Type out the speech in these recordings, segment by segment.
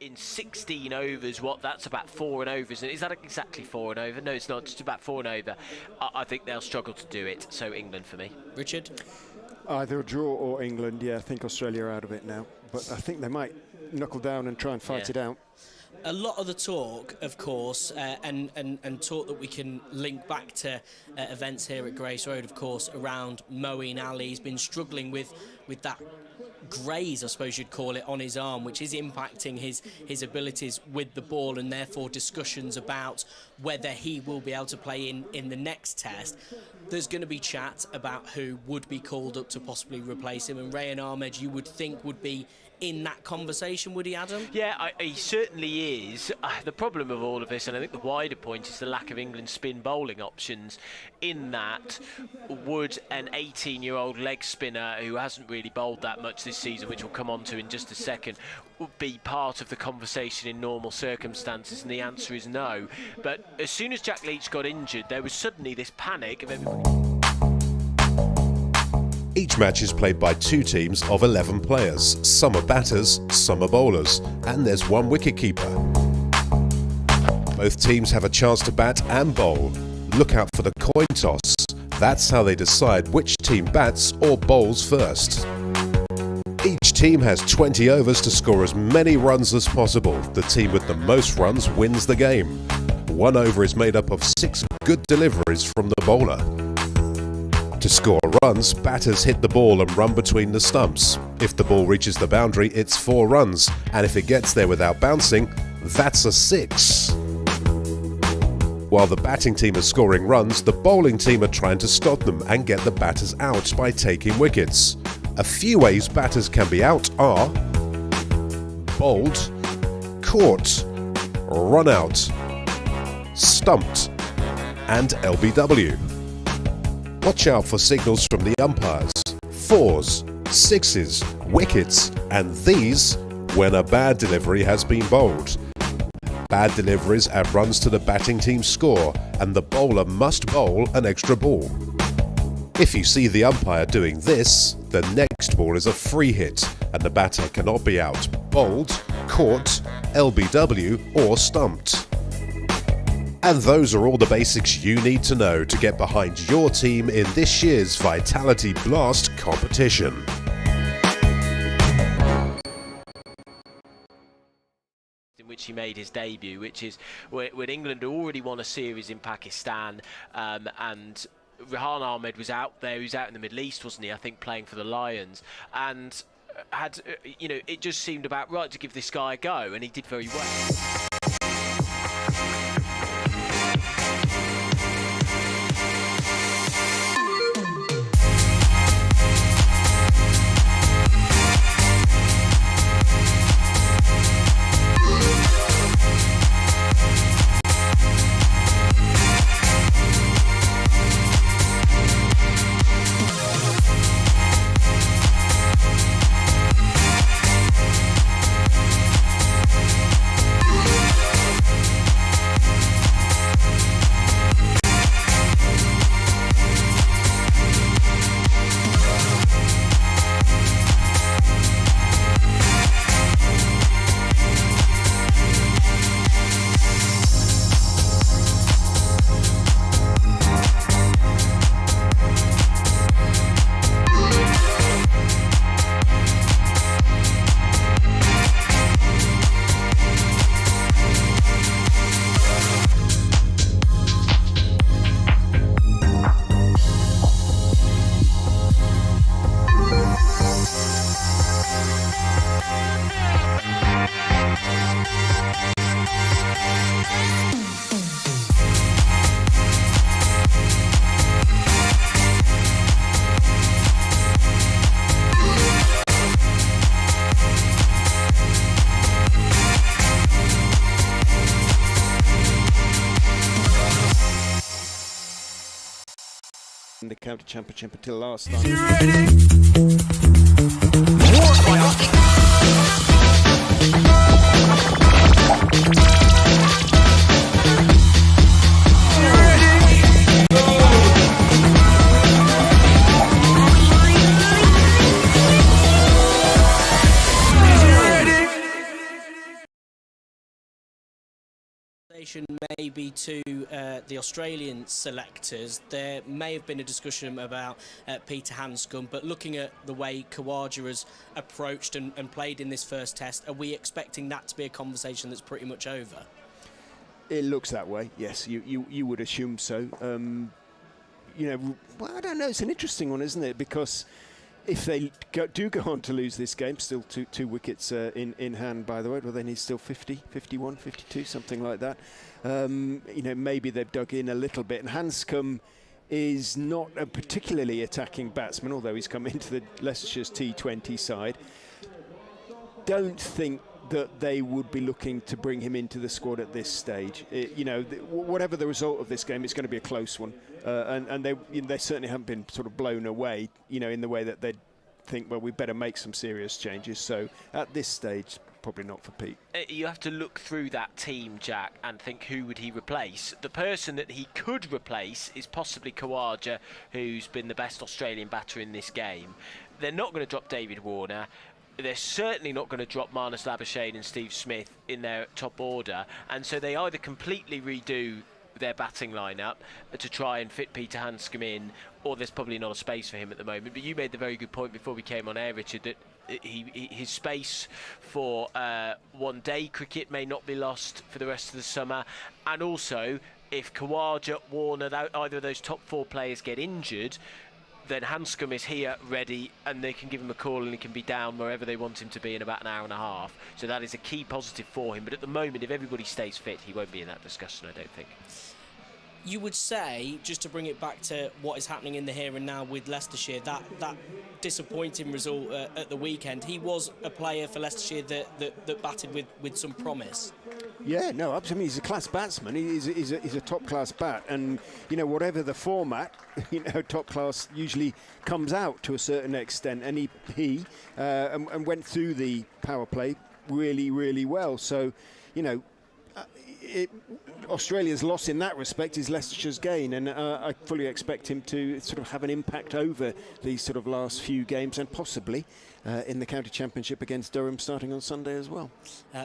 in 16 overs, that's about 4 and overs. And is that exactly 4 and over? No, it's not, just about 4 and over. I think they'll struggle to do it. So England for me. Richard? Either a draw or England. Yeah, I think Australia are out of it now. But I think they might knuckle down and try and fight it out. A lot of the talk, of course, and talk that we can link back to events here at Grace Road, of course, around Moeen Ali. He's been struggling with that graze, I suppose you'd call it, on his arm, which is impacting his abilities with the ball, and therefore discussions about whether he will be able to play in the next test. There's going to be chat about who would be called up to possibly replace him, and Rayan Ahmed, you would think, would be in that conversation, would he, Adam? Yeah, he certainly is. The problem of all of this, and I think the wider point, is the lack of England's spin bowling options. In that, would an 18-year-old leg spinner who hasn't really bowled that much this season, which we'll come on to in just a second, would be part of the conversation in normal circumstances? And the answer is no. But as soon as Jack Leach got injured, there was suddenly this panic of everybody. Each match is played by 2 teams of 11 players. Some are batters, some are bowlers, and there's 1 wicketkeeper. Both teams have a chance to bat and bowl. Look out for the coin toss. That's how they decide which team bats or bowls first. Each team has 20 overs to score as many runs as possible. The team with the most runs wins the game. 1 over is made up of 6 good deliveries from the bowler. To score runs, batters hit the ball and run between the stumps. If the ball reaches the boundary, it's 4 runs, and if it gets there without bouncing, that's a 6. While the batting team is scoring runs, the bowling team are trying to stop them and get the batters out by taking wickets. A few ways batters can be out are bowled, caught, run out, stumped, and LBW. Watch out for signals from the umpires, 4s, 6s, wickets, and these when a bad delivery has been bowled. Bad deliveries add runs to the batting team's score, and the bowler must bowl an extra ball. If you see the umpire doing this, the next ball is a free hit, and the batter cannot be out, bowled, caught, LBW, or stumped. And those are all the basics you need to know to get behind your team in this year's Vitality Blast competition. In which he made his debut, which is when England already won a series in Pakistan, and Rayan Ahmed was out there. He was out in the Middle East, wasn't he? I think playing for the Lions, and had it just seemed about right to give this guy a go, and he did very well. The county championship until last time. relation maybe to the Australian selectors, there may have been a discussion about Peter Handscomb, but looking at the way Khawaja has approached and played in this first test, are we expecting that to be a conversation that's pretty much over? It looks that way, yes. You would assume so. You know, well, I don't know. It's an interesting one, isn't it? Because if they do go on to lose this game, still two wickets in hand, by the way, well, they need still 50, 51, 52, something like that. You know, maybe they've dug in a little bit. And Handscomb is not a particularly attacking batsman, although he's come into the Leicestershire's T20 side. Don't think that they would be looking to bring him into the squad at this stage. You know, whatever the result of this game, it's going to be a close one. And they certainly haven't been sort of blown away, you know, in the way that they'd think, well, we better make some serious changes. So at this stage, probably not for Pete. You have to look through that team, Jack, and think who would he replace. The person that he could replace is possibly Khawaja, who's been the best Australian batter in this game. They're not going to drop David Warner. They're certainly not going to drop Marnus Labuschagne and Steve Smith in their top order, and so they either completely redo their batting lineup to try and fit Peter Handscomb in, or there's probably not a space for him at the moment. But you made the very good point before we came on air, Richard, that his space for one-day cricket may not be lost for the rest of the summer, and also if Khawaja, Warner, either of those top four players get injured, then Handscomb is here ready, and they can give him a call and he can be down wherever they want him to be in about an hour and a half. So that is a key positive for him. But at the moment, if everybody stays fit, he won't be in that discussion, I don't think. You would say, just to bring it back to what is happening in the here and now with Leicestershire, that disappointing result at the weekend, he was a player for Leicestershire that batted with some promise. Yeah, no, absolutely. He's a class batsman. He's a top-class bat. And, you know, whatever the format, you know, top class usually comes out to a certain extent. And he went through the power play really, really well. So, you know, Australia's loss in that respect is Leicestershire's gain, and I fully expect him to sort of have an impact over these sort of last few games, and possibly in the county championship against Durham starting on Sunday as well.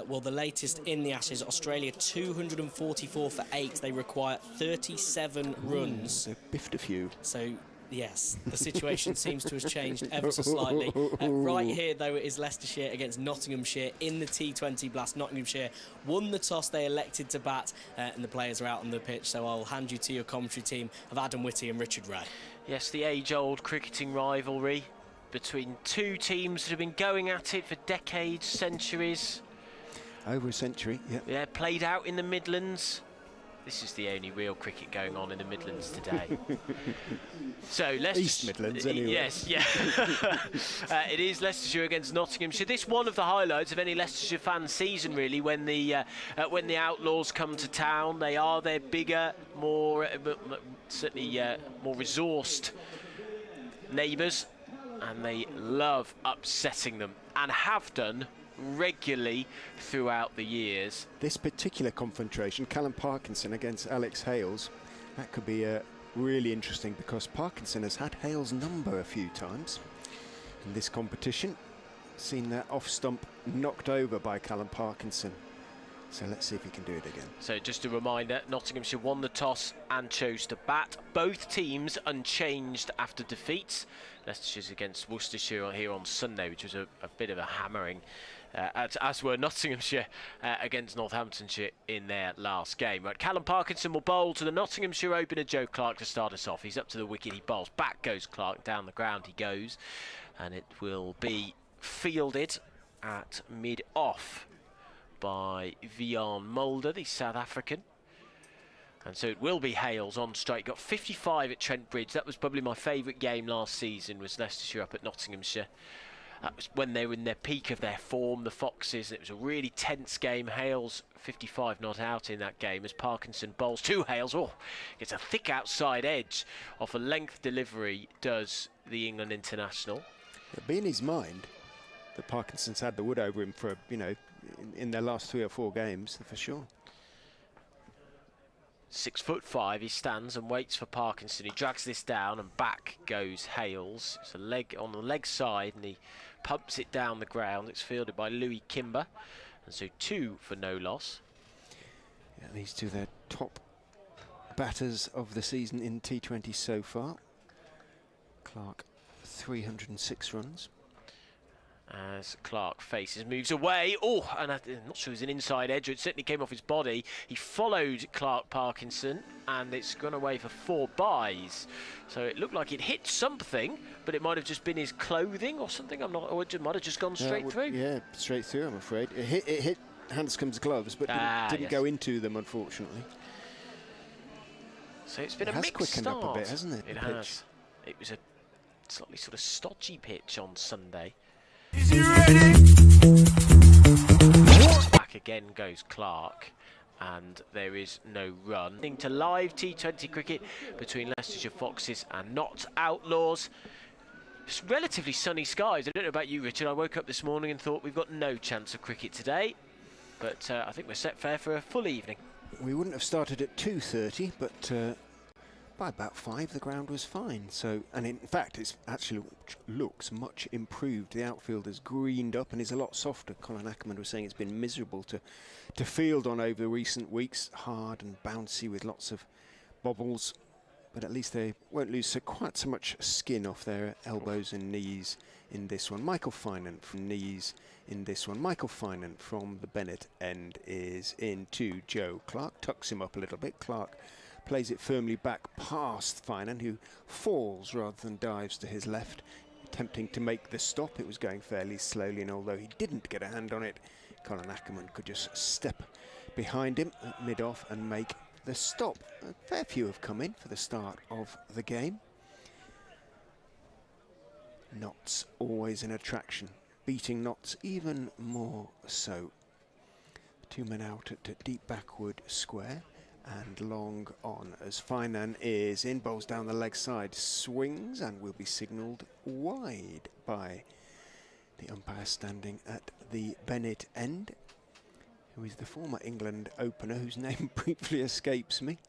Well, the latest in the Ashes, Australia 244 for 8. They require 37 runs. They biffed a few. So yes, the situation seems to have changed ever so slightly. Right here, though, it is Leicestershire against Nottinghamshire in the T20 Blast. Nottinghamshire won the toss, they elected to bat, and the players are out on the pitch. So I'll hand you to your commentary team of Adam Whitty and Richard Ray. Yes, the age-old cricketing rivalry between two teams that have been going at it for decades, centuries. Over a century, yeah. Yeah, played out in the Midlands. This is the only real cricket going on in the Midlands today. So East Midlands, anyway. Yes, yeah. It is Leicestershire against Nottinghamshire. This one of the highlights of any Leicestershire fan season, really, when the Outlaws come to town. They are their bigger, more certainly more resourced neighbours, and they love upsetting them, and have done regularly throughout the years. This particular confrontation, Callum Parkinson against Alex Hales, that could be really interesting, because Parkinson has had Hales' number a few times in this competition. Seen that off stump knocked over by Callum Parkinson. So let's see if he can do it again. So just a reminder, Nottinghamshire won the toss and chose to bat. Both teams unchanged after defeats. Leicestershire's against Worcestershire here on Sunday, which was a bit of a hammering, as were Nottinghamshire against Northamptonshire in their last game. Right, Callum Parkinson will bowl to the Nottinghamshire opener Joe Clark to start us off. He's up to the wicket, he bowls. Back goes Clark, down the ground he goes. And it will be fielded at mid-off by Vian Mulder, the South African. And so it will be Hales on strike. Got 55 at Trent Bridge. That was probably my favourite game last season, was Leicestershire up at Nottinghamshire. That was when they were in their peak of their form, the Foxes. It was a really tense game. Hales, 55 not out in that game, as Parkinson bowls to Hales. Oh, gets a thick outside edge off a length delivery, does the England international. It'll be in his mind that Parkinson's had the wood over him for, you know, in their last 3 or 4 games, for sure. 6'5", he stands and waits for Parkinson. He drags this down and back goes Hales. It's a leg on the leg side and he pumps it down the ground. It's fielded by Louis Kimber, and so 2 for no loss. Yeah, these two, they're top batters of the season in T20 so far. Clark, 306 runs. As Clark faces, moves away. Oh, and I'm not sure it was an inside edge. It certainly came off his body. He followed Clark Parkinson, and it's gone away for 4 byes. So it looked like it hit something, but it might have just been his clothing or something. I'm not. Or it might have just gone straight through. Yeah, straight through. I'm afraid it hit Handscomb's gloves, but didn't go into them, unfortunately. So it's been a mixed quickened start. up a bit, hasn't it? It has. It was a slightly sort of stodgy pitch on Sunday. Is he ready? Back again goes Clark, and there is no run. To live T20 cricket between Leicestershire Foxes and Notts Outlaws. It's relatively sunny skies. I don't know about you, Richard. I woke up this morning and thought we've got no chance of cricket today, but I think we're set fair for a full evening. We wouldn't have started at 2:30, but by about 5 the ground was fine. So, and in fact it's actually looks much improved. The outfield has greened up and is a lot softer. Colin Ackerman was saying it's been miserable to field on over the recent weeks, hard and bouncy with lots of bobbles, but at least they won't lose quite so much skin off their elbows and knees in this one. Michael Finan from knees in this one. Michael Finan from the Bennett end is into Joe Clark, tucks him up a little bit. Clark plays it firmly back past Finan, who falls rather than dives to his left, attempting to make the stop. It was going fairly slowly, and although he didn't get a hand on it, Colin Ackerman could just step behind him at mid-off and make the stop. A fair few have come in for the start of the game. Notts always an attraction, beating Notts even more so. 2 men out at deep backward square. And long on as Finan is in, bowls down the leg side, swings and will be signalled wide by the umpire standing at the Bennett end, who is the former England opener whose name briefly escapes me.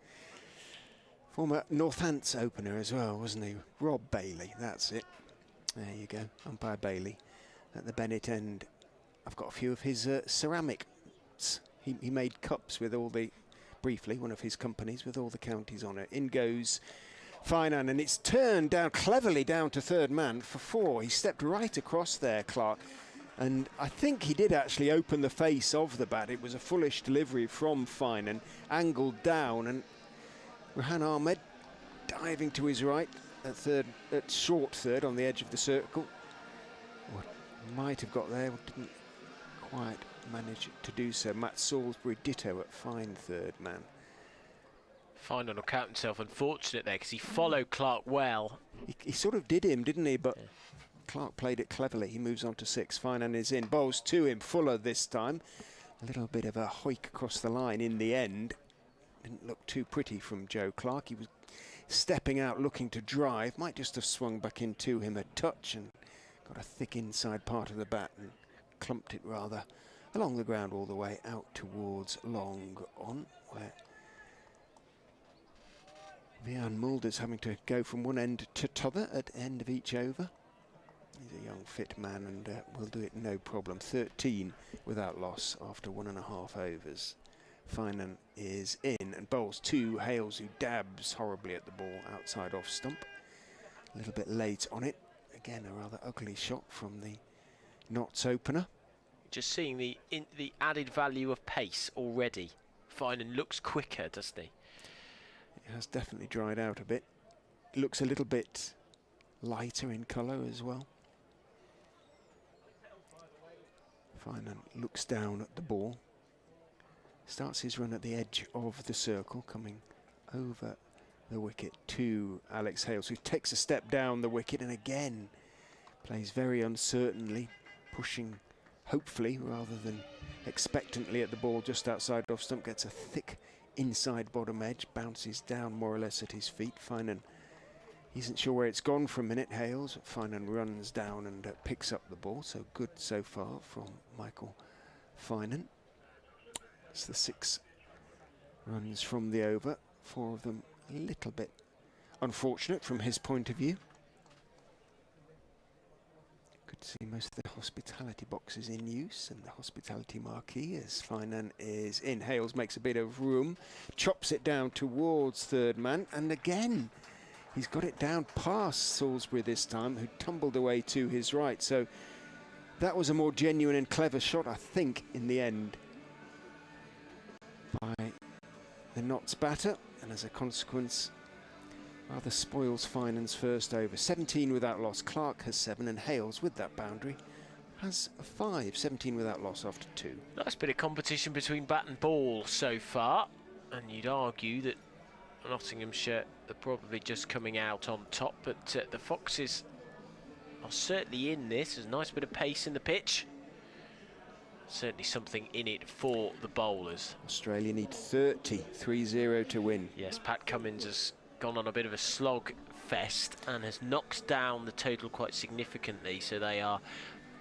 Former Northants opener as well, wasn't he? Rob Bailey, that's it. There you go, umpire Bailey at the Bennett end. I've got a few of his ceramics. He made cups with all the, briefly, one of his companies with all the counties on it. In goes Finan, and it's turned down cleverly down to third man for 4. He stepped right across there, Clark, and I think he did actually open the face of the bat. It was a foolish delivery from Finan, angled down, and Rehan Ahmed diving to his right at short third on the edge of the circle. What might have got there, didn't quite managed to do so. Matt Salisbury ditto at fine third man. Finan will count himself unfortunate there because he followed Clark well. He sort of did him, didn't he? But yeah. Clark played it cleverly. He moves on to 6. Finan is in. Bowls to him. Fuller this time. A little bit of a hoik across the line in the end. Didn't look too pretty from Joe Clark. He was stepping out looking to drive. Might just have swung back into him a touch and got a thick inside part of the bat and clumped it rather along the ground all the way out towards long on, where Vian Mulder's having to go from one end to t'other at end of each over. He's a young fit man and will do it no problem. 13 without loss after 1.5 overs. Finan is in and bowls to Hales, who dabs horribly at the ball outside off stump. A little bit late on it. Again, a rather ugly shot from the Notts opener. Just seeing the added value of pace already. Finan looks quicker, doesn't he? It has definitely dried out a bit. It looks a little bit lighter in colour as well. Finan looks down at the ball. Starts his run at the edge of the circle, coming over the wicket to Alex Hales, who takes a step down the wicket and again plays very uncertainly, pushing hopefully rather than expectantly at the ball just outside off stump. Gets a thick inside bottom edge, bounces down more or less at his feet. Finan isn't sure where it's gone for a minute, Hales. Finan runs down and picks up the ball, so good so far from Michael Finan. It's the 6 runs from the over, 4 of them a little bit unfortunate from his point of view. Good Good to see most of the hospitality boxes in use and the hospitality marquee as Finan is in. Hales makes a bit of room, chops it down towards third man, and again he's got it down past Salisbury this time, who tumbled away to his right. So that was a more genuine and clever shot, I think, in the end by the Notts batter, and as a consequence rather spoils Finan's first over. 17 without loss. Clark has 7, and Hales, with that boundary, has a 5. 17 without loss after 2. Nice bit of competition between bat and ball so far, and you'd argue that Nottinghamshire are probably just coming out on top, but the Foxes are certainly in this. There's a nice bit of pace in the pitch. Certainly something in it for the bowlers. Australia need 3-0 to win. Yes, Pat Cummins has gone on a bit of a slog fest and has knocked down the total quite significantly, so they are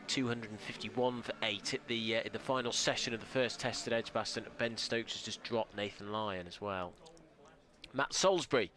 251 for 8 at the in the final session of the first test at Edgbaston. Ben Stokes has just dropped Nathan Lyon as well. Matt Salisbury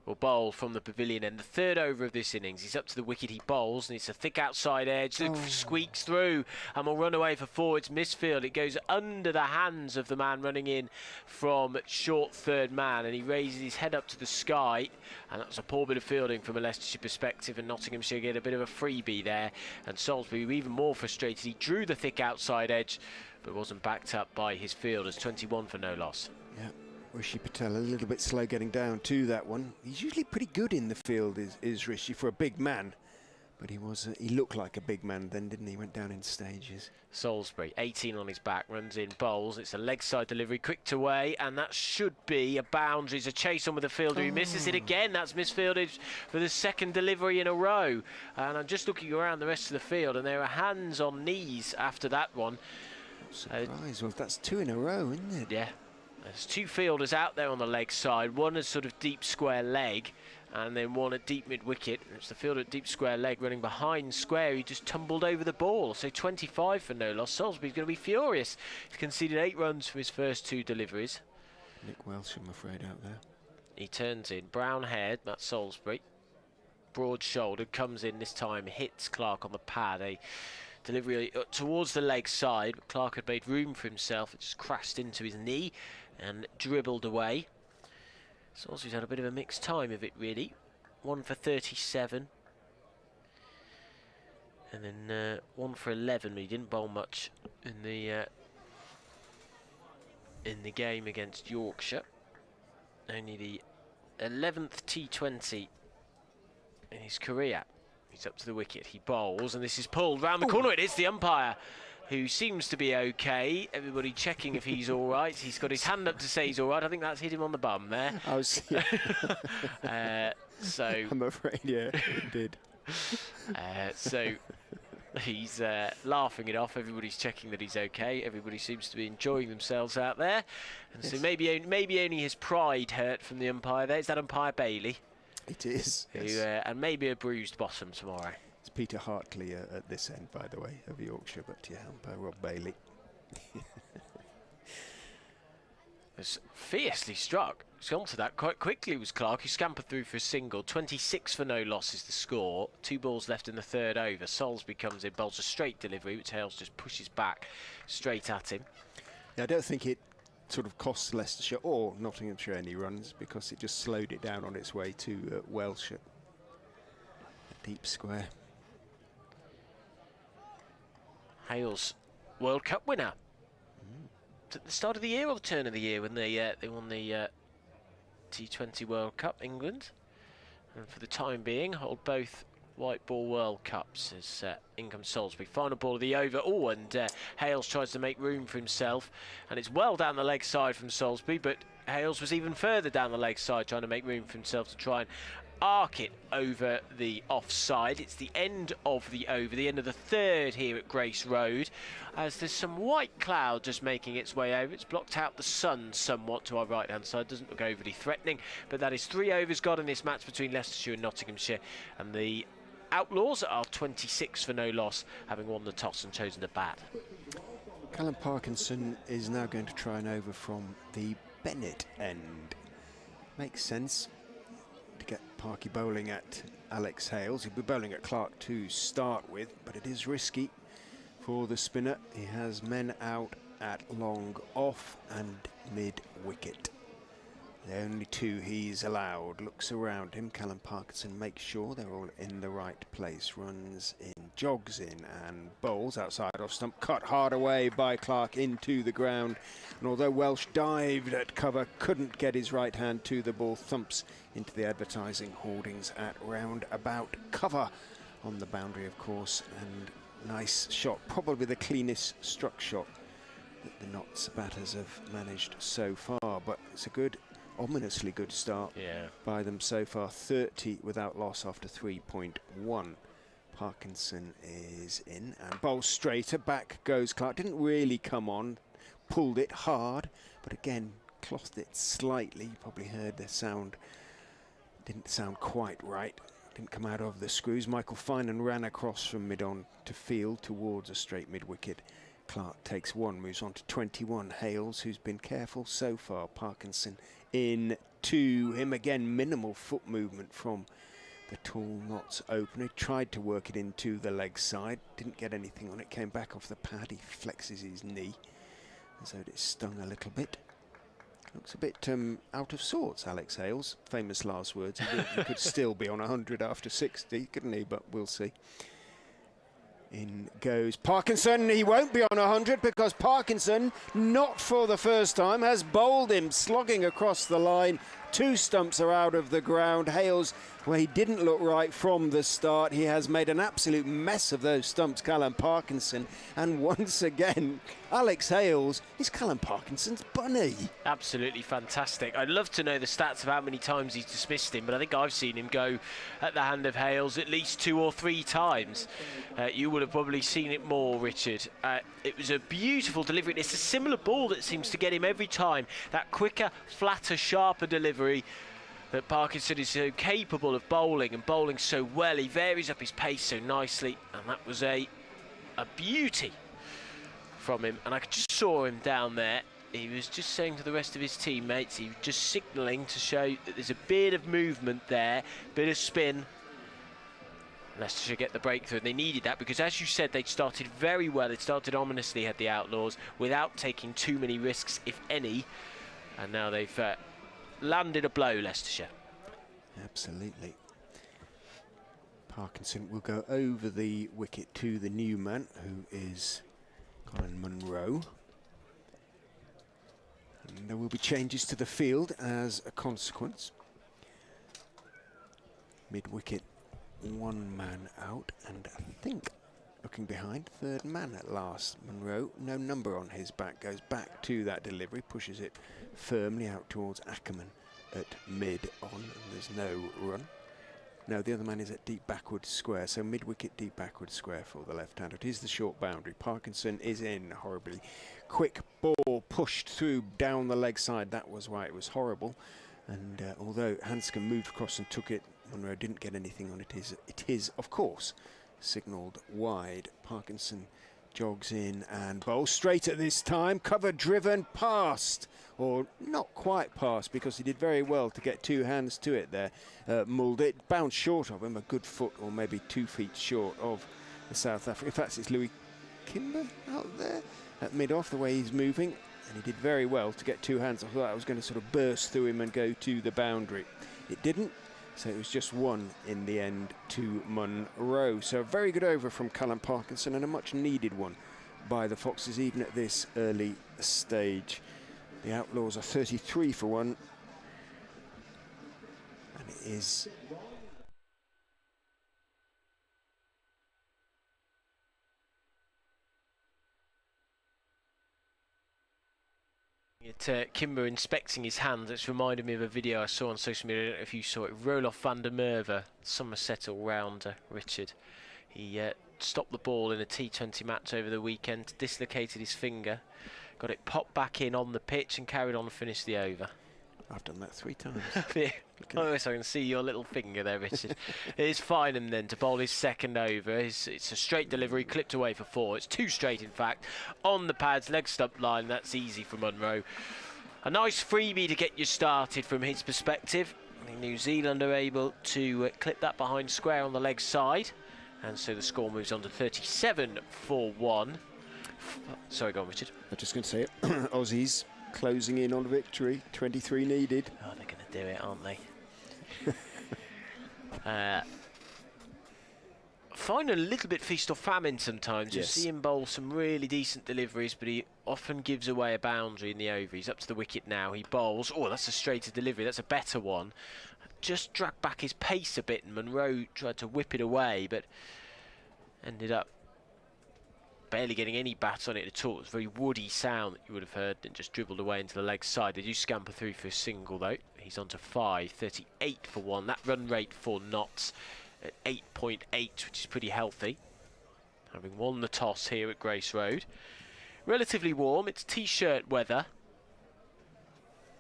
will bowl from the pavilion end. The third over of this innings. He's up to the wicket, he bowls, and it's a thick outside edge. Squeaks through and will run away for 4. It's misfield. It goes under the hands of the man running in from short third man, and he raises his head up to the sky, and that's a poor bit of fielding from a Leicestershire perspective, and Nottinghamshire get a bit of a freebie there, and Salisbury even more frustrated. He drew the thick outside edge but wasn't backed up by his fielders. 21 for no loss. Yeah. Rishi Patel a little bit slow getting down to that one. He's usually pretty good in the field, is Rishi, for a big man. But he looked like a big man then, didn't he? Went down in stages. Salisbury, 18 on his back, runs in, bowls. It's a leg side delivery, quick to way, and that should be a boundary. It's a chase on with the fielder. He misses it again. That's misfielded for the second delivery in a row. And I'm just looking around the rest of the field, and there are hands on knees after that one. Surprise. Well, that's 2 in a row, isn't it? Yeah. There's 2 fielders out there on the leg side, one at sort of deep square leg and then one at deep mid-wicket. It's the fielder at deep square leg running behind square. He just tumbled over the ball, so 25 for no loss. Salisbury's going to be furious. He's conceded 8 runs from his first 2 deliveries. Nick Welsh, I'm afraid, out there. He turns in, brown-haired, Matt Salisbury. Broad-shouldered, comes in this time, hits Clark on the pad. A delivery towards the leg side, but Clark had made room for himself. It just crashed into his knee and dribbled away. Salisbury's had a bit of a mixed time of it, really. 1 for 37. And then 1 for 11. He didn't bowl much in the game against Yorkshire. Only the 11th T20 in his career. He's up to the wicket. He bowls, and this is pulled round the corner. It is the umpire, who seems to be okay. Everybody checking if he's all right. He's got his hand up to say he's all right. I think that's hit him on the bum there. I was, yeah. So I'm afraid, yeah, it did. So he's laughing it off. Everybody's checking that he's okay. Everybody seems to be enjoying themselves out there. And yes. So maybe only his pride hurt from the umpire there. Is that umpire Bailey? It is. Who, yes. And maybe a bruised bottom tomorrow. It's Peter Hartley at this end, by the way, of Yorkshire, but yeah, umpire Rob Bailey. Was fiercely struck. He's gone to that quite quickly, was Clark, who scampered through for a single. 26 for no loss is the score. 2 balls left in the third over. Salisbury comes in, bowls a straight delivery, which Hales just pushes back straight at him. Yeah, I don't think it sort of cost Leicestershire or Nottinghamshire any runs, because it just slowed it down on its way to Welsh at deep square. Hales, World Cup winner. At the start of the year or the turn of the year when they won the T20 World Cup, England. And for the time being, hold both white ball World Cups as in comes Salisbury. Final ball of the over. Oh, and Hales tries to make room for himself. And it's well down the leg side from Salisbury, but Hales was even further down the leg side trying to make room for himself to try and arc it over the offside. It's the end of the over, the end of the third here at Grace Road, as there's some white cloud just making its way over. It's blocked out the sun somewhat to our right hand side. Doesn't look overly threatening, but that is 3 overs got in this match between Leicestershire and Nottinghamshire, and the Outlaws are 26 for no loss, having won the toss and chosen to bat. Callum Parkinson is now going to try and over from the Bennett end. Makes sense to get Parky bowling at Alex Hales. He'll be bowling at Clark to start with, but it is risky for the spinner. He has men out at long off and mid wicket. The only two he's allowed. Looks around him. Callum Parkinson makes sure they're all in the right place. Runs in, jogs in and bowls outside off stump. Cut hard away by Clark into the ground. And although Welsh dived at cover, couldn't get his right hand to the ball. Thumps into the advertising hoardings at roundabout cover on the boundary, of course. And nice shot. Probably the cleanest struck shot that the Notts batters have managed so far. But it's a good, ominously good start by them so far. 30 without loss after 3.1. Parkinson is in and bowls straighter. Back goes Clark. Didn't really come on. Pulled it hard, but again clothed it slightly. You probably heard the sound. Didn't sound quite right. Didn't come out of the screws. Michael Finan ran across from mid-on to field towards a straight mid-wicket. Clark takes one, moves on to 21. Hales, who's been careful so far. Parkinson in to him again. Minimal foot movement from the tall Notts opener. Tried to work it into the leg side. Didn't get anything on it. Came back off the pad. He flexes his knee as though it stung a little bit. Looks a bit out of sorts, Alex Hales. Famous last words. He could still be on 100 after 60, couldn't he? But we'll see. In goes Parkinson. He won't be on 100 because Parkinson, not for the first time, has bowled him, slogging across the line. Two stumps are out of the ground. Hales, well, he didn't look right from the start. He has made an absolute mess of those stumps, Callum Parkinson. And once again, Alex Hales is Callum Parkinson's bunny. Absolutely fantastic. I'd love to know the stats of how many times he's dismissed him, but I think I've seen him go at the hand of Hales at least 2 or 3 times. You would have probably seen it more, Richard. It was a beautiful delivery. It's a similar ball that seems to get him every time. That quicker, flatter, sharper delivery that Parkinson is so capable of bowling, and bowling so well. He varies up his pace so nicely, and that was a beauty from him. And I just saw him down there. He was just saying to the rest of his teammates, he was just signalling to show that there's a bit of movement there, bit of spin. Leicestershire get the breakthrough, and they needed that because, as you said, they'd started very well. It started ominously, had the Outlaws, without taking too many risks, if any. And now they've landed a blow, Leicestershire. Absolutely. Parkinson will go over the wicket to the new man, who is Colin Munro. And there will be changes to the field as a consequence. Mid-wicket, one man out, and I think, looking behind, third man at last. Munro, no number on his back, goes back to that delivery, pushes it firmly out towards Ackerman at mid-on, and there's no run. No, the other man is at deep backward square, so mid-wicket, deep backward square for the left-hander. It is the short boundary. Parkinson is in horribly. Quick ball pushed through down the leg side. That was why it was horrible. And although Handscomb moved across and took it, Munro didn't get anything on it. It is, of course, signalled wide. Parkinson jogs in and bowls straight at this time. Cover driven past, or not quite past, because he did very well to get 2 hands to it there. Mulled it, bounced short of him, a good foot or maybe 2 feet short of the South African. In fact, it's Louis Kimber out there at mid-off, the way he's moving. And he did very well to get 2 hands. I thought I was going to sort of burst through him and go to the boundary. It didn't, so it was just 1 in the end to Munro. So a very good over from Callum Parkinson, and a much needed one by the Foxes, even at this early stage. The Outlaws are 33 for 1. And it is... Kimber inspecting his hand. It's reminded me of a video I saw on social media. I don't know if you saw it. Roloff van der Merwe, Somerset all-rounder, Richard. He stopped the ball in a T20 match over the weekend, dislocated his finger, got it popped back in on the pitch and carried on and finished the over. I've done that 3 times. Oh, so I can see your little finger there, Richard. It's fine him then to bowl his second over. It's a straight delivery, clipped away for 4. It's 2 straight, in fact, on the pads, leg stump line. That's easy for Munro. A nice freebie to get you started from his perspective. New Zealand are able to clip that behind square on the leg side, and so the score moves on to 37 for 1. Sorry, go on, Richard. I'm just going to say it. Aussies closing in on victory. 23 needed. Oh, they're going to do it, aren't they? Find a little bit feast or famine sometimes. Yes. You see him bowl some really decent deliveries, but he often gives away a boundary in the over. He's up to the wicket now. He bowls. Oh, that's a straighter delivery. That's a better one. Just dragged back his pace a bit, and Munro tried to whip it away, but ended up barely getting any bat on it at all. It was a very woody sound that you would have heard, and just dribbled away into the leg side. They do scamper through for a single, though. He's on to 5, 38 for 1. That run rate for Notts at 8.8, which is pretty healthy, having won the toss here at Grace Road. Relatively warm. It's t-shirt weather.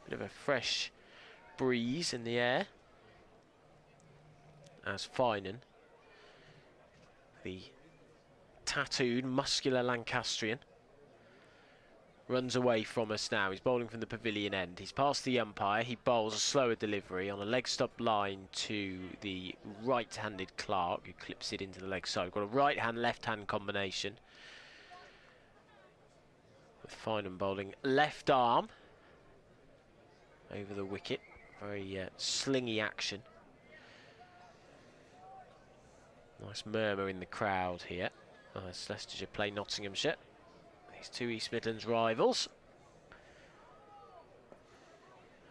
Bit of a fresh breeze in the air as Finan, the tattooed, muscular Lancastrian, runs away from us now. He's bowling from the pavilion end. He's past the umpire. He bowls a slower delivery on a leg stop line to the right-handed Clark, who clips it into the leg side. We've got a right-hand, left-hand combination, with Finan bowling left arm over the wicket. Very slingy action. Nice murmur in the crowd here as Leicestershire play Nottinghamshire. These two East Midlands rivals.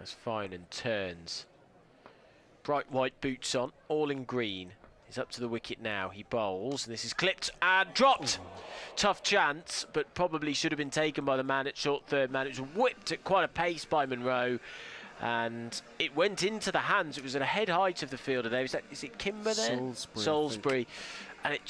As Finan turns. Bright white boots on, all in green. He's up to the wicket now. He bowls, and this is clipped and dropped. Tough chance, but probably should have been taken by the man at short third man. It was whipped at quite a pace by Munro, and it went into the hands. It was at a head height of the fielder there. Is it Kimber there? Salisbury. And it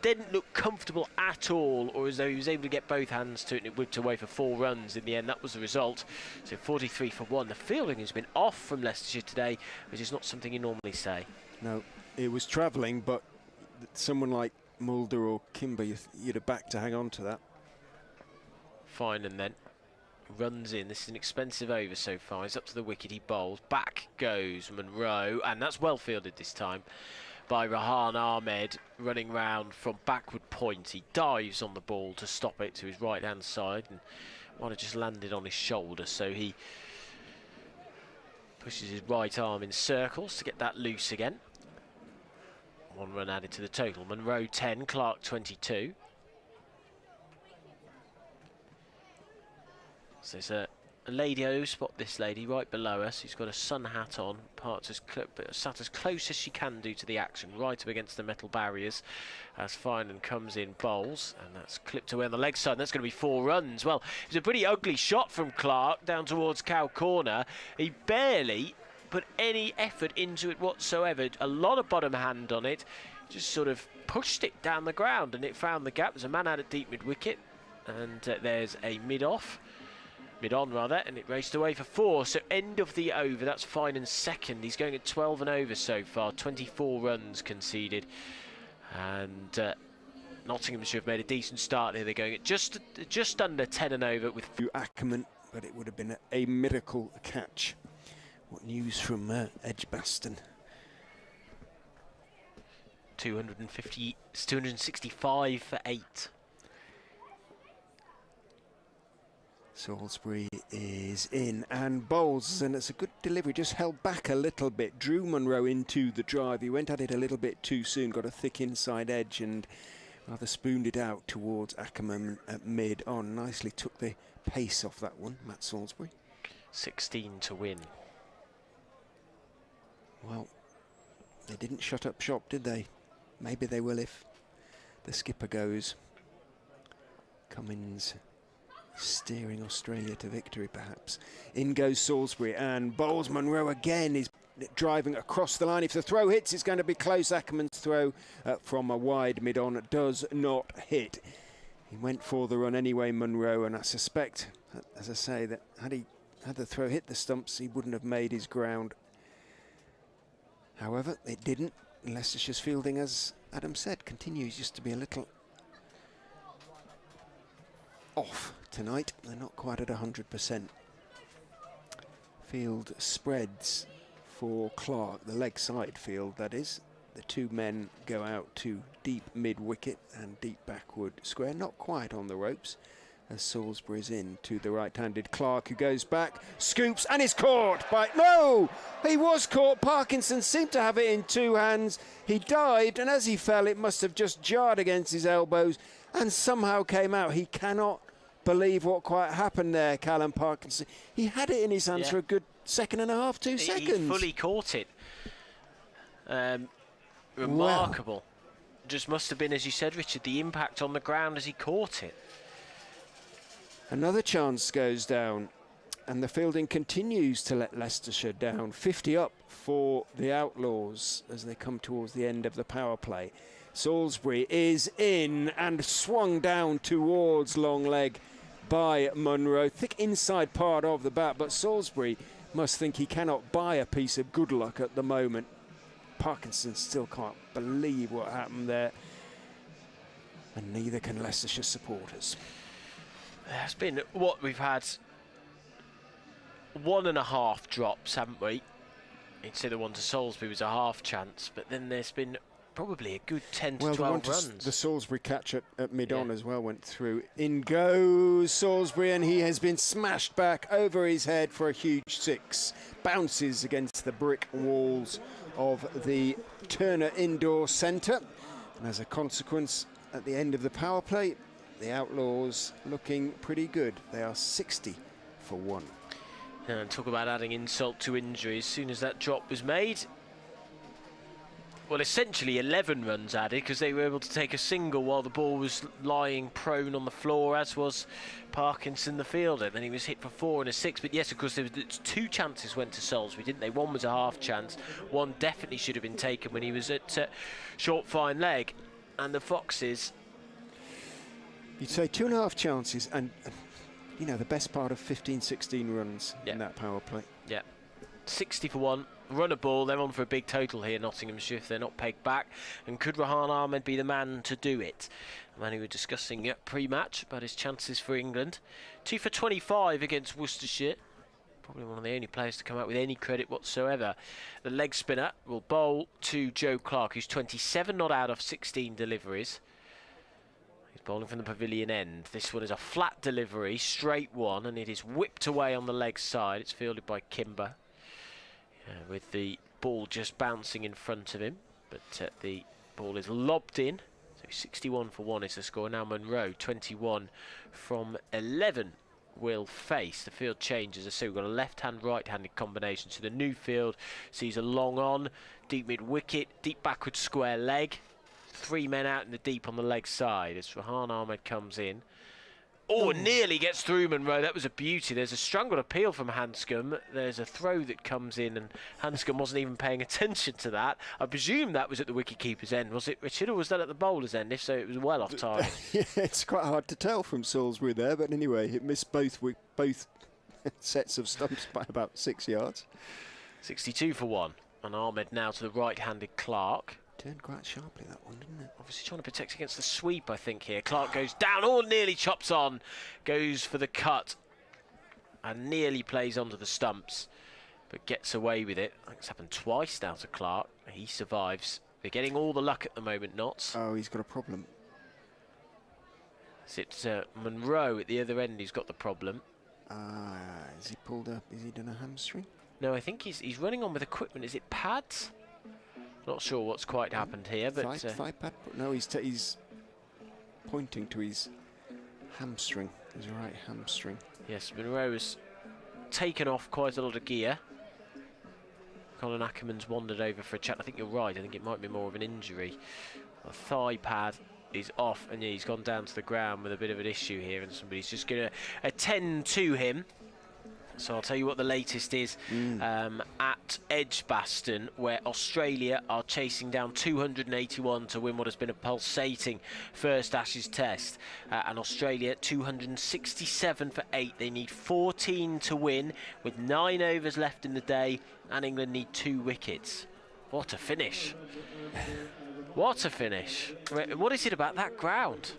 didn't look comfortable at all, or as though he was able to get both hands to it, and it whipped away for 4 runs in the end. That was the result. So 43 for 1. The fielding has been off from Leicestershire today, which is not something you normally say. No, it was travelling, but someone like Mulder or Kimber, you'd have backed to hang on to that. Fine, and then runs in. This is an expensive over so far. He's up to the wicket. He bowls. Back goes Munro, and that's well fielded this time by Rahan Ahmed, running round from backward point. He dives on the ball to stop it to his right hand side, and might have just landed on his shoulder, so he pushes his right arm in circles to get that loose again. 1 run added to the total. Munro 10, Clark 22. So there's a lady, I spot this lady right below us, who's got a sun hat on, sat as close as she can do to the action, right up against the metal barriers, as Finan comes in, bowls, and that's clipped away on the leg side, and that's going to be 4 runs. Well, it was a pretty ugly shot from Clark down towards Cow Corner. He barely put any effort into it whatsoever, a lot of bottom hand on it, just sort of pushed it down the ground, and it found the gap. There's a man out at deep mid-wicket, and there's a mid-on rather, and it raced away for 4. So end of the over. That's Finan's second. He's going at 12 and over so far. 24 runs conceded, and Nottinghamshire have made a decent start here. They're going at just under 10 and over with Ackerman, but it would have been a miracle catch. What news from Edgbaston? 265 for 8. Salisbury is in and bowls, and it's a good delivery, just held back a little bit, drew Munro into the drive. He went at it a little bit too soon, got a thick inside edge and rather spooned it out towards Ackerman at mid-on. Nicely took the pace off that one, Matt Salisbury. 16 to win. Well, they didn't shut up shop, did they? Maybe they will if the skipper goes. Cummins steering Australia to victory, perhaps. In goes Salisbury and bowls. Munro again is driving across the line. If the throw hits, it's going to be close. Ackerman's throw from a wide mid-on does not hit. He went for the run anyway, Munro, and I suspect, as I say, that had the throw hit the stumps, he wouldn't have made his ground. However, it didn't. Leicestershire's fielding, as Adam said, continues just to be a little off tonight. They're not quite at 100%. Field spreads for Clark, the leg side field that is. The two men go out to deep mid-wicket and deep backward square, not quite on the ropes, as Salisbury's in to the right-handed Clark, who goes back, scoops, and is caught by... No! He was caught. Parkinson seemed to have it in two hands. He dived, and as he fell, it must have just jarred against his elbows and somehow came out. He cannot believe what quite happened there, Callum Parkinson. He had it in his hands for a good second and a half, 2 seconds. He fully caught it. Remarkable. Well. Just must have been, as you said, Richard, the impact on the ground as he caught it. Another chance goes down, and the fielding continues to let Leicestershire down. 50 up for the Outlaws as they come towards the end of the power play. Salisbury is in and swung down towards long leg by Munro. Thick inside part of the bat, but Salisbury must think he cannot buy a piece of good luck at the moment. Parkinson still can't believe what happened there, and neither can Leicestershire supporters. It's been what we've had 1.5 drops, haven't we? Instead of one to Salisbury was a half chance, but then there's been probably a good 10 to 12 runs. The Salisbury catch at mid-on as well went through. In goes Salisbury, and he has been smashed back over his head for a huge 6. Bounces against the brick walls of the Turner Indoor Centre. And as a consequence, at the end of the power play, the Outlaws looking pretty good. They are 60 for 1. And talk about adding insult to injury. As soon as that drop was made, well, essentially 11 runs added, because they were able to take a single while the ball was lying prone on the floor, as was Parkinson, the fielder. Then he was hit for 4 and a 6. But yes, of course, there was 2 chances went to Salisbury, didn't they? One was a half chance. One definitely should have been taken when he was at short fine leg. And the Foxes... You'd say 2.5 chances and you know, the best part of 15, 16 runs in that power play. Yeah. 60 for 1. Run a ball. They're on for a big total here, Nottinghamshire, if they're not pegged back. And could Rahan Ahmed be the man to do it? A man who were discussing pre-match about his chances for England. 2 for 25 against Worcestershire. Probably one of the only players to come out with any credit whatsoever. The leg spinner will bowl to Joe Clark, who's 27 not out of 16 deliveries. He's bowling from the pavilion end. This one is a flat delivery, straight one, and it is whipped away on the leg side. It's fielded by Kimber, with the ball just bouncing in front of him. But the ball is lobbed in. So 61 for 1 is the score. Now Munro, 21 from 11. Will face. The field changes. So we've got a left-hand, right-handed combination. So the new field sees a long on, deep mid-wicket, deep backward square leg. 3 men out in the deep on the leg side as Rahan Ahmed comes in. Oh, nearly gets through Munro. That was a beauty. There's a strangled appeal from Handscomb. There's a throw that comes in, and Handscomb wasn't even paying attention to that. I presume that was at the wicketkeeper's end. Was it, Richard, or was that at the bowler's end? If so, it was well off target. Yeah, it's quite hard to tell from Salisbury there, but anyway, it missed both sets of stumps by about 6 yards. 62 for 1. And Ahmed now to the right-handed Clark. Turned quite sharply, that one, didn't it? Obviously trying to protect against the sweep, I think, here. Clark goes down, nearly chops on. Goes for the cut. And nearly plays onto the stumps. But gets away with it. I think it's happened twice now to Clark. He survives. They're getting all the luck at the moment, Notts. Oh, he's got a problem. It's Munro at the other end who's got the problem. Has he done a hamstring? No, I think he's running on with equipment. Is it pads? Not sure what's quite happened here, but thigh pad. No, he's pointing to his hamstring, his right hamstring. Yes, Munro has taken off quite a lot of gear. Colin Ackerman's wandered over for a chat. I think you're right. I think it might be more of an injury. The thigh pad is off, and he's gone down to the ground with a bit of an issue here, and somebody's just going to attend to him. So I'll tell you what the latest is at Edgbaston, where Australia are chasing down 281 to win what has been a pulsating first Ashes test. And Australia 267 for 8. They need 14 to win with 9 overs left in the day, and England need 2 wickets. What a finish. What a finish. What is it about that ground?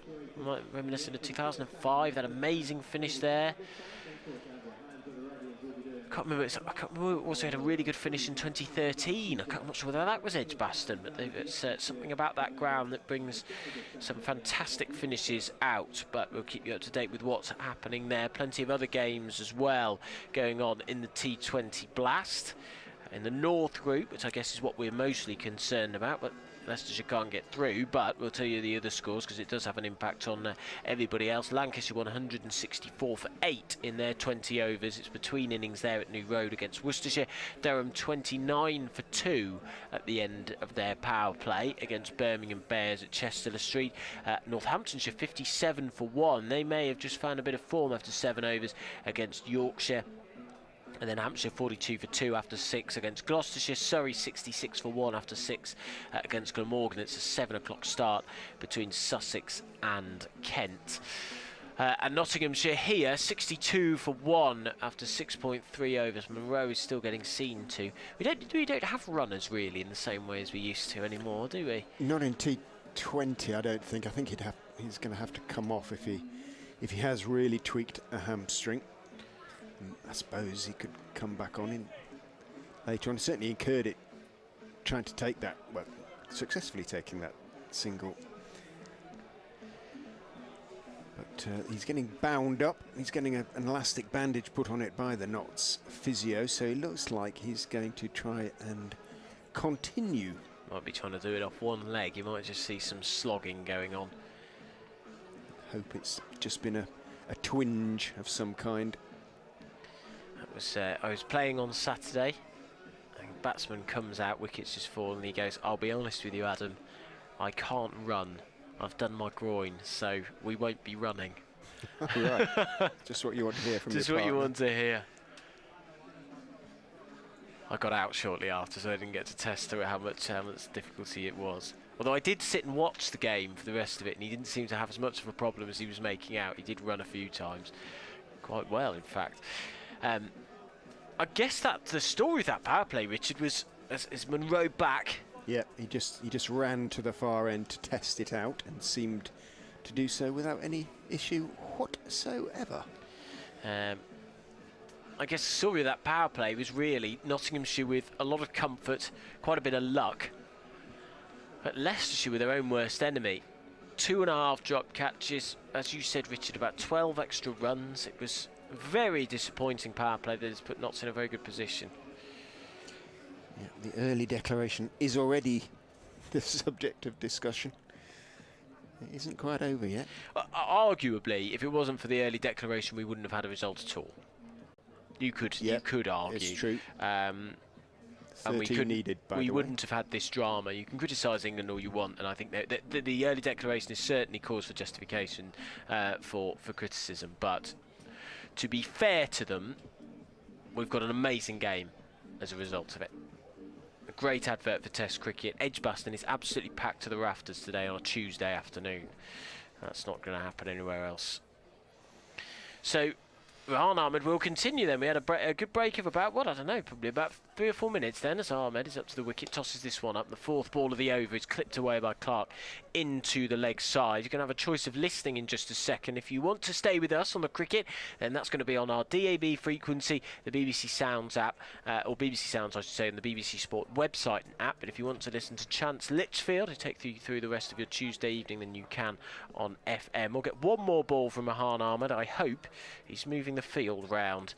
Reminiscent of 2005, that amazing finish there. I can't remember. Also had a really good finish in 2013. I'm not sure whether that was Edgbaston, but it's something about that ground that brings some fantastic finishes out. But we'll keep you up to date with what's happening there. Plenty of other games as well going on in the T20 Blast in the North Group, which I guess is what we're mostly concerned about. But Leicestershire can't get through, but we'll tell you the other scores because it does have an impact on everybody else. Lancashire 164 for 8 in their 20 overs. It's between innings there at New Road against Worcestershire. Durham 29 for 2 at the end of their power play against Birmingham Bears at Chester Street. Northamptonshire 57 for 1. They may have just found a bit of form after 7 overs against Yorkshire. And then Hampshire 42 for 2 after 6 against Gloucestershire. Surrey 66 for 1 after 6 against Glamorgan. It's a 7 o'clock start between Sussex and Kent. And Nottinghamshire here 62 for 1 after 6.3 overs. Monroe is still getting seen to. We don't have runners really in the same way as we used to anymore, do we? Not in T20, I don't think. I think he's going to have to come off if he has really tweaked a hamstring. I suppose he could come back on in later on. He certainly incurred it trying to take that, well, successfully taking that single. But he's getting bound up. He's getting an elastic bandage put on it by the Notts physio, so it looks like he's going to try and continue. Might be trying to do it off one leg. You might just see some slogging going on. Hope it's just been a twinge of some kind. I was playing on Saturday, and batsman comes out, wickets just fall, and he goes, "I'll be honest with you, Adam, I can't run. I've done my groin, so we won't be running." Right, just what you want to hear from your partner. Just what you want to hear. I got out shortly after, so I didn't get to test how much difficulty it was. Although I did sit and watch the game for the rest of it, and he didn't seem to have as much of a problem as he was making out. He did run a few times, quite well, in fact. I guess that's the story of that power play, Richard, was is Monroe back. Yeah, he just ran to the far end to test it out and seemed to do so without any issue whatsoever. I guess the story of that power play was really Nottinghamshire with a lot of comfort, quite a bit of luck, but Leicestershire with their own worst enemy. 2.5 drop catches, as you said, Richard, about 12 extra runs. It was very disappointing power play that has put Notts in a very good position. Yeah, the early declaration is already the subject of discussion. It isn't quite over yet. Arguably, if it wasn't for the early declaration, we wouldn't have had a result at all. You could argue. It's true. And we wouldn't have had this drama. You can criticise England all you want, and I think that the early declaration is certainly cause for justification for criticism. But to be fair to them, we've got an amazing game as a result of it. A great advert for Test cricket. Edgbaston is absolutely packed to the rafters today on a Tuesday afternoon. That's not going to happen anywhere else. So Rahan Ahmed will continue then. We had a good break of about, probably about 3 or 4 minutes then, as Ahmed is up to the wicket, tosses this one up. The 4th ball of the over is clipped away by Clark into the leg side. You're going to have a choice of listening in just a second. If you want to stay with us on the cricket, then that's going to be on our DAB frequency, the BBC Sounds app, or BBC Sounds I should say, and the BBC Sport website and app. But if you want to listen to Chance Litchfield, who take you through the rest of your Tuesday evening, then you can on FM. We'll get one more ball from Rahan Ahmed. I hope he's moving the field round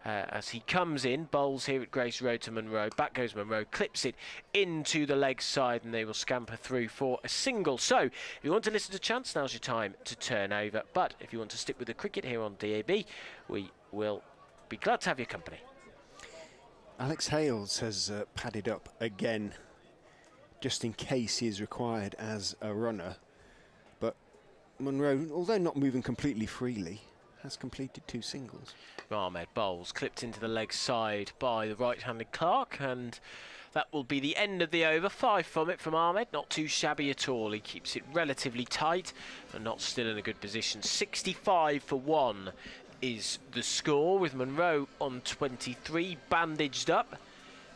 as he comes in, bowls here at Grace Road to Monroe. Back goes Monroe, clips it into the leg side, and they will scamper through for a single. So if you want to listen to Chance, now's your time to turn over. But if you want to stick with the cricket here on DAB, we will be glad to have your company. Alex Hales has padded up again, just in case he is required as a runner. But Monroe, although not moving completely freely, has completed 2 singles. Ahmed bowls, clipped into the leg side by the right-handed Clark, and that will be the end of the over. 5 from it from Ahmed, not too shabby at all. He keeps it relatively tight, but not still in a good position. 65 for 1 is the score, with Monroe on 23, bandaged up,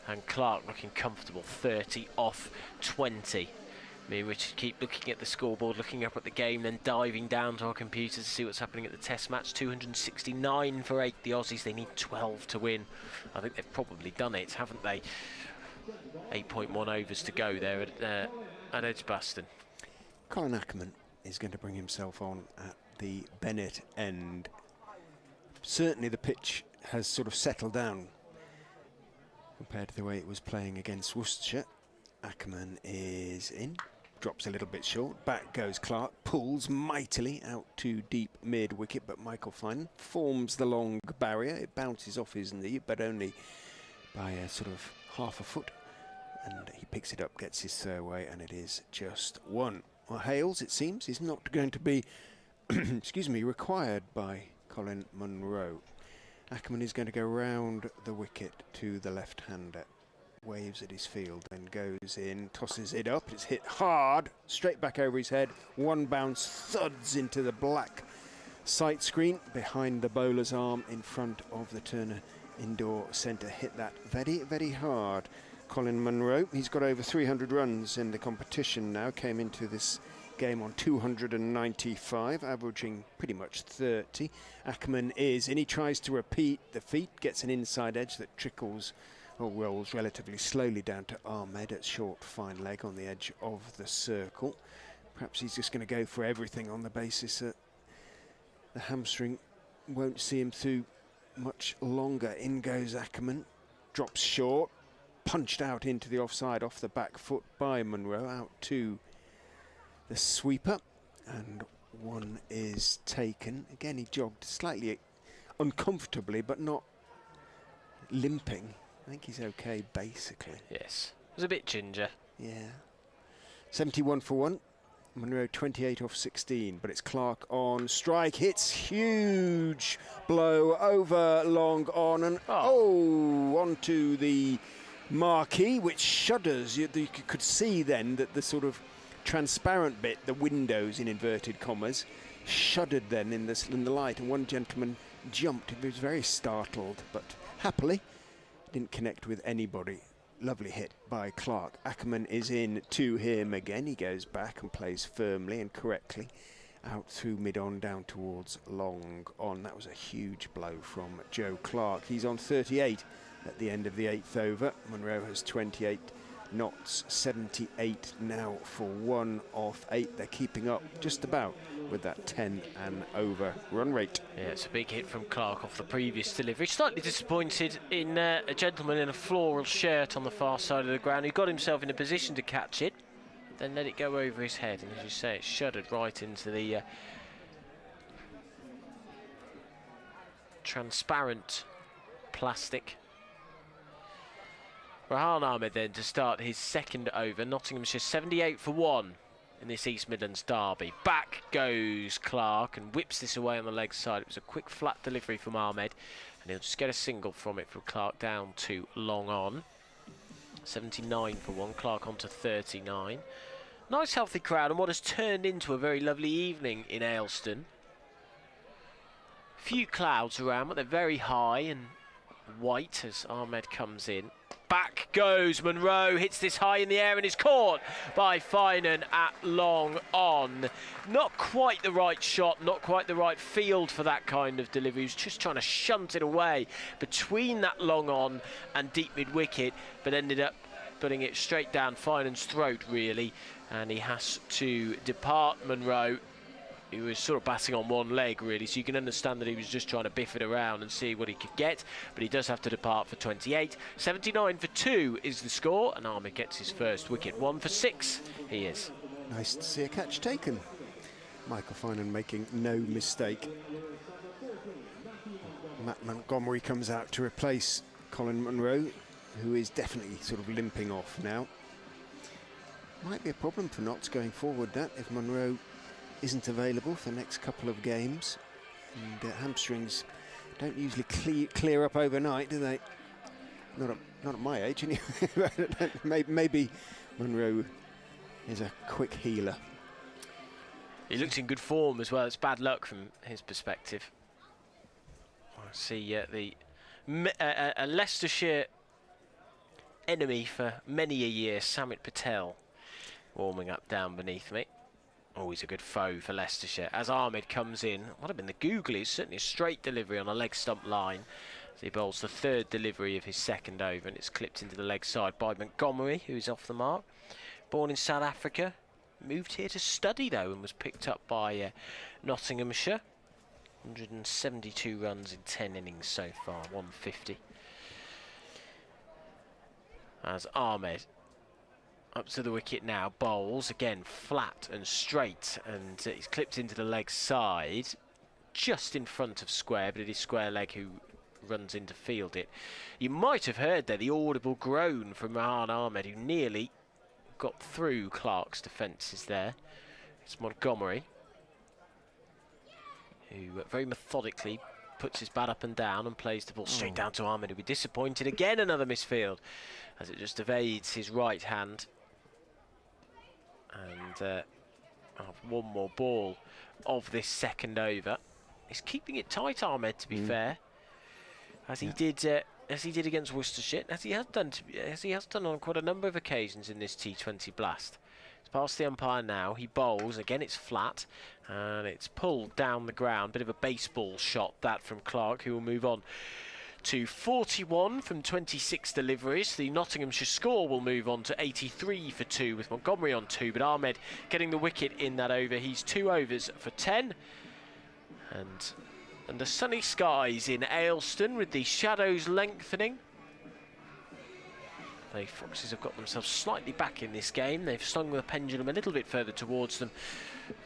and Clark looking comfortable, 30 off 20. Me and Richard keep looking at the scoreboard, looking up at the game, then diving down to our computers to see what's happening at the test match. 269 for 8. The Aussies, they need 12 to win. I think they've probably done it, haven't they? 8.1 overs to go there at Edgbaston. Colin Ackerman is going to bring himself on at the Bennett end. Certainly the pitch has sort of settled down compared to the way it was playing against Worcestershire. Ackerman is in, drops a little bit short, back goes Clark, pulls mightily out to deep mid-wicket, but Michael Finan forms the long barrier. It bounces off his knee, but only by a sort of half a foot, and he picks it up, gets his throw away, and it is just one. Well, Hales, it seems, is not going to be excuse me, required by Colin Munro. Ackerman is going to go round the wicket to the left-hander, waves at his field, then goes in, tosses it up, it's hit hard, straight back over his head, one bounce thuds into the black sight screen behind the bowler's arm in front of the Turner indoor centre. Hit that very, very hard. Colin Munro, he's got over 300 runs in the competition now, came into this game on 295, averaging pretty much 30. Ackerman is in, he tries to repeat the feat, gets an inside edge that trickles or rolls relatively slowly down to Ahmed at short fine leg on the edge of the circle. Perhaps he's just going to go for everything on the basis that the hamstring won't see him through much longer. In goes Ackerman, drops short, punched out into the offside off the back foot by Munro, out to the sweeper, and one is taken. Again, he jogged slightly uncomfortably, but not limping. I think he's okay, basically. Yes, it was a bit ginger. Yeah. 71 for 1. Munro 28 off 16, but it's Clark on strike. Hits huge blow over long on, and onto the marquee, which shudders. You could see then that the sort of transparent bit, the windows in inverted commas, shuddered then in the light, and one gentleman jumped. He was very startled, but happily didn't connect with anybody. Lovely hit by Clark. Ackerman is in to him again. He goes back and plays firmly and correctly out through mid-on down towards long on. That was a huge blow from Joe Clark. He's on 38 at the end of the 8th over. Munro has 28 knots, 78 now for 1 off 8. They're keeping up just about with that 10 and over run rate. Yeah, it's a big hit from Clark off the previous delivery. Slightly disappointed in a gentleman in a floral shirt on the far side of the ground who got himself in a position to catch it, then let it go over his head, and as you say, it shuddered right into the transparent plastic. Rahan Ahmed then to start his second over. Nottinghamshire 78 for 1 in this East Midlands derby. Back goes Clark and whips this away on the leg side. It was a quick flat delivery from Ahmed, and he'll just get a single from it from Clark down to long on. 79 for 1, Clark on to 39. Nice healthy crowd and what has turned into a very lovely evening in Ayleston. Few clouds around, but they're very high and white as Ahmed comes in. Back goes Munro, hits this high in the air and is caught by Finan at long on. Not quite the right shot, not quite the right field for that kind of delivery. He was just trying to shunt it away between that long on and deep mid-wicket, but ended up putting it straight down Finan's throat, really. And he has to depart Munro. He was sort of batting on one leg, really, so you can understand that he was just trying to biff it around and see what he could get, but he does have to depart for 28. 79 for 2 is the score, and Ahmed gets his first wicket. 1 for 6 he is. Nice to see a catch taken. Michael Finan making no mistake. Matt Montgomery comes out to replace Colin Munro, who is definitely sort of limping off now. Might be a problem for Notts going forward, that, if Munro isn't available for the next couple of games. And hamstrings don't usually clear up overnight, do they? Not at my age, anyway. Maybe Munro is a quick healer. He looks in good form as well. It's bad luck from his perspective. I see a Leicestershire enemy for many a year, Samit Patel, warming up down beneath me. Always a good foe for Leicestershire. As Ahmed comes in, might have been the googly, it's certainly a straight delivery on a leg stump line. As he bowls the third delivery of his second over, and it's clipped into the leg side by Montgomery, who's off the mark. Born in South Africa, moved here to study though, and was picked up by Nottinghamshire. 172 runs in 10 innings so far, 150. As Ahmed up to the wicket now, bowls again flat and straight, and he's clipped into the leg side, just in front of square, but it is square leg who runs in to field it. You might have heard there the audible groan from Rahan Ahmed, who nearly got through Clark's defences there. It's Montgomery, who very methodically puts his bat up and down and plays the ball straight down to Ahmed, who'll be disappointed. Again, another misfield, as it just evades his right hand. And one more ball of this second over. He's keeping it tight, Ahmed, to be fair, as he did against Worcestershire, as he has done on quite a number of occasions in this T20 blast. It's past the umpire now. He bowls again. It's flat and it's pulled down the ground. Bit of a baseball shot that from Clark, who will move on to 41 from 26 deliveries. The Nottinghamshire score will move on to 83 for 2 with Montgomery on 2, but Ahmed getting the wicket in that over. He's 2 overs for 10. And under sunny skies in Ayleston, with the shadows lengthening, the Foxes have got themselves slightly back in this game. They've swung the pendulum a little bit further towards them,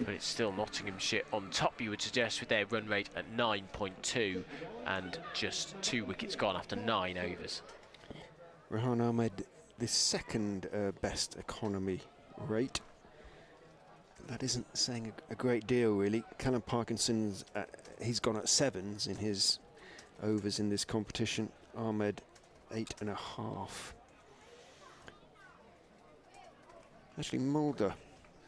but it's still Nottinghamshire on top, you would suggest, with their run rate at 9.2 and just 2 wickets gone after 9 overs. Rahan Ahmed, the second best economy rate. That isn't saying a great deal, really. Callum Parkinson's, he's gone at 7s in his overs in this competition. Ahmed, 8.5. Actually, Mulder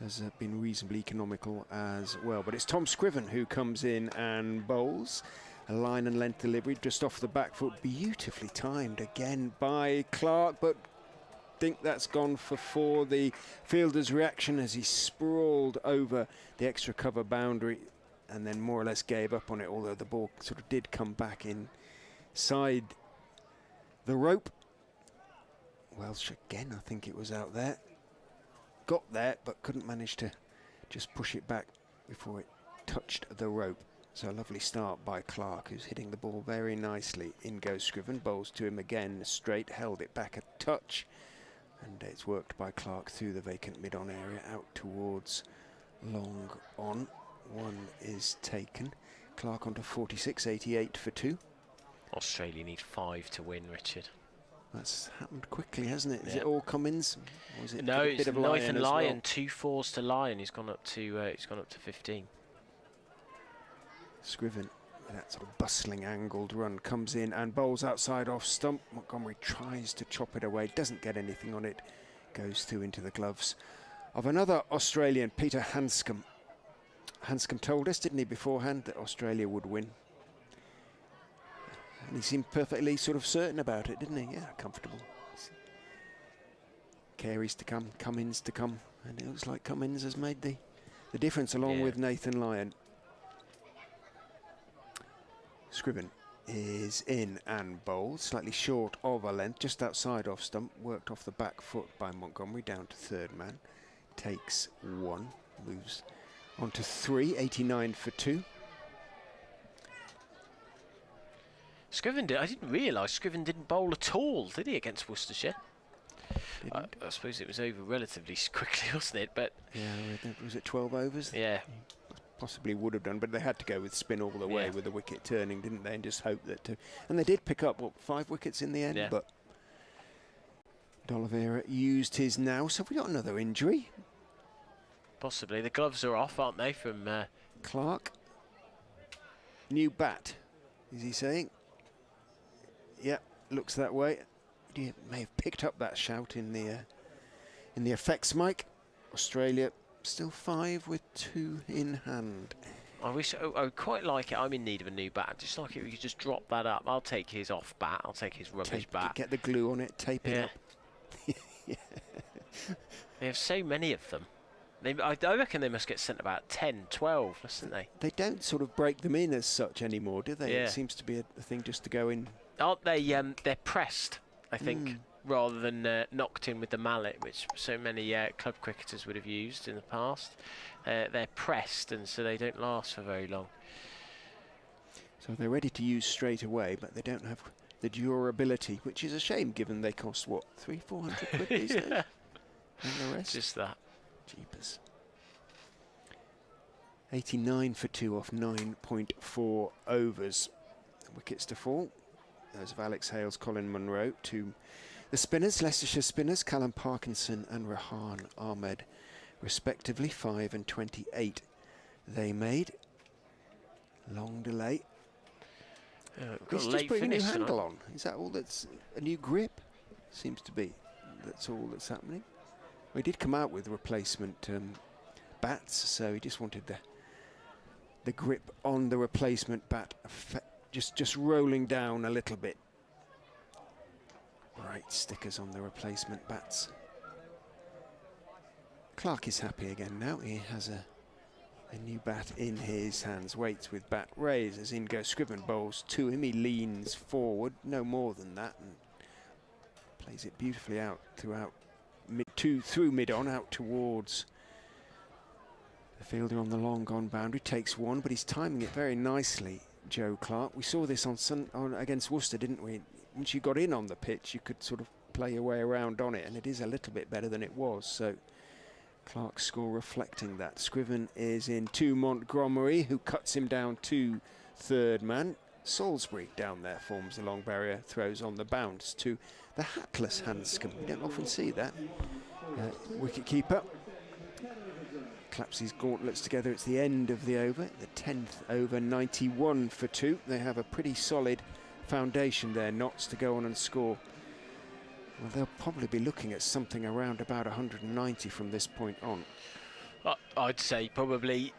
has been reasonably economical as well. But it's Tom Scriven who comes in and bowls. A line and length delivery just off the back foot. Beautifully timed again by Clark, but think that's gone for 4. The fielder's reaction as he sprawled over the extra cover boundary and then more or less gave up on it, although the ball sort of did come back inside the rope. Welsh again, I think it was out there. Got there, but couldn't manage to just push it back before it touched the rope. So a lovely start by Clark, who's hitting the ball very nicely. In goes Scriven, bowls to him again, straight, held it back a touch. And it's worked by Clark through the vacant mid-on area, out towards long on. 1 is taken. Clark onto 46, 88 for 2. Australia need 5 to win, Richard. That's happened quickly, hasn't it? Is Yep. it all Cummins? Or is it No, a it's bit of Nathan Lyon, well? 2 4s to Lyon. He's gone up to 15. Scriven, with that sort of bustling angled run, comes in and bowls outside off stump. Montgomery tries to chop it away, doesn't get anything on it, goes through into the gloves of another Australian, Peter Handscomb. Handscomb told us, didn't he, beforehand, that Australia would win. And he seemed perfectly sort of certain about it, didn't he? Yeah, comfortable. Carey's to come, Cummins to come, and it looks like Cummins has made the difference along with Nathan Lyon. Scriven is in and bowled, slightly short of a length, just outside off stump, worked off the back foot by Montgomery, down to third man, takes 1, moves on to 3, 89 for 2. Scriven I didn't realise Scriven didn't bowl at all, did he, against Worcestershire? I suppose it was over relatively quickly, wasn't it? But yeah, was it 12 overs? Yeah. Possibly would have done, but they had to go with spin all the way with the wicket turning, didn't they? And just hope that and they did pick up, what, 5 wickets in the end? But D'Oliveira used his now. So have we got another injury? Possibly. The gloves are off, aren't they, from Clark? New bat, is he saying? Yeah, looks that way. You may have picked up that shout in the effects mic. Australia still 5 with 2 in hand. I would quite like it. I'm in need of a new bat. Just like it, we could just drop that up. I'll take his off bat. I'll take his rubbish bat. Get the glue on it, tape it up. They have so many of them. I reckon they must get sent about 10, 12, mustn't they? They don't sort of break them in as such anymore, do they? Yeah. It seems to be a thing just to go in. Aren't they? They're pressed, I think, rather than knocked in with the mallet, which so many club cricketers would have used in the past. They're pressed, and so they don't last for very long. So they're ready to use straight away, but they don't have the durability, which is a shame given they cost, what, 300-400 quid these days? Yeah. And the rest? Just that. Jeepers. 89 for 2 off 9.4 overs. Wickets to fall. Those of Alex Hales, Colin Munro. To the spinners, Leicestershire spinners, Callum Parkinson and Rehan Ahmed, respectively. 5 and 28 they made. Long delay. He's just putting a new handle on. Is that all that's a new grip? Seems to be. That's all that's happening. We did come out with replacement bats, so he just wanted the grip on the replacement bat just rolling down a little bit. Right, stickers on the replacement bats. Clark is happy again now. He has a new bat in his hands. Waits with bat raised as in goes Scriven, bowls to him. He leans forward, no more than that, and plays it beautifully out throughout. Through mid-on, out towards the fielder on the long gone boundary. Takes one, but he's timing it very nicely, Joe Clark. We saw this on against Worcester, didn't we? Once you got in on the pitch, you could sort of play your way around on it, and it is a little bit better than it was. So Clark's score reflecting that. Scriven is in to Montgomery, who cuts him down to third man. Salisbury down there forms the long barrier, throws on the bounce to the hatless Handscomb. We don't often see that. Wicket keeper claps his gauntlets together. It's the end of the over, the 10th over, 91 for 2. They have a pretty solid foundation there, Notts, to go on and score. Well, they'll probably be looking at something around about 190 from this point on. I'd say probably,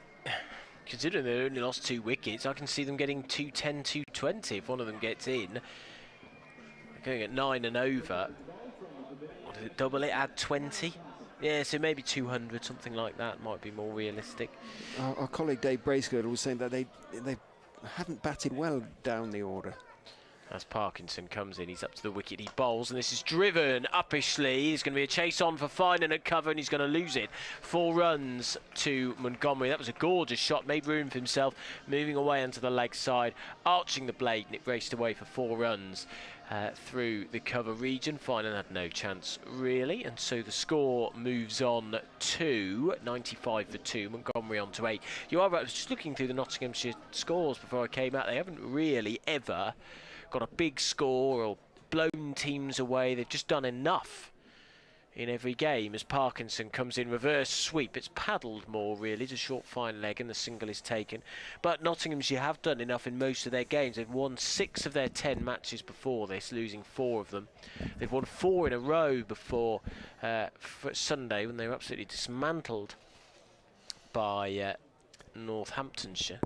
considering they only lost 2 wickets, I can see them getting 210, 220 if one of them gets in. They're going at 9 and over. What did it double it? Add 20? Yeah, so maybe 200, something like that might be more realistic. Our colleague Dave Bracegirdle was saying that they haven't batted well down the order. As Parkinson comes in, he's up to the wicket, he bowls, and this is driven uppishly. There's going to be a chase on for Finan at cover, and he's going to lose it. 4 runs to Montgomery. That was a gorgeous shot, made room for himself, moving away onto the leg side, arching the blade, and it raced away for 4 runs through the cover region. Finan had no chance, really, and so the score moves on to 95 for 2, Montgomery on to 8. You are right, I was just looking through the Nottinghamshire scores before I came out. They haven't really ever got a big score or blown teams away. They've just done enough in every game. As Parkinson comes in, reverse sweep. It's paddled more, really, to short fine leg, and the single is taken. But Nottinghamshire have done enough in most of their games. They've won 6 of their 10 matches before this, losing 4 of them. They've won 4 in a row before for Sunday, when they were absolutely dismantled by Northamptonshire.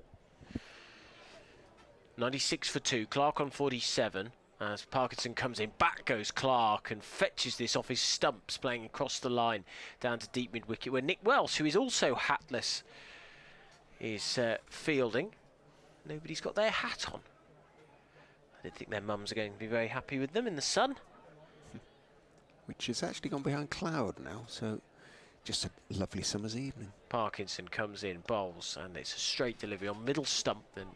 96 for 2, Clark on 47. As Parkinson comes in, back goes Clark and fetches this off his stumps, playing across the line down to deep mid-wicket, where Nick Welsh, who is also hatless, is fielding. Nobody's got their hat on. I don't think their mums are going to be very happy with them in the sun. Which has actually gone behind cloud now, so just a lovely summer's evening. Parkinson comes in, bowls, and it's a straight delivery on middle stump, then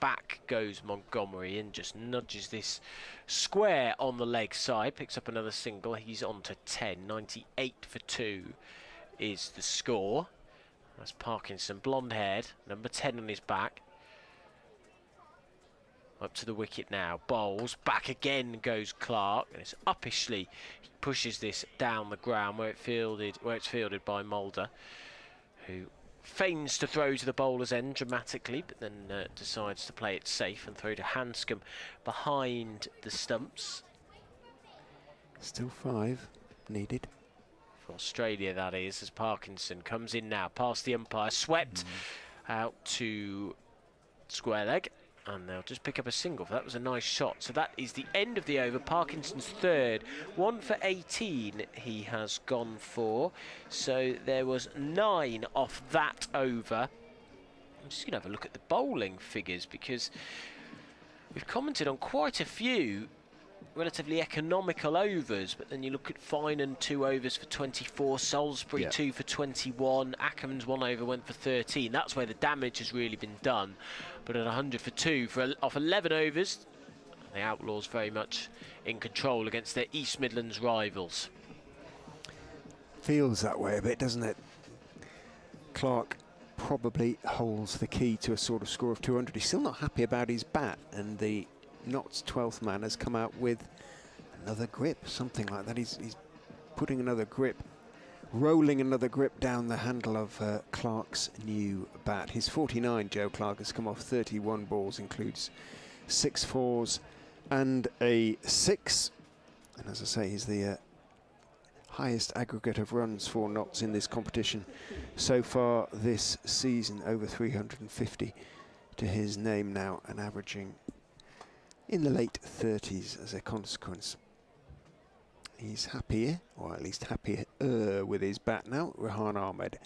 back goes Montgomery and just nudges this square on the leg side, picks up another single. He's on to 10. 98 for 2 is the score. That's Parkinson, blonde haired, number 10 on his back. Up to the wicket now, bowls, back again goes Clark, and it's uppishly. He pushes this down the ground where it's fielded by Mulder, who feigns to throw to the bowler's end dramatically, but then decides to play it safe and throw to Handscomb behind the stumps. Still 5 needed. For Australia, that is, as Parkinson comes in now, past the umpire, swept out to square leg. And they'll just pick up a single. That was a nice shot. So that is the end of the over. Parkinson's third. 1 for 18 he has gone for. So there was 9 off that over. I'm just going to have a look at the bowling figures because we've commented on quite a few relatively economical overs, but then you look at Finan, 2 overs for 24, Salisbury 2 for 21, Ackerman's 1 over went for 13. That's where the damage has really been done. But at 100 for 2 off 11 overs, the Outlaws very much in control against their East Midlands rivals. Feels that way a bit, doesn't it? Clark probably holds the key to a sort of score of 200. He's still not happy about his bat, and the Notts 12th man has come out with another grip, something like that. He's putting another grip, rolling another grip down the handle of Clark's new bat. His 49, Joe Clark, has come off 31 balls, includes 6 fours and a 6. And as I say, he's the highest aggregate of runs for Notts in this competition so far this season, over 350 to his name now, and averaging in the late 30s as a consequence. He's happier, or at least happier with his bat now. Rehan Ahmed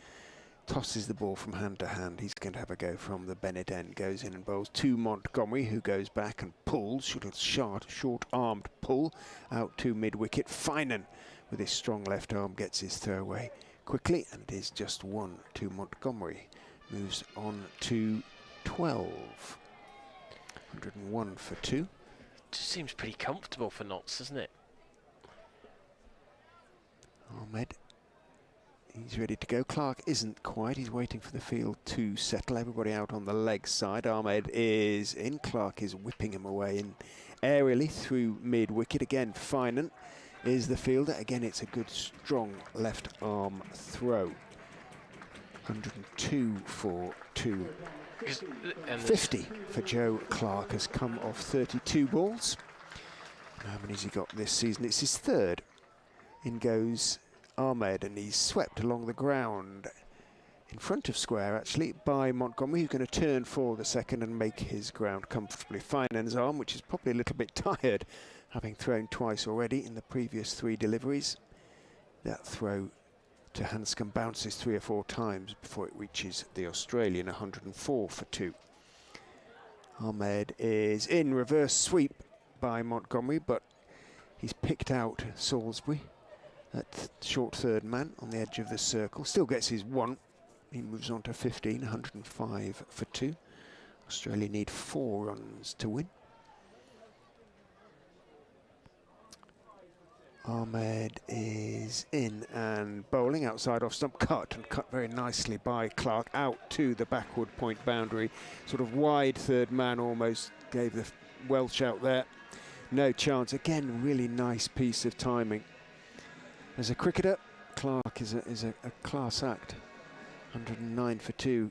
tosses the ball from hand to hand. He's going to have a go from the Bennett end. Goes in and bowls to Montgomery, who goes back and pulls. Short-armed pull out to mid-wicket. Finan, with his strong left arm, gets his throw away quickly, and it is just 1 to Montgomery. Moves on to 12. 101 for 2. Just seems pretty comfortable for Notts, doesn't it? Ahmed, he's ready to go. Clark isn't quite. He's waiting for the field to settle. Everybody out on the leg side. Ahmed is in. Clark is whipping him away in aerially through mid-wicket. Again, Finan is the fielder. Again, it's a good, strong left arm throw. 102 for 2. 50 for Joe Clark, has come off 32 balls. How many has he got this season? It's his 3rd. In goes Ahmed, and he's swept along the ground in front of square, actually, by Montgomery, who's going to turn for the second and make his ground comfortably. Finan's arm, which is probably a little bit tired, having thrown twice already in the previous 3 deliveries. That throw to Handscomb bounces 3 or 4 times before it reaches the Australian. 104 for 2. Ahmed is in. Reverse sweep by Montgomery, but he's picked out Salisbury at short 3rd man on the edge of the circle. Still gets his 1. He moves on to 15. 105 for 2. Australia need 4 runs to win. Ahmed is in and bowling outside off stump, cut very nicely by Clark out to the backward point boundary. Sort of wide 3rd man, almost gave the Welsh out there. No chance. Again, really nice piece of timing. As a cricketer, Clark is a class act. 109 for 2.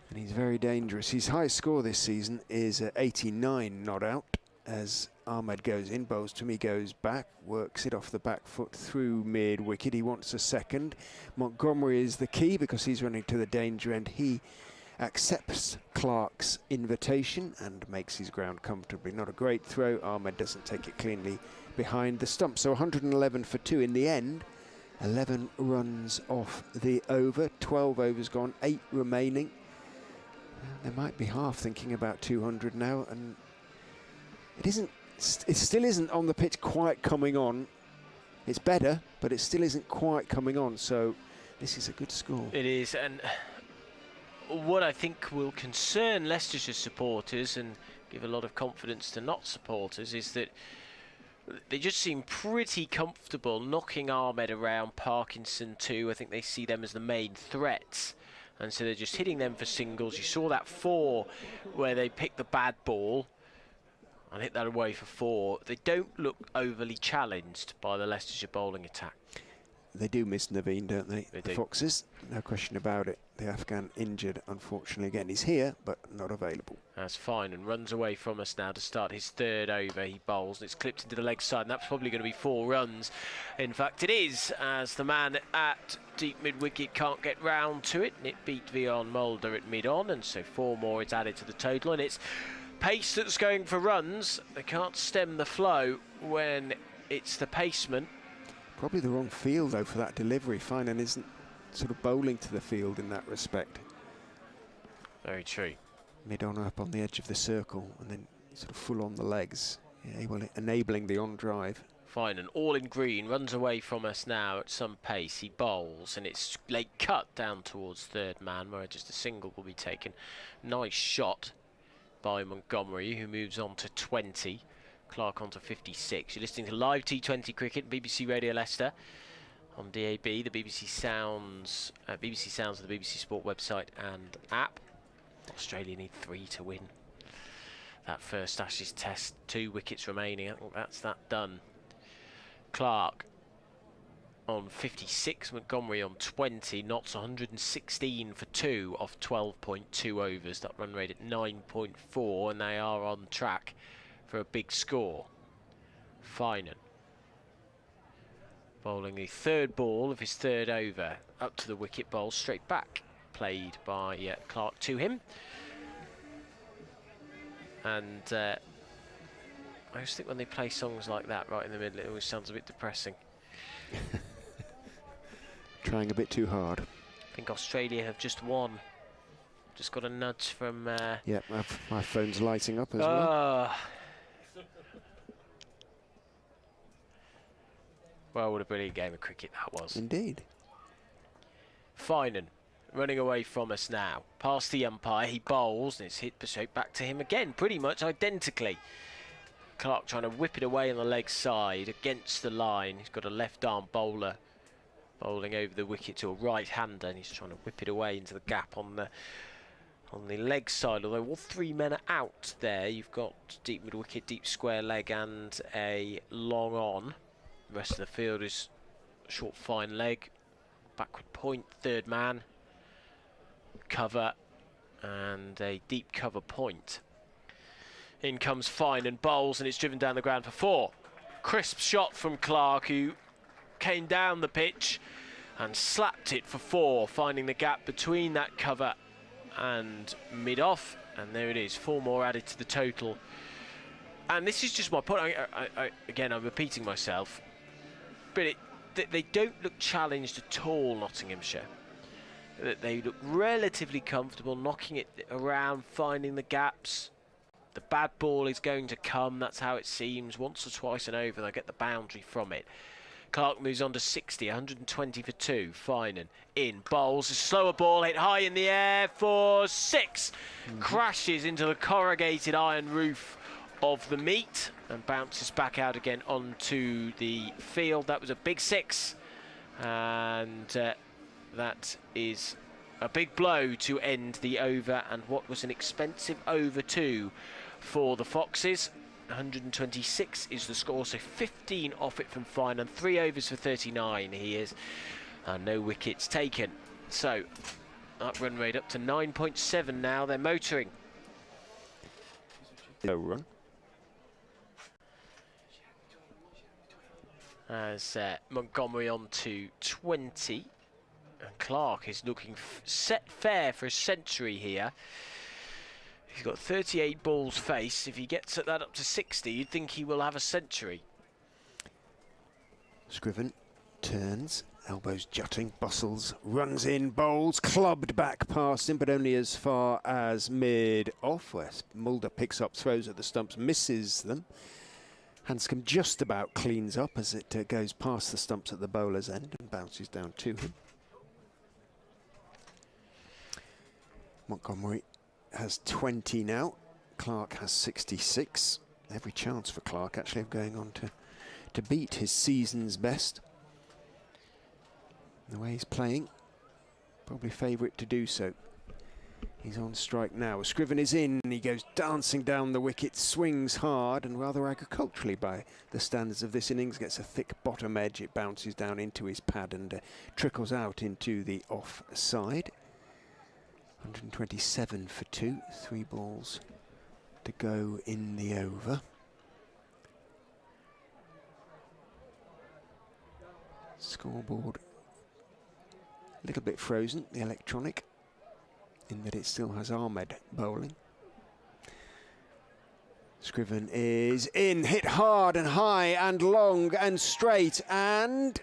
And he's very dangerous. His highest score this season is 89 not out. As Ahmed goes in, bowls to him, he goes back, works it off the back foot through mid-wicket. He wants a second. Montgomery is the key because he's running to the danger end. He accepts Clark's invitation and makes his ground comfortably. Not a great throw. Ahmed doesn't take it cleanly behind the stump. So 111 for 2 in the end. 11 runs off the over. 12 overs gone, 8 remaining. They might be half thinking about 200 now, and it still isn't on the pitch quite coming on. It's better, but it still isn't quite coming on, so this is a good score. It is, and what I think will concern Leicestershire supporters and give a lot of confidence to Notts supporters is that they just seem pretty comfortable knocking Ahmed around, Parkinson too. I think they see them as the main threats, and so they're just hitting them for singles. You saw that 4 where they picked the bad ball and hit that away for 4. They don't look overly challenged by the Leicestershire bowling attack. They do miss Naveen, don't they? They The do. Foxes, no question about it. The Afghan injured, unfortunately. Again, he's here, but not available. That's fine, and runs away from us now to start his third over. He bowls, and it's clipped into the leg side, and that's probably going to be 4 runs. In fact, it is, as the man at deep mid-wicket can't get round to it, and it beat Vion Mulder at mid-on, and so 4 more is added to the total, and it's pace that's going for runs. They can't stem the flow when it's the paceman. Probably the wrong field, though, for that delivery. Finan isn't sort of bowling to the field in that respect. Very true. Mid-on up on the edge of the circle, and then sort of full on the legs. Yeah, well, enabling the on-drive. Fine, and all in green, runs away from us now at some pace. He bowls, and it's late cut down towards third man, where just a single will be taken. Nice shot by Montgomery, who moves on to 20. Clark on to 56. You're listening to live T20 cricket, BBC Radio Leicester on DAB, the BBC Sounds, and the BBC Sport website and app. Australia need 3 to win that first Ashes test. 2 wickets remaining. I think that's that done. Clark on 56, Montgomery on 20, Knott's 116 for 2 off 12.2 overs. That run rate at 9.4, and they are on track for a big score. Finan bowling the third ball of his third over, up to the wicket, bowl straight back, played by Clark to him. And I always think when they play songs like that right in the middle, it always sounds a bit depressing. Trying a bit too hard. I think Australia have just won. Just got a nudge from... Yeah, my phone's lighting up as well. Well, what a brilliant game of cricket that was. Indeed. Finan running away from us now. Past the umpire, he bowls, and it's hit straight back to him again, pretty much identically. Clark trying to whip it away on the leg side against the line. He's got a left-arm bowler bowling over the wicket to a right-hander, and he's trying to whip it away into the gap on the leg side. Although all 3 men are out there. You've got deep mid-wicket, deep square leg, and a long on. The rest of the field is short fine leg, backward point, third man, cover, and a deep cover point. In comes Fine and bowls, and it's driven down the ground for 4. Crisp shot from Clark, who came down the pitch and slapped it for 4, finding the gap between that cover and mid-off, and there it is, 4 more added to the total. And this is just my point. Again, I'm repeating myself, but they don't look challenged at all, Nottinghamshire. They look relatively comfortable, knocking it around, finding the gaps. The bad ball is going to come, that's how it seems. Once or twice and over, they'll get the boundary from it. Clark moves on to 60, 120 for 2. Finan in, bowls, a slower ball hit high in the air for 6. Crashes into the corrugated iron roof of the meet and bounces back out again onto the field. That was a big 6, and that is a big blow to end the over, and what was an expensive over 2 for the Foxes. 126 is the score, so 15 off it from Fine, and 3 overs for 39 he is, and no wickets taken. So that run rate up to 9.7 now. They're motoring. No run. As Montgomery on to 20, and Clark is looking set fair for a century here. He's got 38 balls face. If he gets that up to 60, you'd think he will have a century. Scriven turns, elbows jutting, bustles, runs in, bowls, clubbed back past him, but only as far as mid-off, where Mulder picks up, throws at the stumps, misses them. Handscomb just about cleans up as it goes past the stumps at the bowler's end and bounces down to him. Montgomery has 20 now. Clark has 66. Every chance for Clark actually of going on to beat his season's best. The way he's playing, probably favourite to do so. He's on strike now. Scriven is in. He goes dancing down the wicket, swings hard and rather agriculturally by the standards of this innings. Gets a thick bottom edge. It bounces down into his pad and trickles out into the offside. 127 for 2. 3 balls to go in the over. Scoreboard a little bit frozen, the electronic, in that it still has Ahmed bowling. Scriven is in, hit hard and high and long and straight, and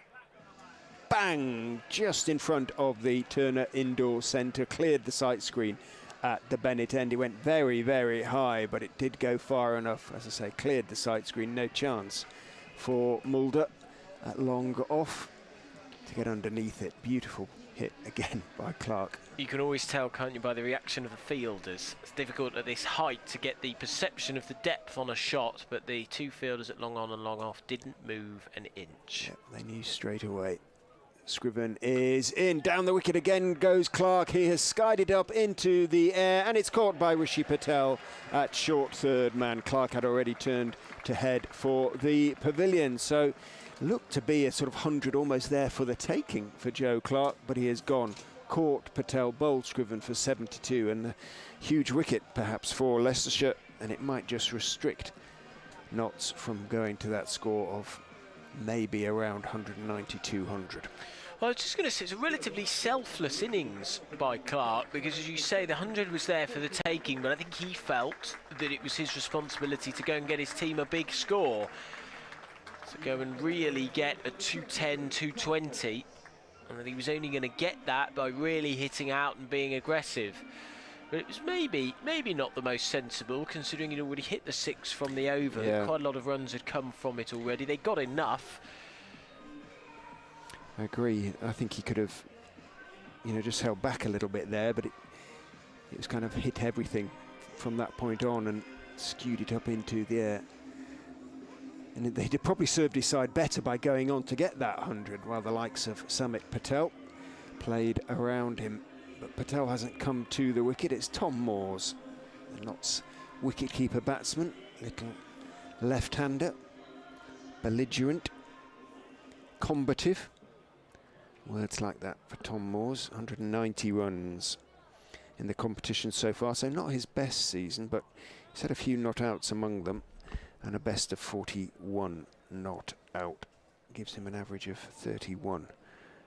bang, just in front of the Turner indoor centre, cleared the sight screen at the Bennett end. He went very, very high, but it did go far enough, as I say, cleared the sight screen. No chance for Mulder at long off to get underneath it. Beautiful hit again by Clark. You can always tell, can't you, by the reaction of the fielders. It's difficult at this height to get the perception of the depth on a shot, but the 2 fielders at long on and long off didn't move an inch. Yep, they knew straight away. Scriven is in. Down the wicket again goes Clark. He has skied it up into the air, and it's caught by Rishi Patel at short third man. Clark had already turned to head for the pavilion, so looked to be a sort of 100 almost there for the taking for Joe Clark, but he has gone. Caught Patel, bowled Scriven for 72, and a huge wicket perhaps for Leicestershire, and it might just restrict Notts from going to that score of maybe around 190-200. Well, I was just going to say, it's a relatively selfless innings by Clark, because as you say, the 100 was there for the taking, but I think he felt that it was his responsibility to go and get his team a big score. To go and really get a 210, 220, and that he was only going to get that by really hitting out and being aggressive. But it was maybe not the most sensible, considering he'd already hit the 6 from the over. Yeah. Quite a lot of runs had come from it already. They got enough. I agree. I think he could have, just held back a little bit there, but it was kind of hit everything from that point on and skewed it up into the air. And they'd probably served his side better by going on to get that 100, while the likes of Samit Patel played around him. But Patel hasn't come to the wicket. It's Tom Moores, the Notts wicket-keeper batsman, little left-hander, belligerent, combative. Words like that for Tom Moores. 190 runs in the competition so far, so not his best season, but he's had a few not-outs among them, and a best of 41 not out. Gives him an average of 31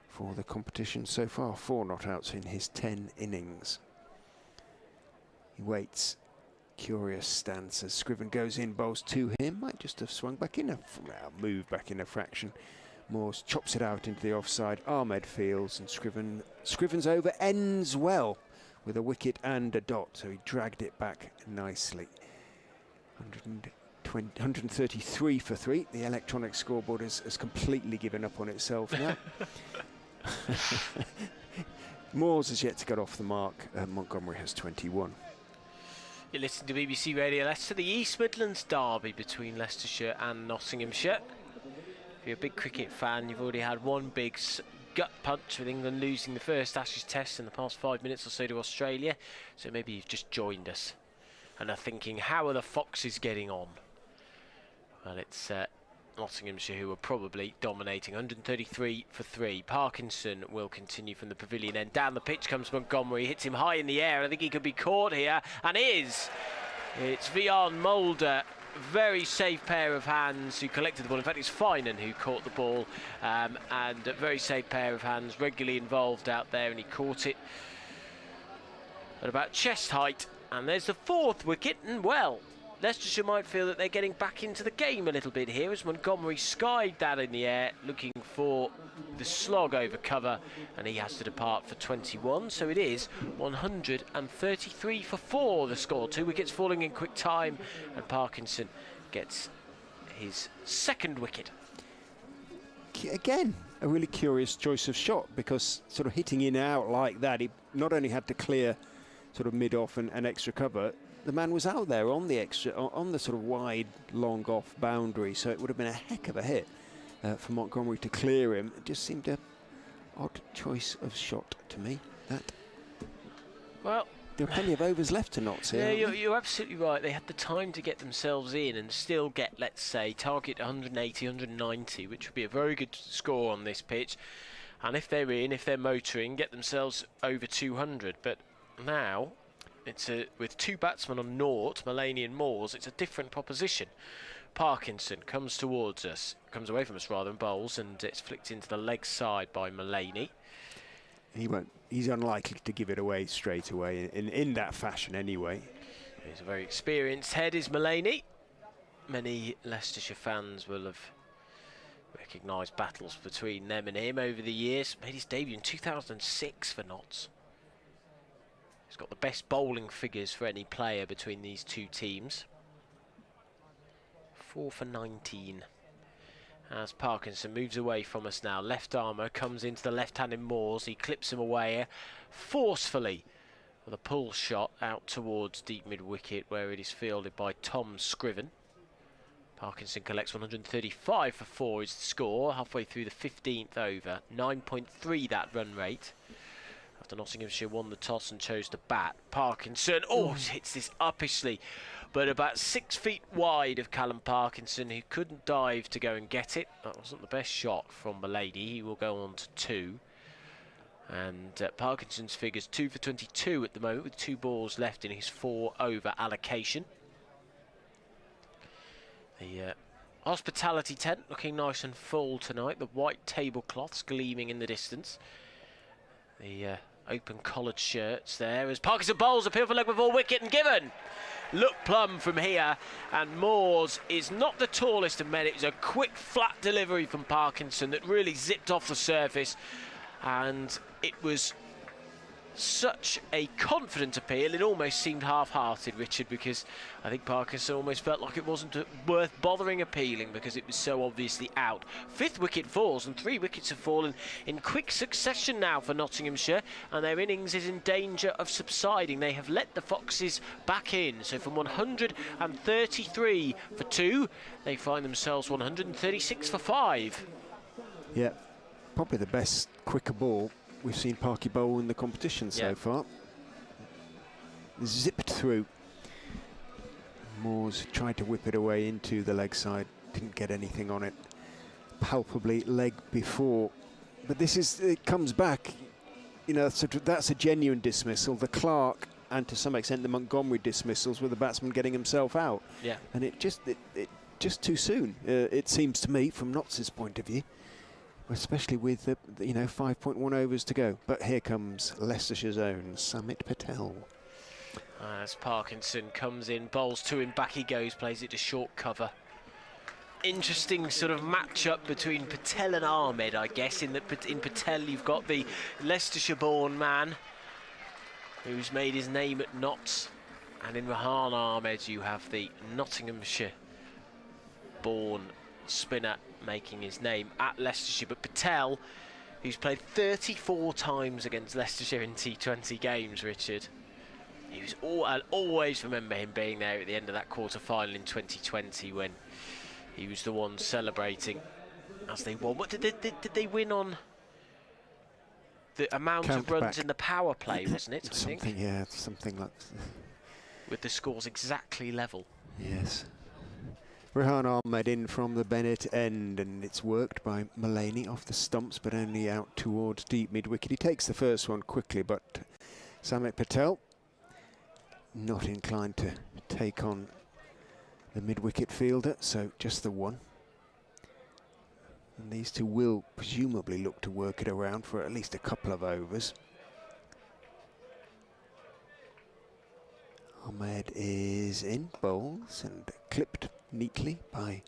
for the competition so far. 4 not outs in his 10 innings. He waits. Curious stance as Scriven goes in, bowls to him. Might just have swung back in moved back in a fraction. Moores chops it out into the offside. Ahmed fields, and Scriven's over ends well with a wicket and a dot, so he dragged it back nicely. 133 for 3. The electronic scoreboard has completely given up on itself now. Moores has yet to get off the mark. Montgomery has 21. You listen to BBC Radio Leicester, the East Midlands derby between Leicestershire and Nottinghamshire. If you're a big cricket fan, you've already had one big gut punch with England losing the first Ashes Test in the past 5 minutes or so to Australia. So maybe you've just joined us and are thinking, how are the Foxes getting on? Well, it's Nottinghamshire who are probably dominating. 133 for 3. Parkinson will continue from the pavilion end. Down the pitch comes Montgomery, hits him high in the air. I think he could be caught here, and is. It's Vian Mulder. Very safe pair of hands who collected the ball. In fact, it's Finan who caught the ball, and a very safe pair of hands, regularly involved out there, and he caught it at about chest height. And there's the 4th wicket, and well, Leicestershire might feel that they're getting back into the game a little bit here as Montgomery skied that in the air, looking for the slog over cover, and he has to depart for 21. So it is 133 for 4 the score. 2 wickets falling in quick time, and Parkinson gets his 2nd wicket. Again, a really curious choice of shot, because sort of hitting in and out like that, he not only had to clear sort of mid-off and extra cover, the man was out there on the on the sort of wide, long off boundary, so it would have been a heck of a hit for Montgomery to clear him. It just seemed an odd choice of shot to me, that. Well, there are plenty of overs left to Notts here. Yeah, you're absolutely right. They had the time to get themselves in and still get, let's say, target 180, 190, which would be a very good score on this pitch. And if they're in, if they're motoring, get themselves over 200. But now, it's with two batsmen on naught, Mullany and Moores, it's a different proposition. Parkinson comes towards us, comes away from us rather, and bowls, and it's flicked into the leg side by Mullany. He won't. He's unlikely to give it away straight away in that fashion anyway. He's a very experienced head, is Mullany. Many Leicestershire fans will have recognised battles between them and him over the years. Made his debut in 2006 for Notts. He's got the best bowling figures for any player between these two teams. 4 for 19. As Parkinson moves away from us now, left armour comes into the left-handed Moores. He clips him away forcefully with a pull shot out towards deep mid-wicket, where it is fielded by Tom Scriven. Parkinson collects 135 for 4 is the score, halfway through the 15th over. 9.3 that run rate. After Nottinghamshire won the toss and chose to bat. Parkinson, hits this uppishly, but about 6 feet wide of Callum Parkinson, who couldn't dive to go and get it. That wasn't the best shot from Mullany. He will go on to 2. And Parkinson's figures 2 for 22 at the moment, with 2 balls left in his 4 over allocation. The hospitality tent looking nice and full tonight. The white tablecloths gleaming in the distance. The open collared shirts there as Parkinson bowls, appeal for leg before wicket and given. Look plumb from here, and Moores is not the tallest of men. It was a quick flat delivery from Parkinson that really zipped off the surface, and it was such a confident appeal, it almost seemed half-hearted, Richard, because I think Parkinson almost felt like it wasn't worth bothering appealing because it was so obviously out. 5th wicket falls, and 3 wickets have fallen in quick succession now for Nottinghamshire, and their innings is in danger of subsiding. They have let the Foxes back in, so from 133 for 2, they find themselves 136 for 5. Yeah, probably the best quicker ball we've seen Parky bowl in the competition so far. Zipped through. Moores tried to whip it away into the leg side, didn't get anything on it. Palpably leg before, but this is, it comes back, you know, so that's a genuine dismissal. The Clark and to some extent the Montgomery dismissals with the batsman getting himself out. Yeah. And it just too soon, it seems to me, from Notts' point of view. Especially with the 5.1 overs to go. But here comes Leicestershire's own Samit Patel. As Parkinson comes in, bowls to him, back he goes, plays it to short cover. Interesting sort of match-up between Patel and Ahmed, I guess. In Patel you've got the Leicestershire-born man who's made his name at Notts, and in Rehan Ahmed you have the Nottinghamshire-born spinner making his name at Leicestershire. But Patel, who's played 34 times against Leicestershire in T20 games, Richard. I'll always remember him being there at the end of that quarter-final in 2020 when he was the one celebrating as they won. What did they win on? The amount of runs in the power play, wasn't it? Something, yeah, something like with the scores exactly level. Yes. Rehan Ahmed in from the Bennett end, and it's worked by Mullany off the stumps, but only out towards deep mid-wicket. He takes the first one quickly, but Samit Patel not inclined to take on the mid-wicket fielder, so just the one. And these two will presumably look to work it around for at least a couple of overs. Ahmed is in, bowls, and clipped neatly by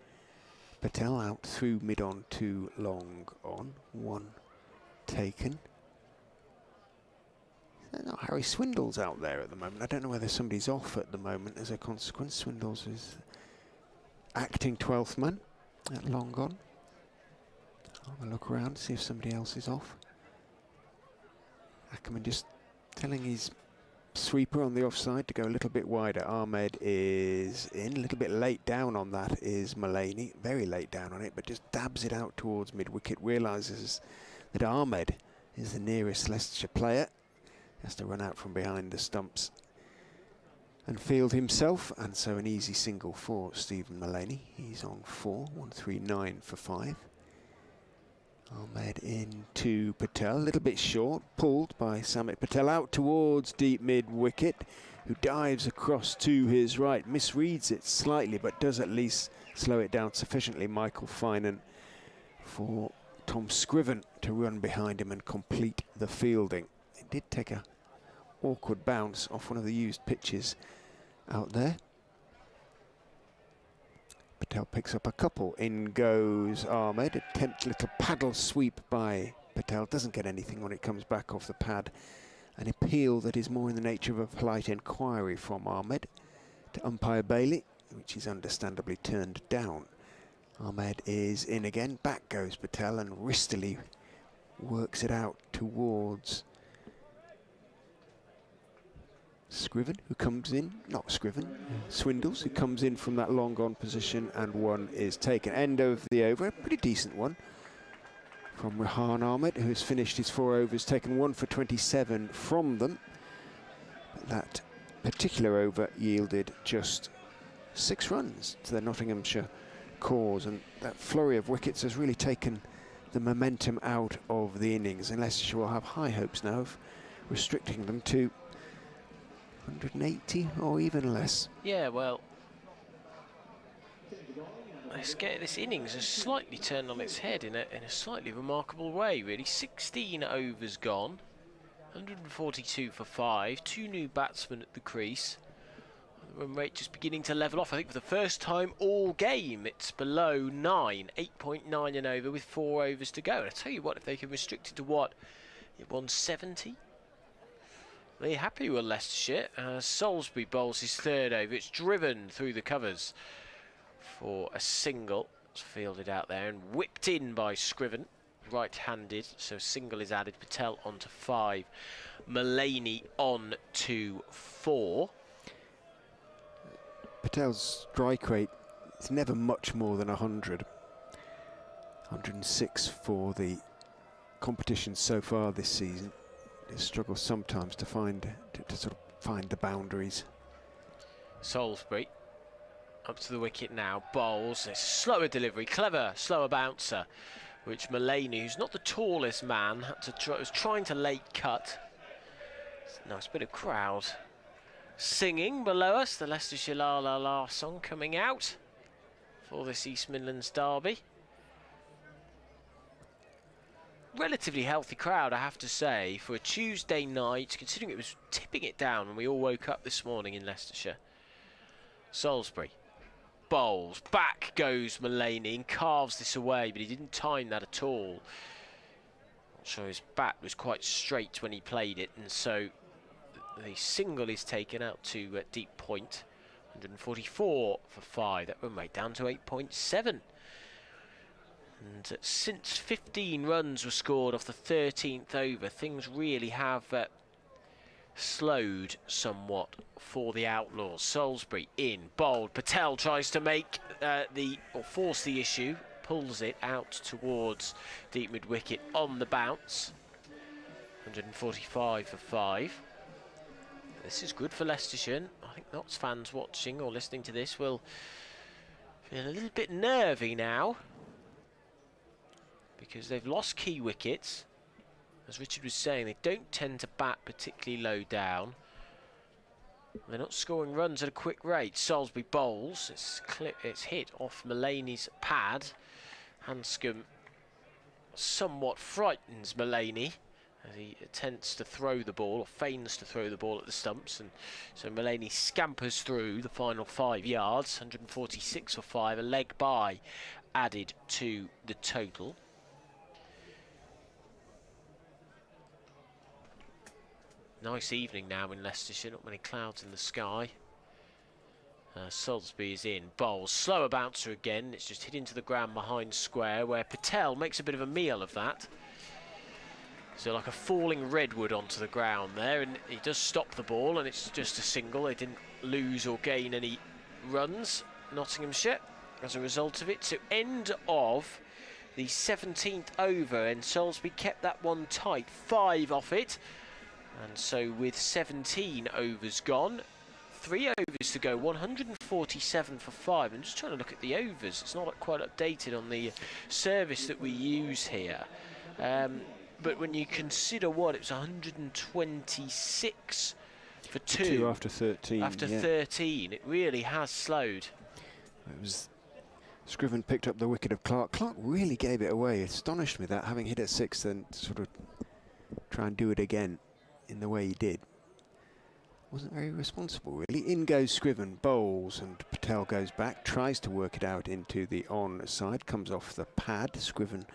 Patel out through mid-on to long on. 1 taken. No, Harry Swindle's out there at the moment. I don't know whether somebody's off at the moment as a consequence. Swindle's is acting 12th man at long on. I'll have a look around, see if somebody else is off. Ackerman just telling his sweeper on the offside to go a little bit wider. Ahmed is in, a little bit late down on that is Mullany, very late down on it, but just dabs it out towards mid-wicket, realises that Ahmed is the nearest Leicestershire player Has to run out from behind the stumps and field himself, and so an easy single for Stephen Mullaney. He's on 4, 139 for 5. Ahmed into Patel, a little bit short, pulled by Samit Patel out towards deep mid wicket, who dives across to his right, misreads it slightly, but does at least slow it down sufficiently. Michael Finan for Tom Scriven to run behind him and complete the fielding. It did take a awkward bounce off one of the used pitches out there. Patel picks up a couple. In goes Ahmed. Attempt little paddle sweep by Patel. Doesn't get anything when it comes back off the pad. An appeal that is more in the nature of a polite inquiry from Ahmed to umpire Bailey, which is understandably turned down. Ahmed is in again. Back goes Patel and wristily works it out towards Scriven, who comes in, not Scriven, Swindles, who comes in from that long on position, and one is taken. End of the over, a pretty decent one from Rehan Ahmed, who has finished his 4 overs, taken 1 for 27 from them. But that particular over yielded just 6 runs to the Nottinghamshire cause, and that flurry of wickets has really taken the momentum out of the innings, and Leicestershire will have high hopes now of restricting them to 180 or even less. Yeah, well, this innings has slightly turned on its head in a slightly remarkable way, really. 16 overs gone, 142 for 5, 2 new batsmen at the crease. The run rate just beginning to level off. I think for the first time all game it's below 9, 8.9 an over with 4 overs to go. And I tell you what, if they can restrict it to what, 170? They're happy with Leicestershire. Salisbury bowls his 3rd over. It's driven through the covers for a single. It's fielded out there and whipped in by Scriven, right-handed. So single is added. Patel on to 5. Mullaney on to 4. Patel's strike rate is never much more than 100. 106 for the competition so far this season. They struggle sometimes to find the boundaries. Salisbury up to the wicket now, bowls. It's slower delivery, clever, slower bouncer, which Mullaney, who's not the tallest man, was trying to late cut. Nice bit of crowd singing below us, the Leicestershire La La La song coming out for this East Midlands derby. Relatively healthy crowd, I have to say, for a Tuesday night, considering it was tipping it down when we all woke up this morning in Leicestershire. Salisbury bowls, back goes Mullaney and carves this away, but he didn't time that at all. So his bat was quite straight when he played it, and so the single is taken out to deep point. 144 for 5, that run rate down to 8.7. And since 15 runs were scored off the 13th over, things really have slowed somewhat for the Outlaws. Salisbury in, bowled. Patel tries to make force the issue, pulls it out towards deep mid wicket on the bounce. 145 for 5. This is good for Leicestershire. I think lots of fans watching or listening to this will feel a little bit nervy now, because they've lost key wickets. As Richard was saying, they don't tend to bat particularly low down. They're not scoring runs at a quick rate. Salisbury bowls. It's hit off Mullaney's pad. Handscomb somewhat frightens Mullaney as he attempts to throw the ball, or feigns to throw the ball at the stumps, and so Mullaney scampers through the final 5 yards. 146 for 5, a leg by added to the total. Nice evening now in Leicestershire, not many clouds in the sky. Salisbury is in, bowls, slower bouncer again, it's just hit into the ground behind square, where Patel makes a bit of a meal of that. So like a falling redwood onto the ground there, and he does stop the ball, and it's just a single. They didn't lose or gain any runs, Nottinghamshire, as a result of it. So end of the 17th over, and Salisbury kept that one tight, 5 off it. And so with 17 overs gone, 3 overs to go, 147 for 5. I'm just trying to look at the overs. It's not quite updated on the service that we use here. But when you consider what, it was 126 for 2. After 13. After 13, it really has slowed. It was Scriven picked up the wicket of Clark. Clark really gave it away. It astonished me that, having hit at 6, then sort of try and do it again in the way he did. Wasn't very responsible, really. In goes Scriven, bowls, and Patel goes back, tries to work it out into the on side, comes off the pad. Scriven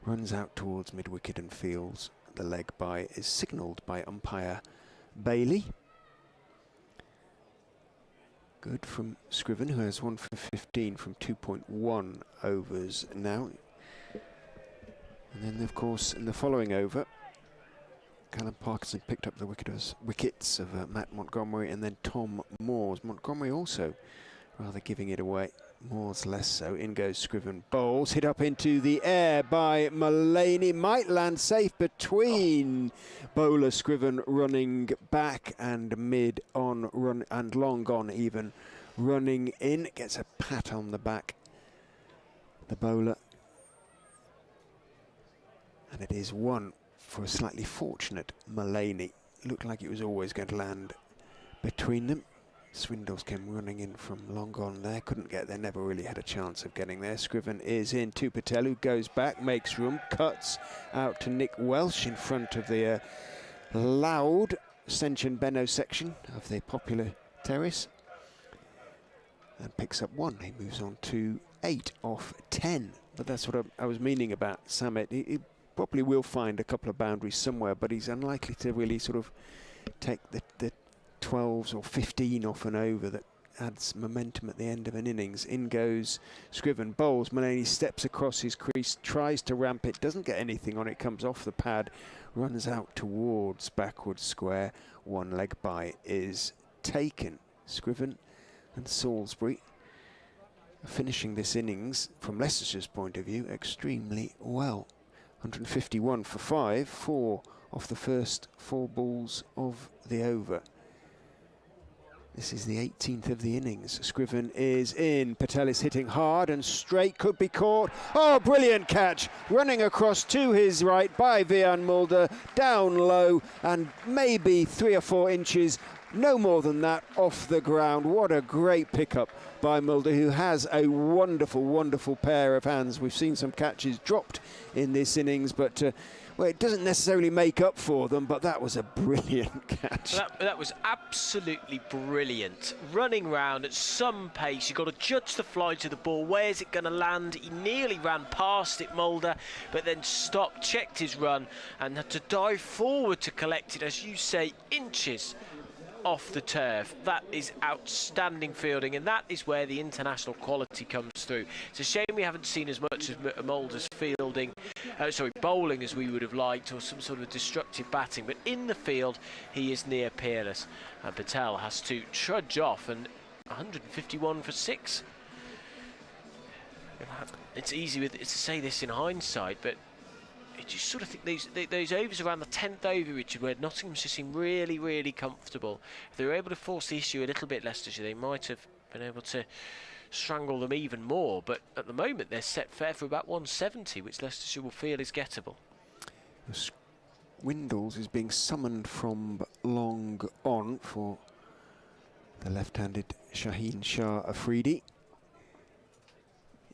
runs out towards mid-wicket and feels the leg by, is signalled by umpire Bailey. Good from Scriven, who has 1 for 15 from 2.1 overs now. And then, of course, in the following over, Callum Parkinson picked up the wickets of Matt Montgomery and then Tom Moores. Montgomery also rather giving it away. Moores less so. In goes Scriven, bowls, hit up into the air by Mullaney. Might land safe between bowler Scriven running back and mid on run and long gone even running in. Gets a pat on the back, the bowler. And it is one for a slightly fortunate Mullaney. Looked like it was always going to land between them. Swindles came running in from long gone there, couldn't get there, never really had a chance of getting there. Scriven is in to Patel, who goes back, makes room, cuts out to Nick Welsh in front of the loud Stenchen Benno section of the popular terrace, and picks up 1. He moves on to 8 off 10. But that's what I was meaning about Samet. He probably will find a couple of boundaries somewhere, but he's unlikely to really sort of take the 12s or 15 off and over that adds momentum at the end of an innings. In goes Scriven, bowls, Mullaney steps across his crease, tries to ramp it, doesn't get anything on it, comes off the pad, runs out towards backward square. 1 leg by is taken. Scriven and Salisbury finishing this innings, from Leicestershire's point of view, extremely well. 151 for 5, 4 off the first 4 balls of the over. This is the 18th of the innings. Scriven is in. Patel is hitting hard and straight. Could be caught. Oh, brilliant catch. Running across to his right by Vian Mulder. Down low and maybe 3 or 4 inches, no more than that, off the ground. What a great pickup by Mulder, who has a wonderful, wonderful pair of hands. We've seen some catches dropped in this innings, but well, it doesn't necessarily make up for them, but that was a brilliant catch. That was absolutely brilliant. Running round at some pace, you've got to judge the fly to the ball. Where's it going to land? He nearly ran past it, Mulder, but then stopped, checked his run, and had to dive forward to collect it, as you say, inches off the turf. That is outstanding fielding, and that is where the international quality comes through. It's a shame we haven't seen as much of Mulder's bowling as we would have liked, or some sort of destructive batting, but in the field he is near peerless, and Patel has to trudge off. And 151 for 6. It's easy to say this in hindsight, but you just sort of think those overs around the 10th over, Richard, where Nottingham just seem really, really comfortable. If they were able to force the issue a little bit, Leicestershire, they might have been able to strangle them even more. But at the moment, they're set fair for about 170, which Leicestershire will feel is gettable. Swindles is being summoned from long on for the left-handed Shaheen Shah Afridi.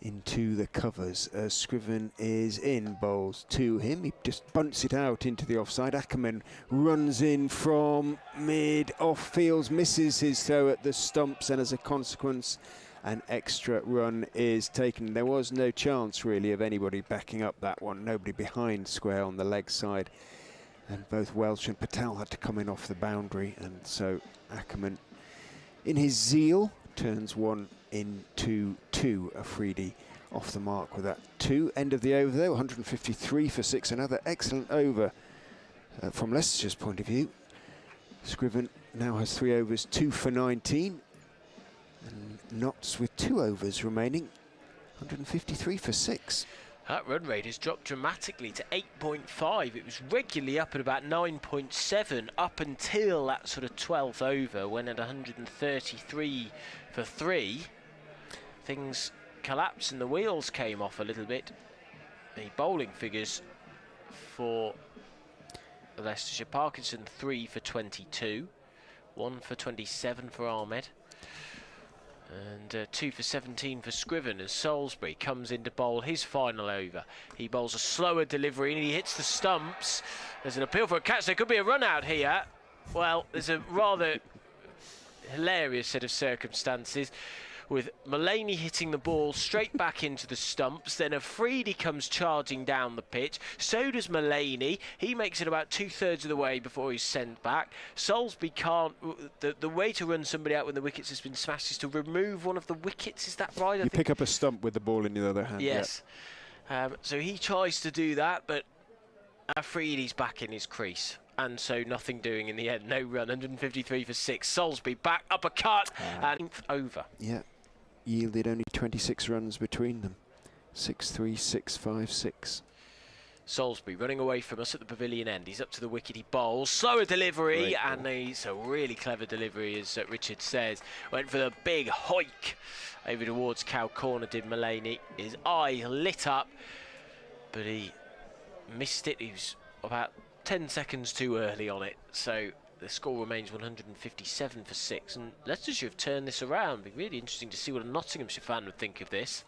Into the covers. Scriven is in, bowls to him. He just bunts it out into the offside. Ackerman runs in from mid off fields, misses his throw at the stumps, and as a consequence, an extra run is taken. There was no chance really of anybody backing up that one. Nobody behind square on the leg side, and both Welsh and Patel had to come in off the boundary, and so Ackerman, in his zeal, turns 1 into 2. Afridi off the mark with that 2. End of the over though, 153 for 6. Another excellent over from Leicestershire's point of view. Scriven now has 3 overs, 2 for 19. And Notts with 2 overs remaining, 153 for 6. That run rate has dropped dramatically to 8.5. It was regularly up at about 9.7 up until that sort of 12th over, when at 133 for 3. Things collapsed and the wheels came off a little bit. The bowling figures for Leicestershire: Parkinson 3 for 22, 1 for 27 for Ahmed, and 2 for 17 for Scriven, as Salisbury comes in to bowl his final over. He bowls a slower delivery and he hits the stumps. There's an appeal for a catch. There could be a run out here. Well, there's a rather hilarious set of circumstances, with Mullaney hitting the ball straight back into the stumps. Then Afridi comes charging down the pitch. So does Mullaney. He makes it about 2/3 of the way before he's sent back. Salisbury can't... The way to run somebody out when the wickets has been smashed is to remove one of the wickets. Is that right? You pick up a stump with the ball in the other hand. Yes. So he tries to do that, but Afridi's back in his crease. And so nothing doing in the end. No run. 153 for 6. Salisbury back, uppercut, and over. Yeah. Yielded only 26 runs between them. 6-3, 6-5, 6. Salisbury running away from us at the pavilion end. He's up to the wicket, he bowls. Slower delivery, and it's a really clever delivery, as Richard says. Went for the big hoik over towards cow corner, did Mullaney. His eye lit up, but he missed it. He was about 10 seconds too early on it. So the score remains 157 for 6, and Leicestershire have turned this around. It'd be really interesting to see what a Nottinghamshire fan would think of this.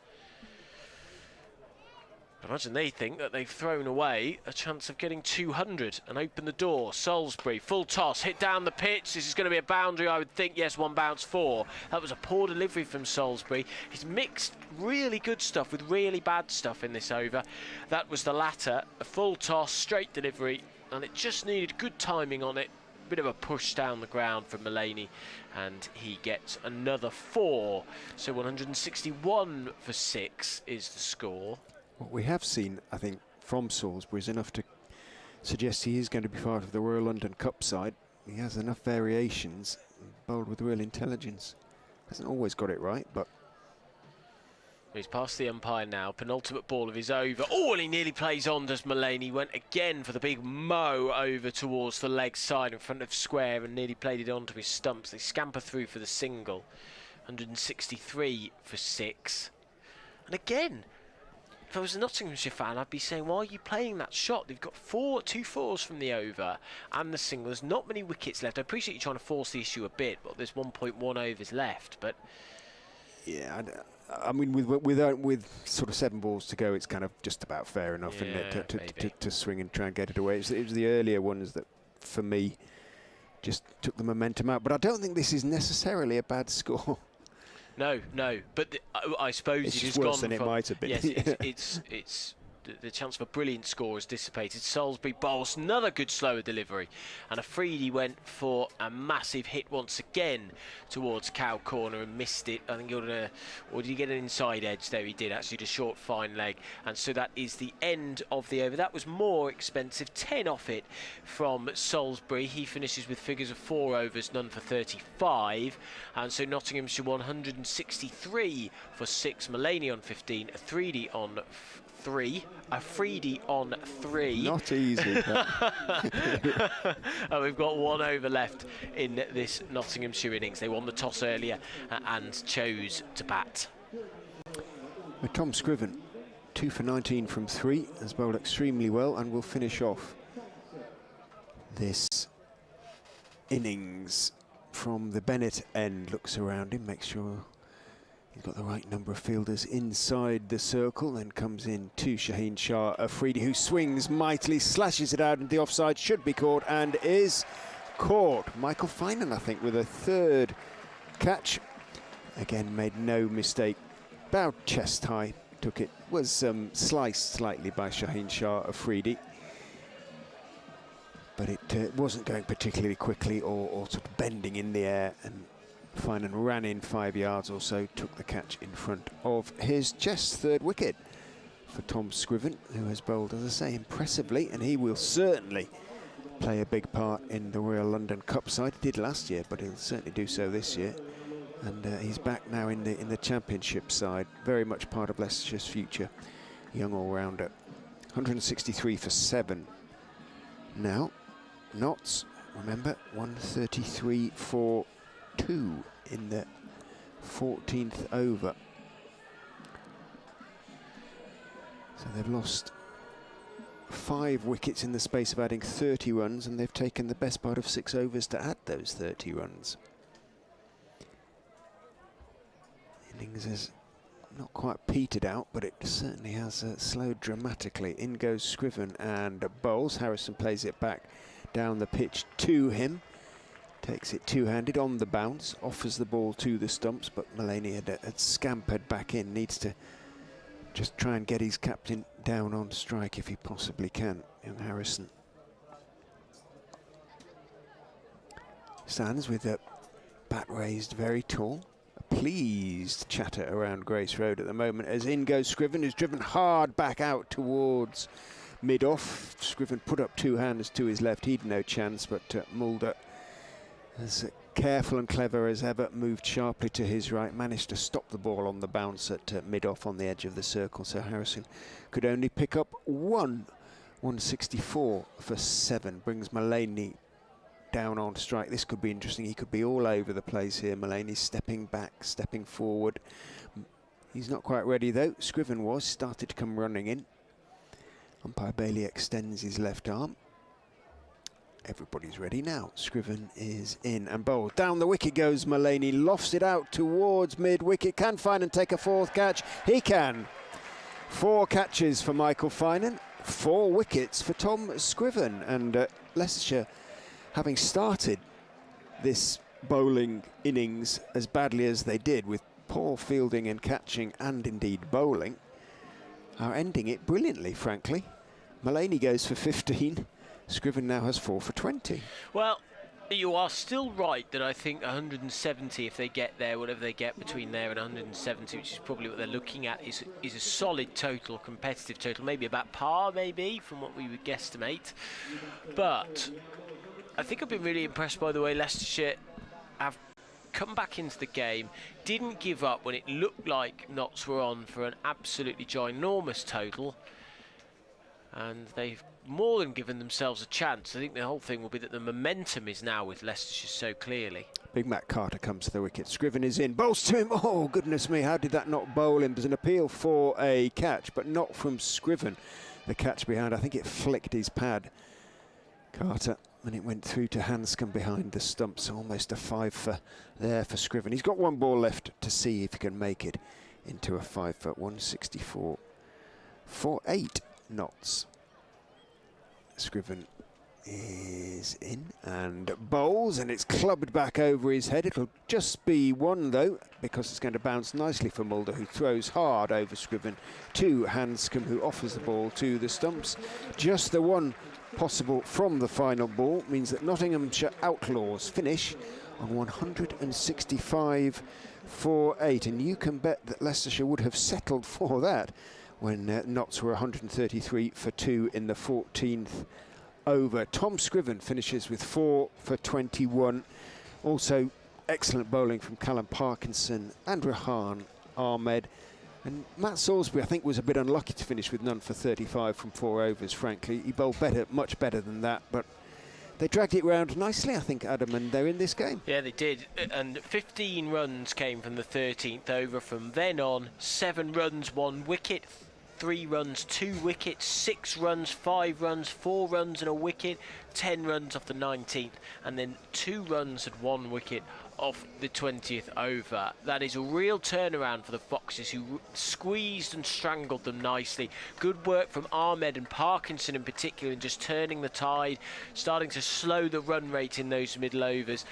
I imagine they think that they've thrown away a chance of getting 200 and open the door. Salisbury, full toss, hit down the pitch. This is going to be a boundary, I would think. Yes, 1 bounce 4. That was a poor delivery from Salisbury. He's mixed really good stuff with really bad stuff in this over. That was the latter. A full toss, straight delivery, and it just needed good timing on it. Bit of a push down the ground from Mullaney, and he gets another 4. So 161 for 6 is the score. What we have seen, I think, from Salisbury is enough to suggest he is going to be part of the Royal London Cup side. He has enough variations, bowled with real intelligence. Hasn't always got it right, but... He's past the umpire now, penultimate ball of his over. Oh, and he nearly plays on, does Mullaney. Went again for the big mow over towards the leg side in front of square and nearly played it onto his stumps. They scamper through for the single. 163 for 6. And again, if I was a Nottinghamshire fan, I'd be saying, why are you playing that shot? They've got 2 fours from the over and the single. There's not many wickets left. I appreciate you trying to force the issue a bit, but there's 1.1 overs left. But yeah, I mean, with sort of 7 balls to go, it's kind of just about fair enough, isn't it, to swing and try and get it away. It was the earlier ones that, for me, just took the momentum out. But I don't think this is necessarily a bad score. No, but I suppose it's it has worse gone than it from, might have been. Yes, it's the chance of a brilliant score is dissipated. Salisbury bowls another good slower delivery, and Afridi went for a massive hit once again towards cow corner and missed it. I think he or did he get an inside edge there? He did, actually, just short fine leg. And so that is the end of the over. That was more expensive, 10 off it from Salisbury. He finishes with figures of 4 overs, none for 35, and so Nottinghamshire 163 for 6. Mullaney on 15, Afridi on 3. Afridi on 3. Not easy. And we've got 1 over left in this Nottinghamshire innings. They won the toss earlier and chose to bat. With Tom Scriven, 2 for 19 from 3, has bowled extremely well and will finish off this innings from the Bennett end. Looks around him, makes sure he's got the right number of fielders inside the circle, then comes in to Shaheen Shah Afridi, who swings mightily, slashes it out into the offside, should be caught, and is caught. Michael Finan, I think, with a 3rd catch. Again, made no mistake. About chest high, took it. Was sliced slightly by Shaheen Shah Afridi, but it wasn't going particularly quickly or sort of bending in the air, and Finan ran in 5 yards or so, took the catch in front of his chest. 3rd wicket for Tom Scriven, who has bowled, as I say, impressively, and he will certainly play a big part in the Royal London Cup side. He did last year, but he'll certainly do so this year. And he's back now in the Championship side, very much part of Leicestershire's future. young all-rounder. 163 for 7. Now, Notts, remember, 133 for 2 in the 14th over. So they've lost 5 wickets in the space of adding 30 runs, and they've taken the best part of 6 overs to add those 30 runs. Innings has not quite petered out, but it certainly has slowed dramatically. In goes Scriven and bowls. Harrison plays it back down the pitch to him. Takes it two-handed on the bounce, offers the ball to the stumps, but Mullaney had scampered back in. Needs to just try and get his captain down on strike if he possibly can, young Harrison. Stands with a bat raised very tall. A pleased chatter around Grace Road at the moment as in goes Scriven, who's driven hard back out towards mid-off. Scriven put up 2 hands to his left. He'd no chance, but Mulder, as careful and clever as ever, moved sharply to his right, managed to stop the ball on the bounce at mid-off on the edge of the circle, so Harrison could only pick up 164 for 7, brings Mullaney down on strike. This could be interesting. He could be all over the place here. Mullaney stepping back, stepping forward. He's not quite ready though. Scriven was, started to come running in. Umpire Bailey extends his left arm. Everybody's ready now. Scriven is in and bowled. Down the wicket goes Mullaney, lofts it out towards mid-wicket. Can Finan take a 4th catch? He can. 4 catches for Michael Finan, 4 wickets for Tom Scriven. And Leicestershire, having started this bowling innings as badly as they did, with poor fielding and catching and indeed bowling, are ending it brilliantly, frankly. Mullaney goes for 15. Scriven now has 4 for 20. Well, you are still right that I think 170, if they get there, whatever they get between there and 170, which is probably what they're looking at, is a solid total, competitive total, maybe about par, maybe, from what we would guesstimate. But I think I've been really impressed by the way Leicestershire have come back into the game, didn't give up when it looked like Notts were on for an absolutely ginormous total, and they've more than given themselves a chance. I think the whole thing will be that the momentum is now with Leicestershire so clearly. Big Matt Carter comes to the wicket. Scriven is in, bowls to him. Oh, goodness me, how did that not bowl him? There's an appeal for a catch, but not from Scriven. The catch behind, I think it flicked his pad. Carter, and it went through to Handscomb behind the stumps. Almost a 5 for there for Scriven. He's got 1 ball left to see if he can make it into a 5 for 164 for 8 Notts. Scriven is in and bowls, and it's clubbed back over his head. It'll just be 1 though, because it's going to bounce nicely for Mulder, who throws hard over Scriven to Handscomb, who offers the ball to the stumps. Just the 1 possible from the final ball means that Nottinghamshire Outlaws finish on 165 for 8, and you can bet that Leicestershire would have settled for that when Notts were 133 for 2 in the 14th over. Tom Scriven finishes with 4 for 21. Also excellent bowling from Callum Parkinson and Rehan Ahmed. And Matt Salisbury, I think, was a bit unlucky to finish with none for 35 from 4 overs, frankly. He bowled better, much better than that, but they dragged it round nicely, I think, Adam, and they're in this game. Yeah, they did. And 15 runs came from the 13th over. From then on, 7 runs, 1 wicket, 3 runs, 2 wickets, 6 runs, 5 runs, 4 runs and a wicket, 10 runs off the 19th, and then 2 runs and 1 wicket off the 20th over. That is a real turnaround for the Foxes, who squeezed and strangled them nicely. Good work from Ahmed and Parkinson in particular in just turning the tide, starting to slow the run rate in those middle overs.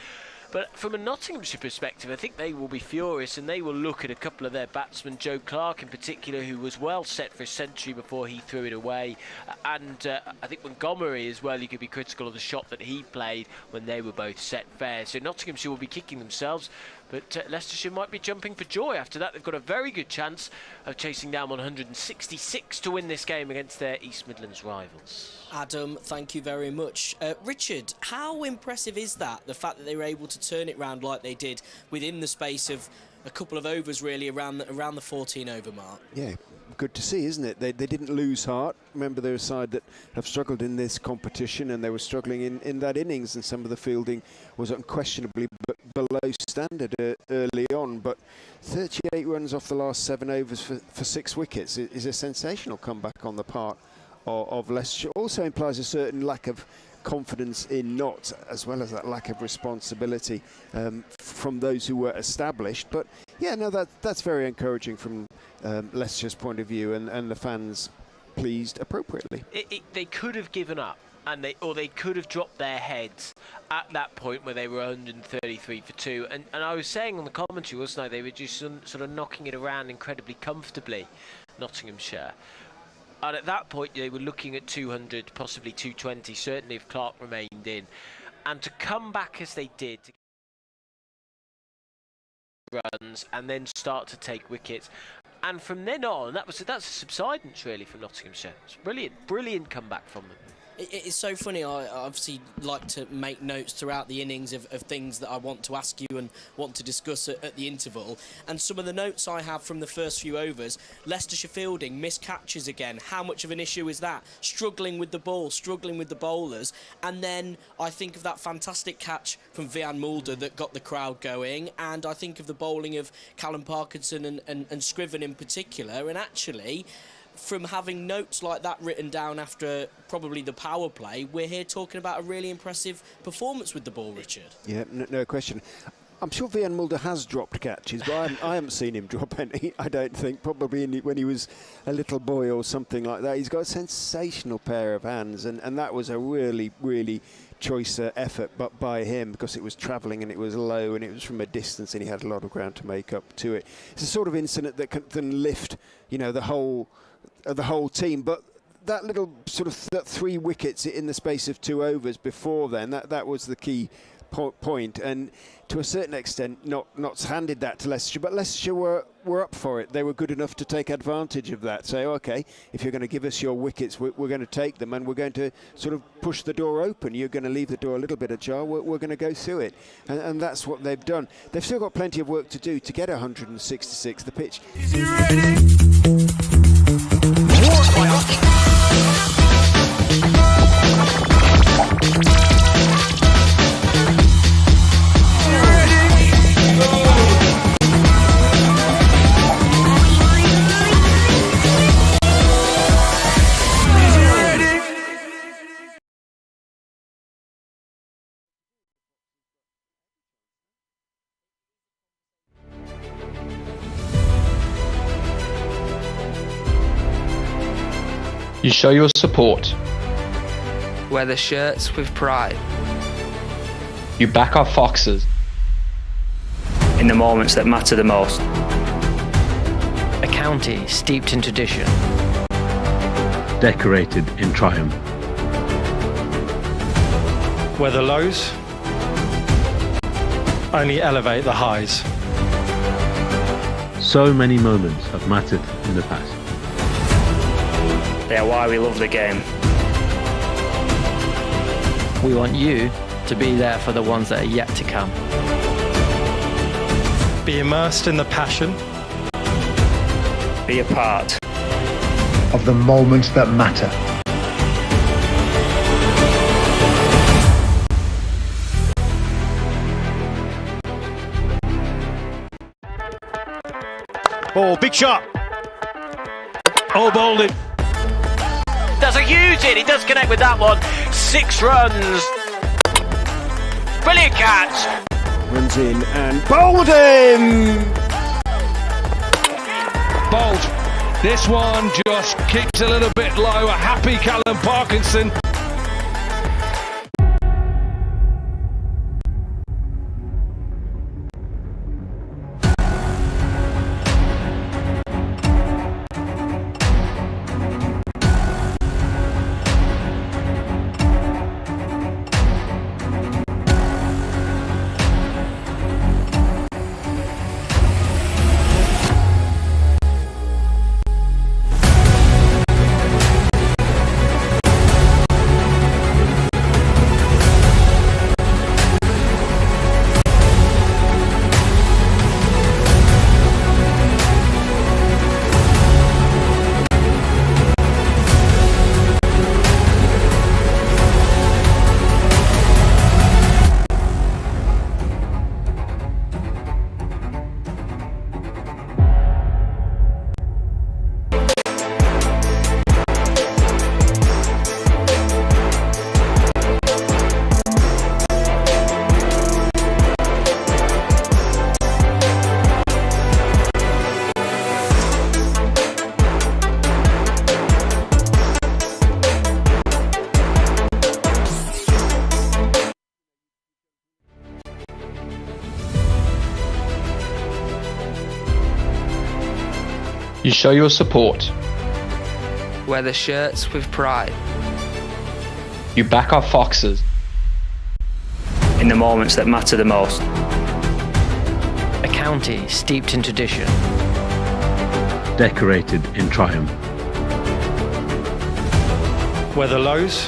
But from a Nottinghamshire perspective, I think they will be furious, and they will look at a couple of their batsmen, Joe Clark in particular, who was well set for a century before he threw it away, and I think Montgomery as well, you could be critical of the shot that he played when they were both set fair. So Nottinghamshire will be kicking themselves, but Leicestershire might be jumping for joy. After that, they've got a very good chance of chasing down 166 to win this game against their East Midlands rivals. Adam, thank you very much. Richard, how impressive is that, the fact that they were able to turn it round like they did within the space of a couple of overs really around the 14 over mark. Yeah, good to see, isn't it? They didn't lose heart. Remember, they're a side that have struggled in this competition, and they were struggling in that innings, and some of the fielding was unquestionably below standard early on. But 38 runs off the last 7 overs for 6 wickets is a sensational comeback on the part of Leicestershire. Also implies a certain lack of confidence in Nott, as well as that lack of responsibility from those who were established. But yeah, no, that's very encouraging from Leicestershire's point of view, and the fans pleased appropriately. They could have given up, and they could have dropped their heads at that point where they were 133 for 2. And I was saying on the commentary, wasn't I? They were just sort of knocking it around incredibly comfortably, Nottinghamshire. And at that point, they were looking at 200, possibly 220, certainly if Clark remained in. And to come back as they did, to runs and then start to take wickets. And from then on, that's a subsidence really from Nottinghamshire. It's brilliant comeback from them. It's so funny. I obviously like to make notes throughout the innings of things that I want to ask you and want to discuss at the interval. And some of the notes I have from the first few overs: Leicestershire fielding, missed catches again. How much of an issue is that? Struggling with the ball, struggling with the bowlers. And then I think of that fantastic catch from Vian Mulder that got the crowd going. And I think of the bowling of Callum Parkinson and Scriven in particular. And actually, from having notes like that written down after probably the power play, we're here talking about a really impressive performance with the ball, Richard. Yeah, no question. I'm sure Vian Mulder has dropped catches, but I haven't seen him drop any, I don't think. Probably when he was a little boy or something like that. He's got a sensational pair of hands, and that was a really, really choice effort by him, because it was travelling and it was low and it was from a distance, and he had a lot of ground to make up to it. It's a sort of incident that can lift, the whole team. But that little sort of 3 wickets in the space of 2 overs before then, that was the key point. And to a certain extent, Nott's handed that to Leicestershire, but Leicestershire were up for it. They were good enough to take advantage of that. Say, okay, if you're going to give us your wickets, we're going to take them, and we're going to sort of push the door open. You're going to leave the door a little bit ajar. We're going to go through it, and that's what they've done. They've still got plenty of work to do to get 166. The pitch. Is he ready? You show your support. Wear the shirts with pride. You back our Foxes. In the moments that matter the most. A county steeped in tradition. Decorated in triumph. Where the lows only elevate the highs. So many moments have mattered in the past. They are why we love the game. We want you to be there for the ones that are yet to come. Be immersed in the passion. Be a part of the moments that matter. Oh, big shot. Oh, bowled it. That's a huge hit. He does connect with that one. 6 runs. Brilliant catch. Runs in and bowled him. Bowled. This one just kicked a little bit low. A happy Callum Parkinson. You show your support. Wear the shirts with pride. You back our foxes. In the moments that matter the most. A county steeped in tradition. Decorated in triumph. Where the lows.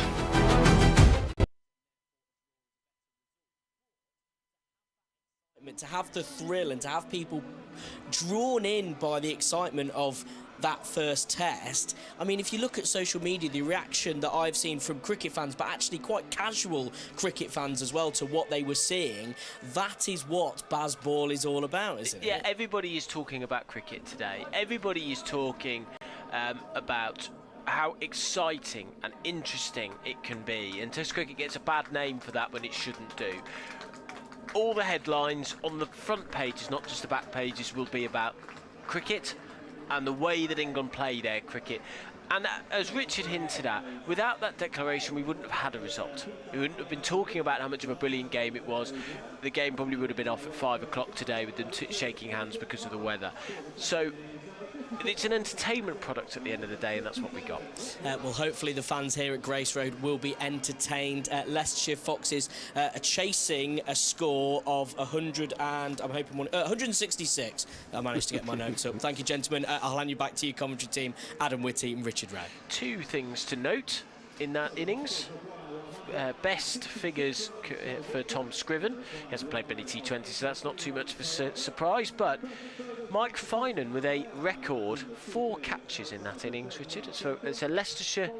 To have the thrill and to have people drawn in by the excitement of that first test. I mean, if you look at social media, the reaction that I've seen from cricket fans, but actually quite casual cricket fans as well, to what they were seeing, that is what Bazball is all about, isn't it? Yeah, everybody is talking about cricket today. Everybody is talking about how exciting and interesting it can be. And Test cricket gets a bad name for that when it shouldn't do. All the headlines on the front pages, not just the back pages, will be about cricket and the way that England play their cricket. And as Richard hinted at, without that declaration we wouldn't have had a result. We wouldn't have been talking about how much of a brilliant game it was. The game probably would have been off at 5 o'clock today with them shaking hands because of the weather. So it's an entertainment product at the end of the day, and that's what we got. Well, hopefully the fans here at Grace Road will be entertained. Leicestershire Foxes are chasing a score of 166. I managed to get my notes up. Thank you, gentlemen. I'll hand you back to your commentary team, Adam Whitty and Richard Ray. Two things to note in that innings. Best figures for Tom Scriven. He hasn't played many T20, so that's not too much of a surprise. But Mike Finan with a record 4 catches in that innings, Richard. It's a Leicestershire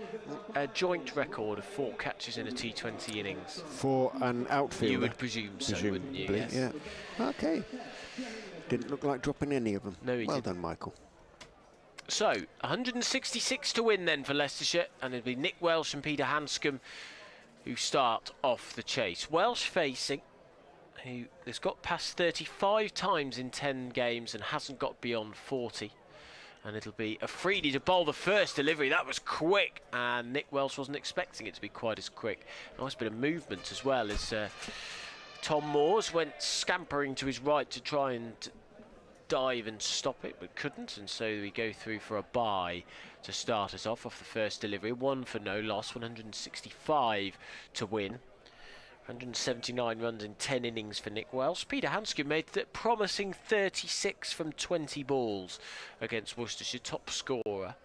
joint record of 4 catches in a T20 innings. For an outfielder? You would presume so, wouldn't you? Yes. Yeah. OK. Didn't look like dropping any of them. No, he well didn't. done, Michael. So, 166 to win then for Leicestershire, and it'll be Nick Welsh and Peter Handscomb who start off the chase. Welsh facing, who has got past 35 times in 10 games and hasn't got beyond 40. And it'll be Afridi to bowl the first delivery. That was quick, and Nick Welsh wasn't expecting it to be quite as quick. Nice bit of movement as well as Tom Moores went scampering to his right to try and dive and stop it, but couldn't, and so we go through for a bye to start us off the first delivery. 1 for no loss, 165 to win. 179 runs in 10 innings for Nick Welsh. Peter Handscomb made the promising 36 from 20 balls against Worcestershire, top scorer.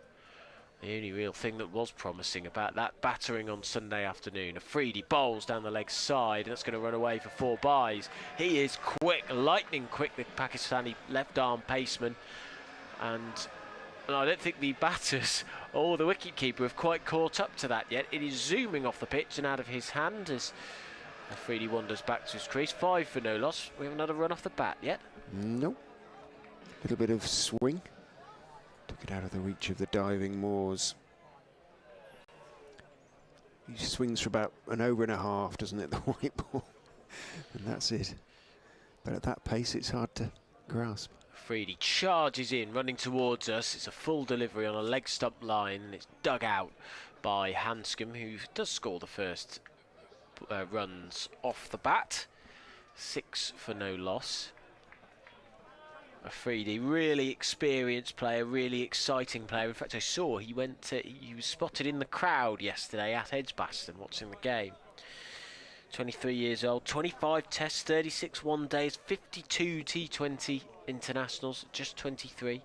The only real thing that was promising about that battering on Sunday afternoon. Afridi bowls down the leg side, and that's going to run away for 4 byes. He is quick, lightning quick, the Pakistani left arm paceman. And I don't think the batters or the wicketkeeper have quite caught up to that yet. It is zooming off the pitch and out of his hand as Afridi wanders back to his crease. 5 for no loss. We haven't had a run off the bat yet. No. Little bit of swing. Took it out of the reach of the diving Moores. He swings for about an over and a half, doesn't it, the white ball? And that's it. But at that pace, it's hard to grasp. Afridi charges in, running towards us. It's a full delivery on a leg stump line, and it's dug out by Handscomb, who does score the first runs off the bat. 6 for no loss. Afridi, really experienced player, really exciting player. In fact, I saw he was spotted in the crowd yesterday at Edgbaston watching the game. 23 years old, 25 tests, 36 one-days, 52 T20 internationals, just 23.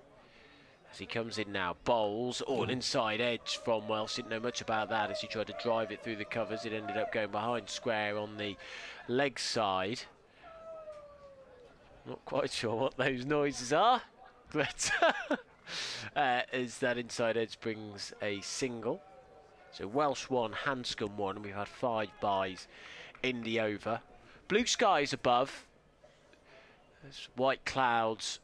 As he comes in now, bowls, an inside edge from Welsh. Didn't know much about that as he tried to drive it through the covers. It ended up going behind square on the leg side. Not quite sure what those noises are, but as that inside edge brings a single. So Welsh 1, Handscomb 1, and we've had 5 byes in the over. Blue skies above. There's white clouds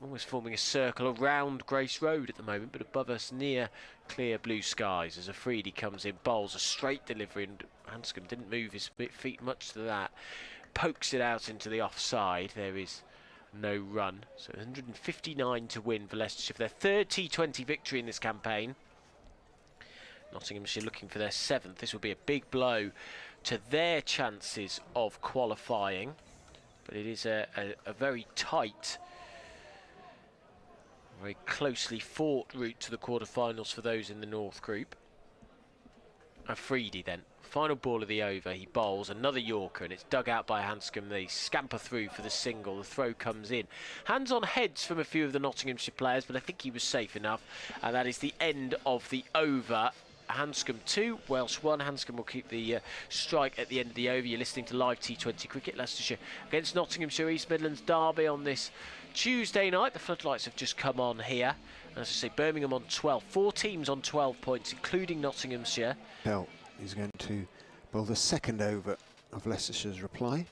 almost forming a circle around Grace Road at the moment, but above us near clear blue skies as Afridi comes in, bowls a straight delivery, and Handscomb didn't move his feet much to that. Pokes it out into the offside. There is no run. So 159 to win for Leicestershire for their 3rd T20 victory in this campaign. Nottinghamshire looking for their 7th. This will be a big blow to their chances of qualifying. But it is a very tight Very closely fought route to the quarter-finals for those in the North Group. Afridi then, final ball of the over, he bowls another Yorker and it's dug out by Handscomb. They scamper through for the single, the throw comes in. Hands on heads from a few of the Nottinghamshire players, but I think he was safe enough, and that is the end of the over. Handscomb 2, Welsh 1. Handscomb will keep the strike at the end of the over. You're listening to live T20 cricket, Leicestershire against Nottinghamshire East Midlands derby on this Tuesday night. The floodlights have just come on here. And as I say, Birmingham on 12. 4 teams on 12 points, including Nottinghamshire. Bell is going to bowl the second over of Leicestershire's reply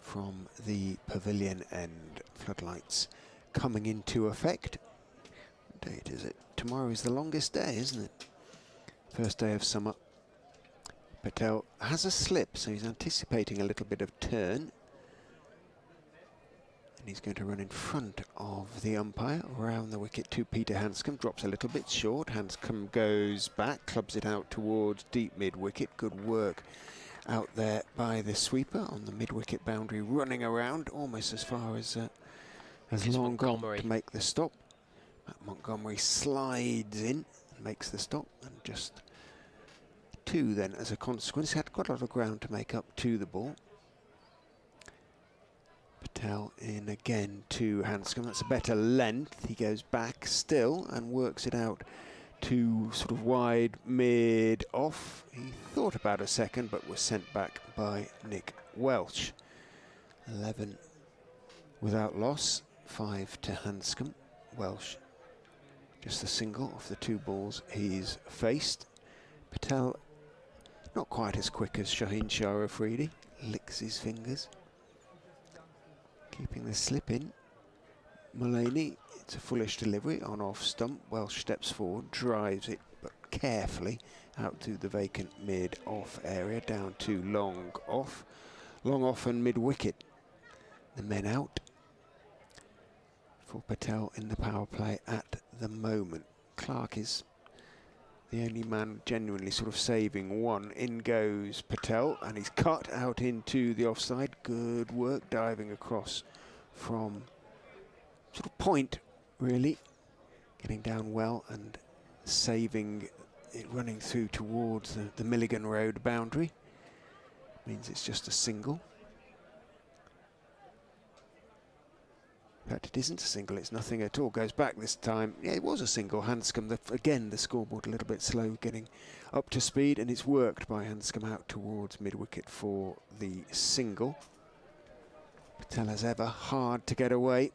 from the pavilion end. Floodlights coming into effect. What date is it? Tomorrow is the longest day, isn't it? First day of summer. Patel has a slip, so he's anticipating a little bit of turn. And he's going to run in front of the umpire around the wicket to Peter Handscomb. Drops a little bit short. Handscomb goes back, clubs it out towards deep mid-wicket. Good work out there by the sweeper on the mid-wicket boundary, running around almost as far as long gone to make the stop. Montgomery slides in and makes the stop, and just 2 then as a consequence. He had quite a lot of ground to make up to the ball. Patel in again to Handscomb. That's a better length. He goes back still and works it out to sort of wide mid off. He thought about a second but was sent back by Nick Welsh. 11 without loss, 5 to Handscomb. Welsh just a single off the 2 balls he's faced. Patel not quite as quick as Shaheen Shah Afridi. Licks his fingers. Keeping the slip in. Mullaney, it's a foolish delivery on off stump. Welsh steps forward, drives it, but carefully out to the vacant mid-off area, down to long off. Long off and mid-wicket. The men out for Patel in the power play at the moment. Clark is the only man genuinely sort of saving one. In goes Patel, and he's cut out into the offside. Good work diving across from sort of point, really. Getting down well and saving it, running through towards the Milligan Road boundary. Means it's just a single. In fact, it isn't a single, it's nothing at all. Goes back this time. Yeah, it was a single. Handscomb, again, the scoreboard a little bit slow, getting up to speed, and it's worked by Handscomb out towards mid-wicket for the single. Patel, as ever, hard to get away.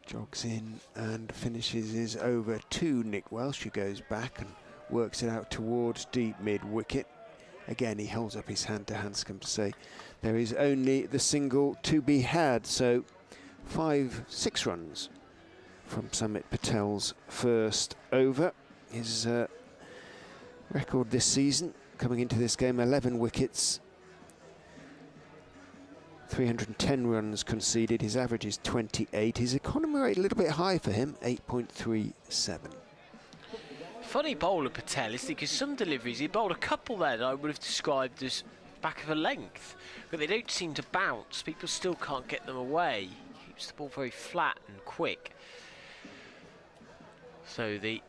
Jogs in and finishes his over to Nick Welsh, who goes back and works it out towards deep mid-wicket. Again, he holds up his hand to Handscomb to say there is only the single to be had. So 6 runs from Samit Patel's first over. His record this season, coming into this game, 11 wickets, 310 runs conceded. His average is 28. His economy rate a little bit high for him, 8.37. Funny bowler Patel, isn't he? Because some deliveries, he bowled a couple there that I would have described as back of a length, but they don't seem to bounce. People still can't get them away. He keeps the ball very flat and quick. So the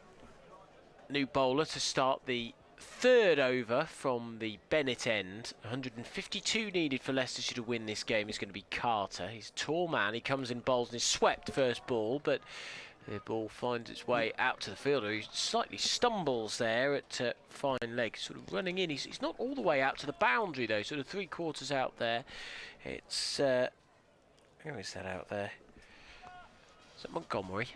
new bowler to start the 3rd over from the Bennett end. 152 needed for Leicestershire to win this game is going to be Carter. He's a tall man. He comes in, bowls and is swept first ball, but the ball finds its way out to the fielder. He slightly stumbles there at fine leg, sort of running in. He's not all the way out to the boundary though, sort of 3/4 out there. It's who is that out there? Is that Montgomery?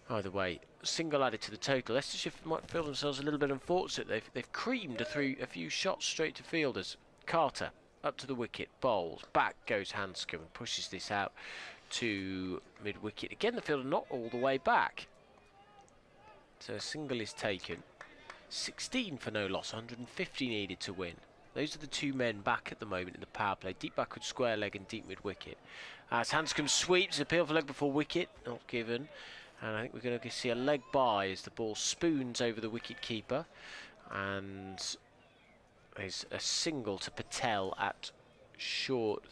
Either way, single added to the total. Leicestershire might feel themselves a little bit unfortunate. They've creamed a few shots straight to fielders. Carter up to the wicket, bowls, back goes Handscomb and pushes this out to mid-wicket. Again, the fielder not all the way back. So a single is taken. 16 for no loss, 150 needed to win. Those are the 2 men back at the moment in the power play. Deep backward square leg and deep mid-wicket. As Handscomb sweeps, appeal for leg before wicket, not given. And I think we're going to see a leg by as the ball spoons over the wicket keeper. And there's a single to Patel at short,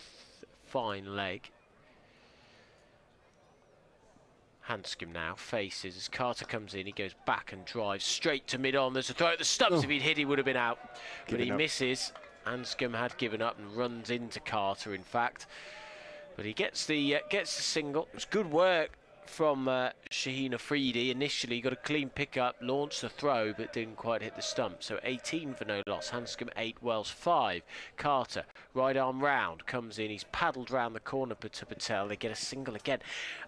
fine leg. Handscomb now faces as Carter comes in. He goes back and drives straight to mid-on. There's a throw at the stumps. If he'd hit, he would have been out. But he misses. Handscomb had given up and runs into Carter, in fact. But he gets the single. It was good work from Shaheen Afridi. Initially, he got a clean pickup, launched the throw, but didn't quite hit the stump. So 18 for no loss. Handscomb 8, Wells 5. Carter, right arm round, comes in. He's paddled round the corner to Patel. They get a single again.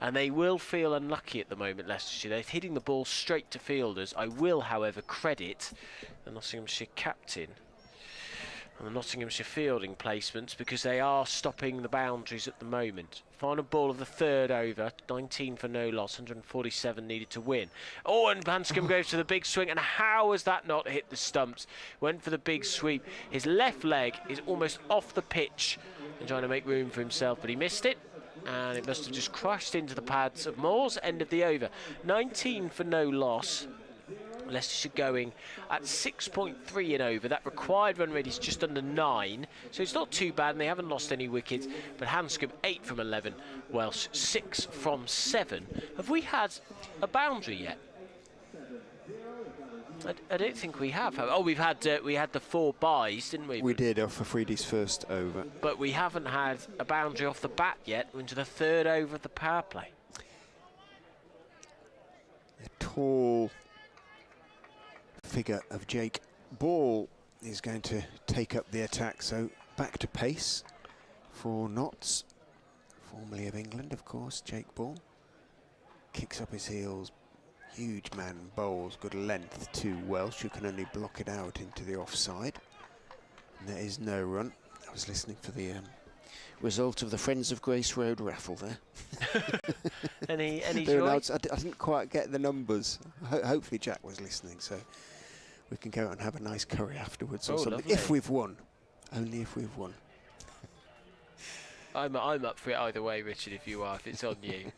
And they will feel unlucky at the moment, Leicestershire. They're hitting the ball straight to fielders. I will, however, credit the Nottinghamshire captain and the Nottinghamshire fielding placements, because they are stopping the boundaries at the moment. Final ball of the third over, 19 for no loss, 147 needed to win. Oh, and Handscomb goes to the big swing, and how has that not hit the stumps? Went for the big sweep. His left leg is almost off the pitch and trying to make room for himself, but he missed it, and it must have just crashed into the pads of Moores. End of the over. 19 for no loss. Leicestershire going at 6.3 in over. That required run rate is just under 9, so it's not too bad, and they haven't lost any wickets. But Handscomb 8 from 11, Welsh 6 from 7. Have we had a boundary yet? I don't think we have. Oh, we had the 4 byes, didn't we? We did off Afridi's first over. But we haven't had a boundary off the bat yet. We're into the third over of the power play. A tall figure of Jake Ball is going to take up the attack, so back to pace for Notts, formerly of England, of course. Jake Ball kicks up his heels, huge man, bowls good length to Welsh, who can only block it out into the offside, and there is no run. I was listening for the result of the Friends of Grace Road raffle there. any joy? I didn't quite get the numbers. Hopefully Jack was listening, so we can go out and have a nice curry afterwards or something. Lovely. If we've won. Only if we've won. I'm up for it either way, Richard, if you are, if it's on you.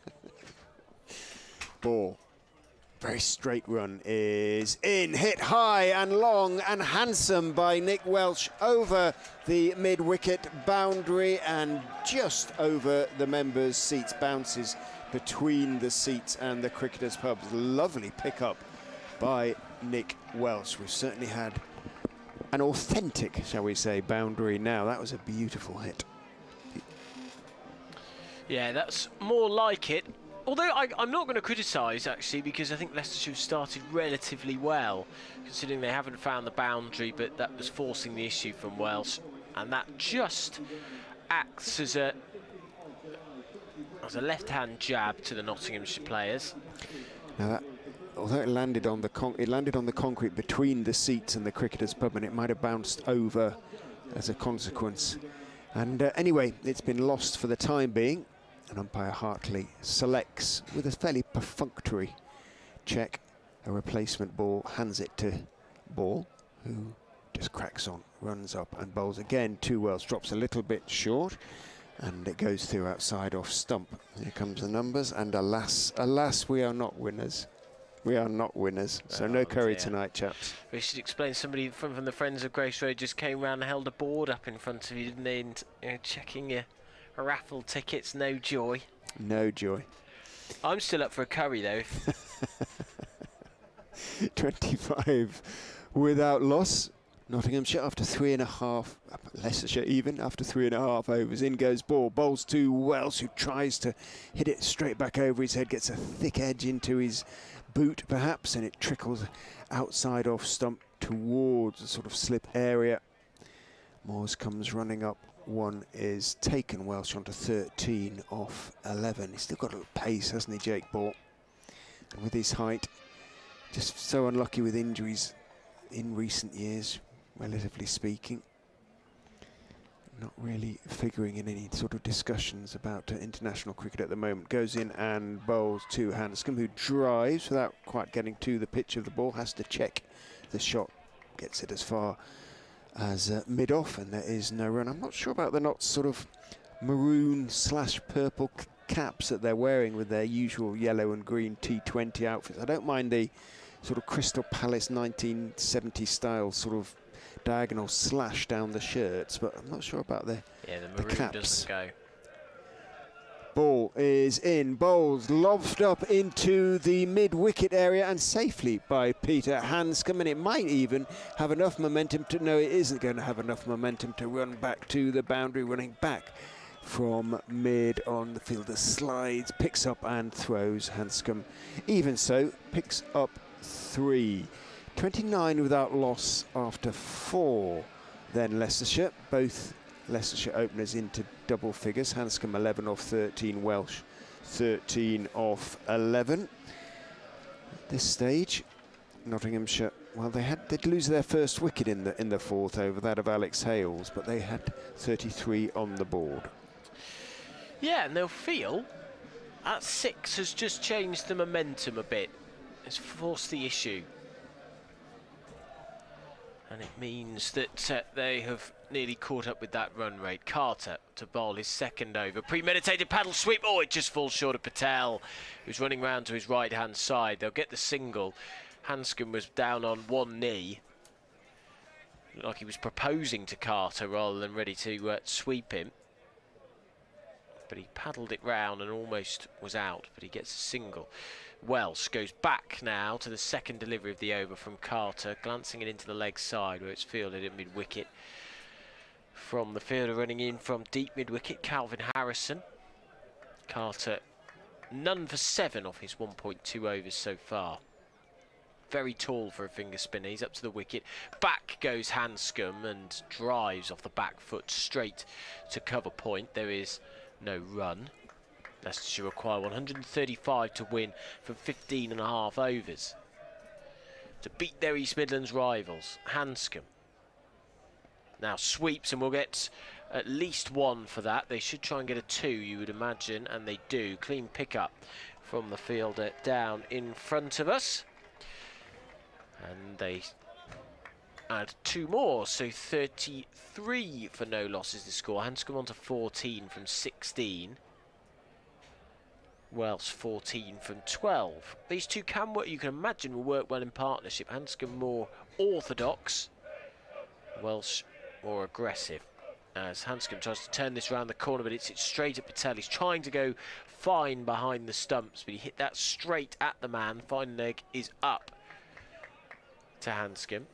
Ball. Very straight run is in, hit high and long and handsome by Nick Welsh over the mid-wicket boundary and just over the members' seats, bounces between the seats and the cricketers' pubs. Lovely pick-up by Nick Welsh. We've certainly had an authentic, shall we say, boundary now. That was a beautiful hit. Yeah, that's more like it. Although I'm not going to criticise, actually, because I think Leicestershire started relatively well, considering they haven't found the boundary, but that was forcing the issue from Welsh, and that just acts as a left-hand jab to the Nottinghamshire players. Now that, although it landed on the concrete between the seats and the cricketers' pub, and it might have bounced over as a consequence. And anyway, it's been lost for the time being. And umpire Hartley selects, with a fairly perfunctory check, a replacement ball, hands it to Ball, who just cracks on, runs up and bowls again. 2 Wells, drops a little bit short, and it goes through outside off stump. Here comes the numbers, and alas, we are not winners. We are not winners, so no curry tonight, chaps. We should explain, somebody from the Friends of Grace Road just came round and held a board up in front of you, didn't they, and, checking your raffle tickets. No joy. No joy. I'm still up for a curry though. 25 without loss. Nottinghamshire after 3.5. Leicestershire even after 3.5 overs. In goes Ball. Bowls to Welsh, who tries to hit it straight back over his head. Gets a thick edge into his boot perhaps, and it trickles outside off stump towards a sort of slip area. Moores comes running up. 1 is taken. Welsh onto 13 off 11. He's still got a little pace, hasn't he, Jake Ball? And with his height, just so unlucky with injuries in recent years, relatively speaking. Not really figuring in any sort of discussions about international cricket at the moment. Goes in and bowls to Handscomb, who drives without quite getting to the pitch of the ball. Has to check the shot. Gets it as far as mid-off, and there is no run. I'm not sure about the Notts sort of maroon/purple caps that they're wearing with their usual yellow and green T20 outfits. I don't mind the sort of Crystal Palace 1970 style sort of diagonal slash down the shirts, but I'm not sure about the maroon caps. Doesn't go. Ball is in. Bowls lofted up into the mid-wicket area and safely by Peter Handscomb, and it might even have enough momentum to... No, it isn't going to have enough momentum to run back to the boundary, running back from mid on the fielder slides, picks up and throws. Handscomb, even so, picks up 3. 29 without loss after 4. Then Leicestershire, both Leicestershire openers into double figures. Handscomb 11 off 13, Welsh 13 off 11. At this stage, Nottinghamshire, well, they'd lose their first wicket in the fourth over, that of Alex Hales, but they had 33 on the board. Yeah, and they'll feel at 6 has just changed the momentum a bit. It's forced the issue. And it means that they have nearly caught up with that run rate. Carter to bowl his second over. Premeditated paddle sweep. Oh, it just falls short of Patel, who's running round to his right-hand side. They'll get the single. Handscomb was down on one knee. Looked like he was proposing to Carter rather than ready to sweep him. But he paddled it round and almost was out, but he gets a single. Welsh goes back now to the second delivery of the over from Carter, glancing it into the leg side where it's fielded at mid-wicket. From the fielder running in from deep mid-wicket, Calvin Harrison. Carter, none for 7 off his 1.2 overs so far. Very tall for a finger spinner. He's up to the wicket. Back goes Handscomb and drives off the back foot straight to cover point. There is no run. Leicestershire require 135 to win from 15.5 overs to beat their East Midlands rivals. Handscomb now sweeps, and we'll get at least 1 for that. They should try and get a 2, you would imagine, and they do. Clean pickup from the fielder down in front of us. And they add 2 more, so 33 for no loss is the score. Handscomb on to 14 from 16. Welsh 14 from 12. These two can work, you can imagine, will work well in partnership. Handscomb more orthodox, Welsh more aggressive. As Handscomb tries to turn this around the corner, but it's straight at Patel. He's trying to go fine behind the stumps, but he hit that straight at the man. Fine leg is up to Handscomb.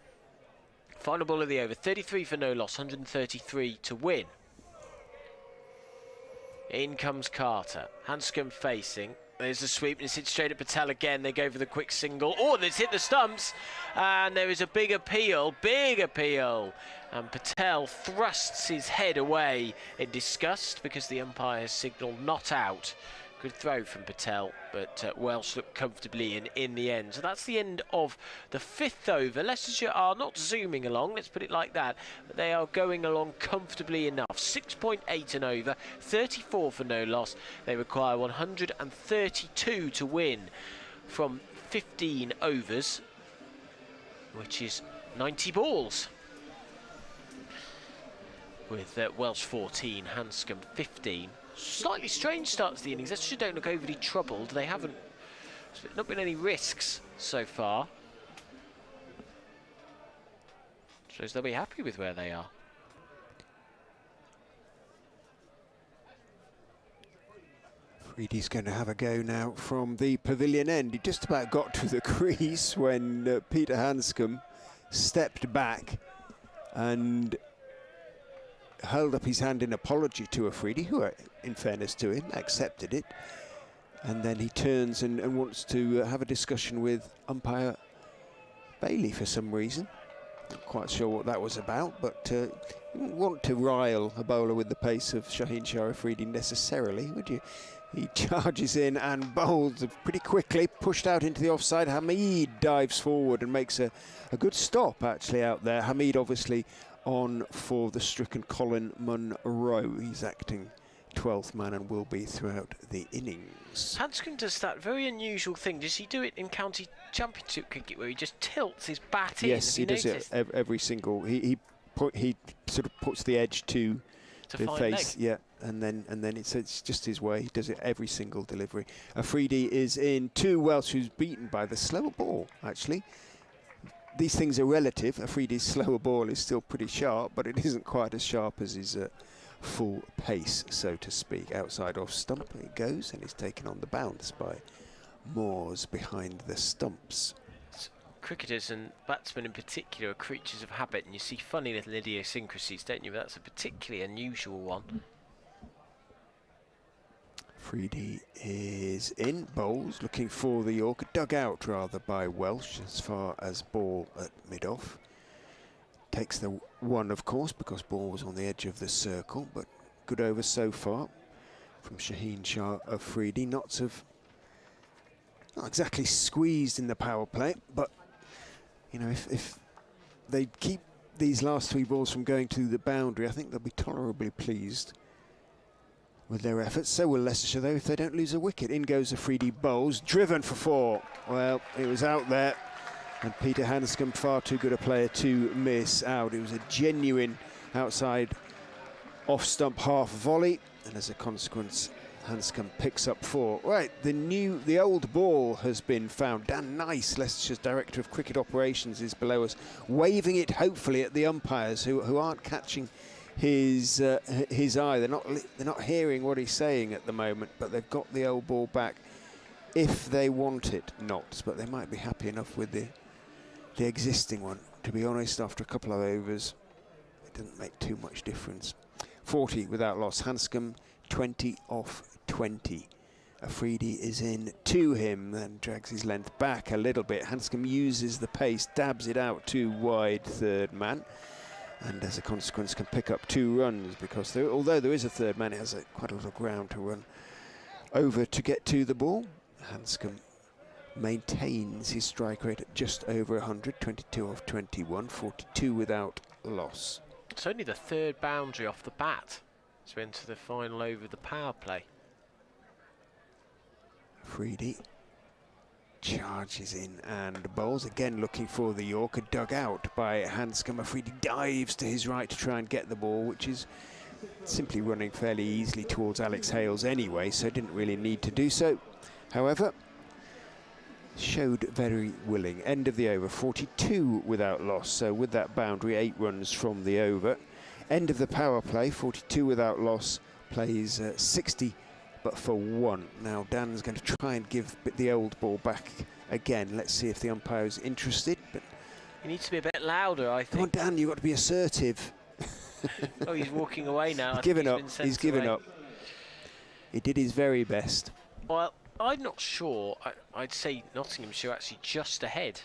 Final ball of the over, 33 for no loss, 133 to win. In comes Carter. Handscomb facing. There's the sweep, and it's hit straight at Patel again. They go for the quick single. Oh, and it's hit the stumps. And there is a big appeal. And Patel thrusts his head away in disgust because the umpire has signalled not out. Good throw from Patel, but Welsh looked comfortably in the end. So that's the end of the 5th over. Leicestershire are not zooming along, let's put it like that, but they are going along comfortably enough. 6.8 and over, 34 for no loss. They require 132 to win from 15 overs, which is 90 balls. With Welsh 14, Handscomb 15. Slightly strange start to the innings. Leicestershire don't look overly troubled. They haven't, there's not been any risks so far. Shows they'll be happy with where they are. Freedy's going to have a go now from the pavilion end. He just about got to the crease when Peter Handscomb stepped back and held up his hand in apology to Afridi, who, in fairness to him, accepted it. And then he turns and wants to have a discussion with umpire Bailey for some reason. Not quite sure what that was about, but you wouldn't want to rile a bowler with the pace of Shaheen Shah Afridi necessarily, would you? He charges in and bowls pretty quickly, pushed out into the offside. Hamid dives forward and makes a good stop, actually, out there. Hamid, obviously, on for the stricken Colin Munro. He's acting 12th man and will be throughout the innings. Handscomb does that very unusual thing. Does he do it in county championship cricket where he just tilts his bat in? Yes, he does it every single. He sort of puts the edge to the face, leg. Yeah, and then it's just his way. He does it every single delivery. Afridi is in 2. Welsh, who's beaten by the slower ball, actually. These things are relative. Afridi's slower ball is still pretty sharp, but it isn't quite as sharp as his full pace, so to speak. Outside off stump it goes, and he's taken on the bounce by Moores behind the stumps. Cricketers and batsmen in particular are creatures of habit, and you see funny little idiosyncrasies, don't you? But that's a particularly unusual one. Freedy is in, bowls, looking for the Yorker, dug out rather by Welsh as far as ball at mid-off. Takes the one, of course, because ball was on the edge of the circle, but good over so far from Shaheen Shah of Freedy. Knots have not exactly squeezed in the power play, but you know, if they keep these last 3 balls from going to the boundary, I think they'll be tolerably pleased with their efforts. So will Leicestershire, though, if they don't lose a wicket. In goes Afridi, bowls, driven for 4. Well, it was out there, and Peter Handscomb, far too good a player to miss out. It was a genuine outside off-stump half volley, and as a consequence, Handscomb picks up 4. Right, the old ball has been found. Dan Nice, Leicestershire's Director of Cricket Operations, is below us, waving it hopefully at the umpires who aren't catching his eye. They're not hearing what he's saying at the moment, but they've got the old ball back if they want it not. But they might be happy enough with the existing one. To be honest, after a couple of overs, it didn't make too much difference. 40 without loss. Handscomb 20 off 20. Afridi is in to him, then drags his length back a little bit. Handscomb uses the pace, dabs it out to wide third man, and as a consequence can pick up 2 runs, because although there is a third man, it has quite a lot of ground to run over to get to the ball. Handscomb maintains his strike rate at just over 100, 22 off 21, 42 without loss. It's only the 3rd boundary off the bat to enter the final over the power play. Freedy charges in and bowls, again looking for the Yorker, dug out by Handscomb. Freedy dives to his right to try and get the ball, which is simply running fairly easily towards Alex Hales anyway, so didn't really need to do so. However, showed very willing. End of the over, 42 without loss, so with that boundary, 8 runs from the over. End of the power play, 42 without loss, plays 60 but for 1. Now Dan's going to try and give the old ball back again. Let's see if the umpire's interested. But he needs to be a bit louder, I think. Come on, Dan, you've got to be assertive. Oh, he's walking away now. He's given up. He's given up. He did his very best. Well, I'm not sure. I'd say Nottinghamshire actually just ahead.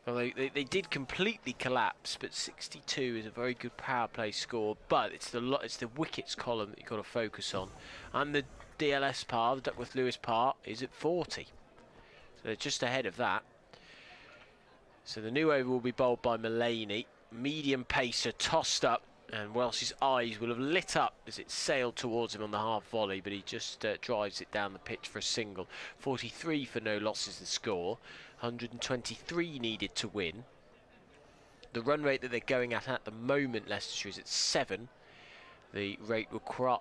Well, they did completely collapse, but 62 is a very good power play score. But it's the wickets column that you've got to focus on, and the DLS par, the Duckworth Lewis par, is at 40. So they're just ahead of that. So the new over will be bowled by Mullaney. Medium pacer tossed up, and Welsh's eyes will have lit up as it sailed towards him on the half volley, but he just drives it down the pitch for a single. 43 for no loss is the score. 123 needed to win. The run rate that they're going at the moment, Leicestershire, is at 7. The rate required,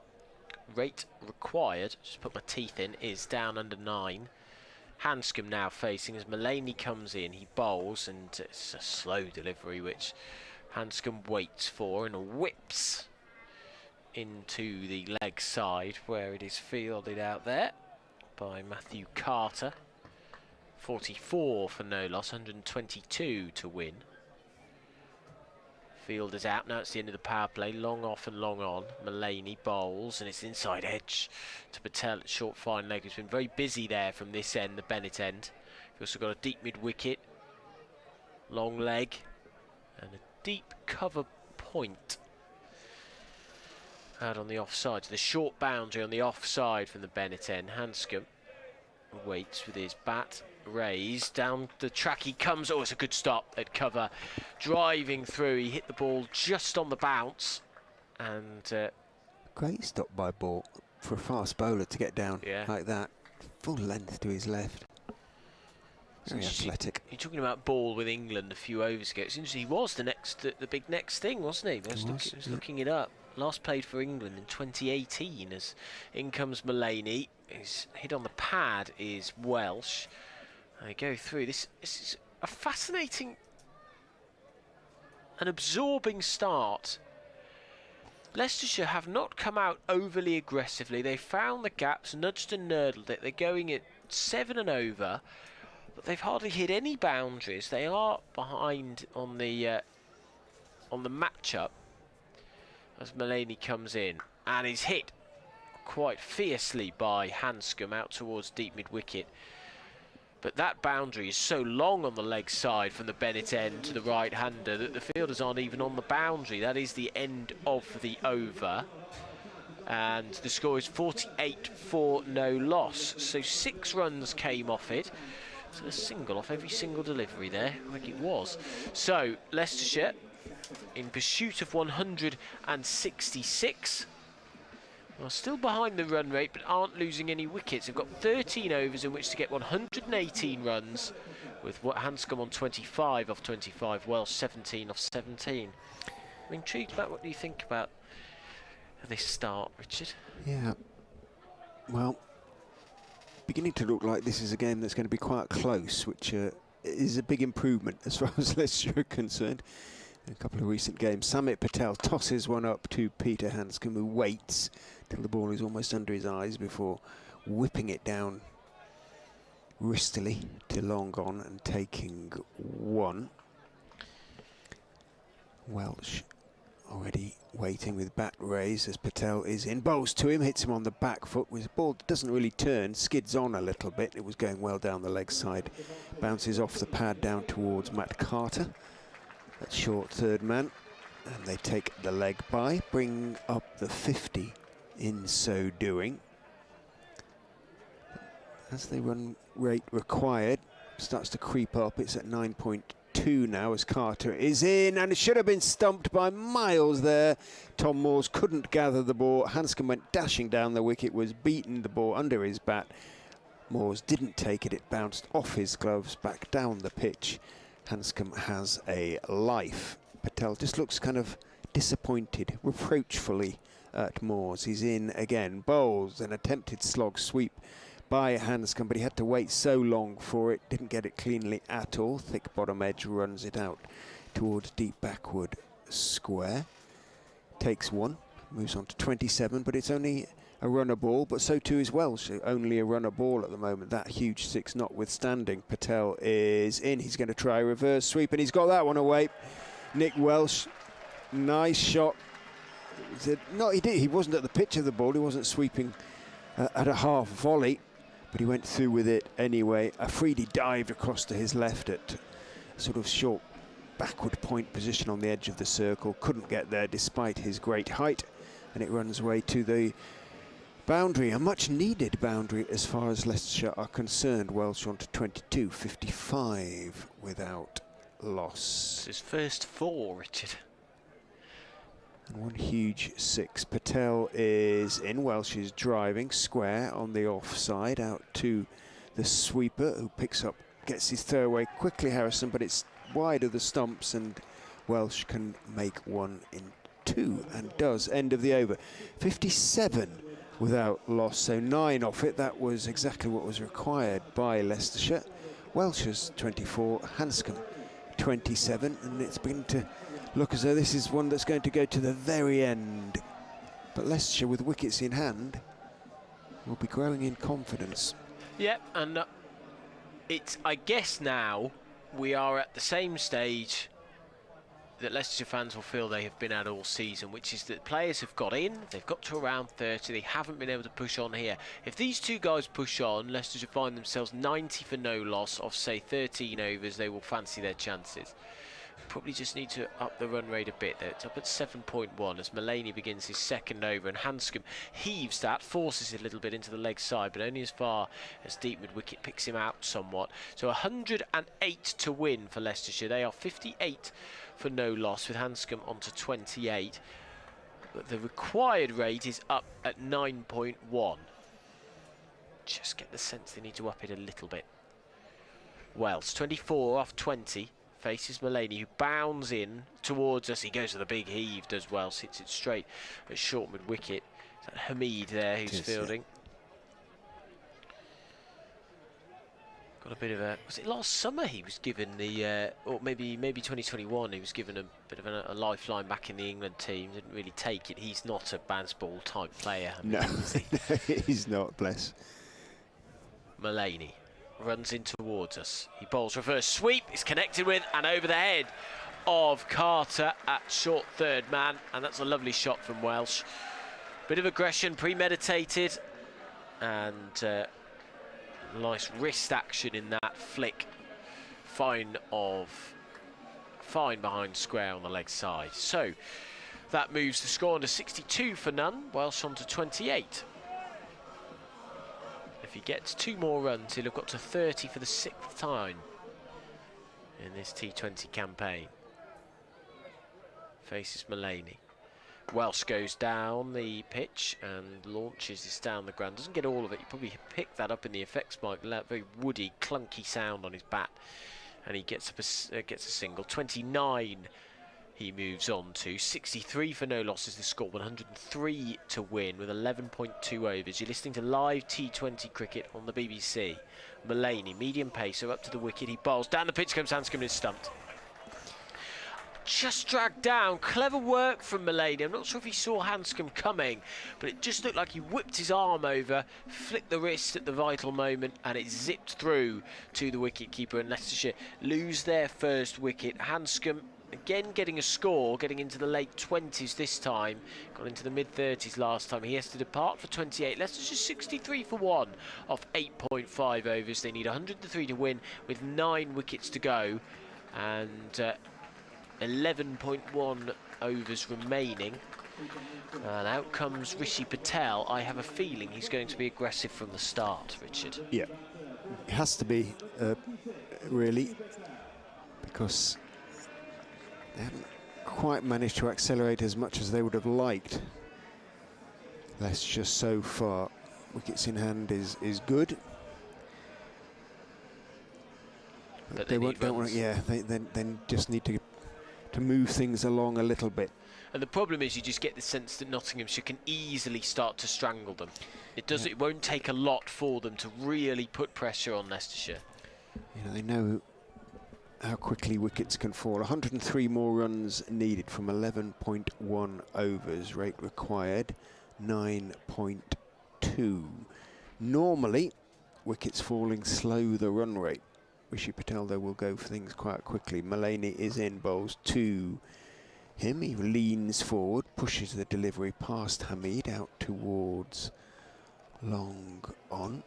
just put my teeth in, is down under 9. Handscomb now facing as Mullaney comes in. He bowls, and it's a slow delivery, which Handscomb waits for and whips into the leg side, where it is fielded out there by Matthew Carter. 44 for no loss, 122 to win. Field is out, now it's the end of the power play, long off and long on. Mullaney bowls, and it's inside edge to Patel at short fine leg, who's been very busy there from this end, the Bennett end. We've also got a deep mid wicket, long leg, and a deep cover point out on the offside. So the short boundary on the offside from the Bennett end. Handscomb waits with his bat raised, down the track he comes. Oh, it's a good stop at cover, driving through. He hit the ball just on the bounce, and great stop by ball for a fast bowler to get down like that, full length to his left. Very athletic. You're talking about ball with England a few overs ago. It's interesting, he was the big next thing, wasn't he? I was looking it up. Last played for England in 2018 as in comes Mullaney. His hit on the pad is Welsh. They go through. This is a fascinating an absorbing start. Leicestershire have not come out overly aggressively. They found the gaps, nudged and nurdled it. They're going at 7 and over, but they've hardly hit any boundaries. They are behind on the matchup as Mullany comes in and is hit quite fiercely by Handscomb out towards deep mid-wicket. But that boundary is so long on the leg side from the Bennett end to the right-hander that the fielders aren't even on the boundary. That is the end of the over. And the score is 48 for no loss. So 6 runs came off it. So a single off every single delivery there, like it was. So Leicestershire in pursuit of 166. Well, still behind the run rate, but aren't losing any wickets. They've got 13 overs in which to get 118 runs, with Handscomb on 25 off 25, Welsh 17 off 17. I'm intrigued about what you think about this start, Richard. Yeah. Well, beginning to look like this is a game that's going to be quite close, which is a big improvement as far as Leicestershire are concerned. In a couple of recent games, Samit Patel tosses one up to Peter Handscomb, who waits till the ball is almost under his eyes before whipping it down wristily to long on and taking one. Welsh already waiting with bat raised as Patel is in. Bowls to him, hits him on the back foot with a ball that doesn't really turn, skids on a little bit. It was going well down the leg side. Bounces off the pad down towards Matt Carter. That short third man, and they take the leg by, bring up the 50 in so doing. As the run rate required starts to creep up, it's at 9.2 now as Carter is in, and it should have been stumped by miles there. Tom Moores couldn't gather the ball. Handscomb went dashing down the wicket, was beaten the ball under his bat. Moores didn't take it, it bounced off his gloves, back down the pitch. Handscomb has a life. Patel just looks kind of disappointed, reproachfully at Moores. He's in again, bowls an attempted slog sweep by Handscomb, but he had to wait so long for it, didn't get it cleanly at all. Thick bottom edge runs it out towards deep backward square. Takes one, moves on to 27, but it's only a runner ball, but so too is Welsh, only a runner ball at the moment, that huge 6 notwithstanding. Patel is in, he's going to try a reverse sweep, and he's got that one away. Nick Welsh, nice shot. He wasn't at the pitch of the ball, he wasn't sweeping at a half volley, but he went through with it anyway. Afridi dived across to his left at sort of short backward point position on the edge of the circle, couldn't get there despite his great height, and it runs away to the boundary, a much needed boundary as far as Leicestershire are concerned. Welsh on to 22, 55 without loss. It's his first 4, Richard. And one huge 6. Patel is in. Welsh is driving square on the offside out to the sweeper, who picks up, gets his throw away quickly, Harrison, but it's wide of the stumps, and Welsh can make 1 in 2 and does. End of the over. 57 without loss, so 9 off it. That was exactly what was required by Leicestershire. Welsh has 24, Handscomb 27, and it's beginning to look as though this is one that's going to go to the very end. But Leicestershire, with wickets in hand, will be growing in confidence. Yep, and I guess now we are at the same stage that Leicestershire fans will feel they have been at all season, which is that players have got in, they've got to around 30, they haven't been able to push on here. If these two guys push on, Leicestershire find themselves 90 for no loss of, say, 13 overs, they will fancy their chances. Probably just need to up the run rate a bit there. It's up at 7.1 as Mullany begins his second over, and Handscomb heaves that, forces it a little bit into the leg side, but only as far as deep mid-wicket picks him out somewhat. So 108 to win for Leicestershire. They are 58 for no loss, with Handscomb on to 28. But the required rate is up at 9.1. Just get the sense they need to up it a little bit. Wells, 24 off 20. Faces Mullany, who bounds in towards us. He goes to the big heave, does well, hits it straight at short mid-wicket. Is that Hamid there who's fielding? Got a bit of a... Was it last summer he was given the... or maybe 2021 he was given a bit of a lifeline back in the England team. Didn't really take it. He's not a Bazball type player. I mean, No, is he? he's not, bless. Mulaney runs in towards us. He bowls reverse sweep. It's connected with and over the head of Carter at short third man. And that's a lovely shot from Welsh. Bit of aggression, premeditated. And... nice wrist action in that flick. Fine behind square on the leg side. So that moves the score on to 62 for none. Welsh on to 28. If he gets 2 more runs, he'll have got to 30 for the 6th time in this T20 campaign. Faces Mulaney. Welsh goes down the pitch and launches this down the ground. Doesn't get all of it. You probably picked that up in the effects mic. Very woody, clunky sound on his bat, and he gets a single. 29. He moves on to 63 for no losses. The score 103 to win with 11.2 overs. You're listening to live T20 cricket on the BBC. Mulaney, medium pacer up to the wicket. He bowls down the pitch. Comes Handscomb and is stumped. Just dragged down. Clever work from Mulaney. I'm not sure if he saw Handscomb coming, but it just looked like he whipped his arm over, flicked the wrist at the vital moment, and it zipped through to the wicket-keeper, and Leicestershire lose their first wicket. Handscomb again getting a score, getting into the late 20s this time, got into the mid-30s last time. He has to depart for 28. Leicestershire 63 for 1 off 8.5 overs. They need 103 to win with 9 wickets to go, and 11.1 overs remaining. And out comes Rishi Patel. I have a feeling he's going to be aggressive from the start, Richard. Yeah, it has to be, really, because they haven't quite managed to accelerate as much as they would have liked. Leicestershire so far. Wickets in hand is good. But they don't want to, yeah, they just need to move things along a little bit. And the problem is you just get the sense that Nottinghamshire can easily start to strangle them. It does. Yeah. It won't take a lot for them to really put pressure on Leicestershire. You know, they know how quickly wickets can fall. 103 more runs needed from 11.1 overs. Rate required 9.2. Normally, wickets falling slow the run rate. Rishi Patel, though, will go for things quite quickly. Mulaney is in, bowls to him. He leans forward, pushes the delivery past Hamid out towards long on.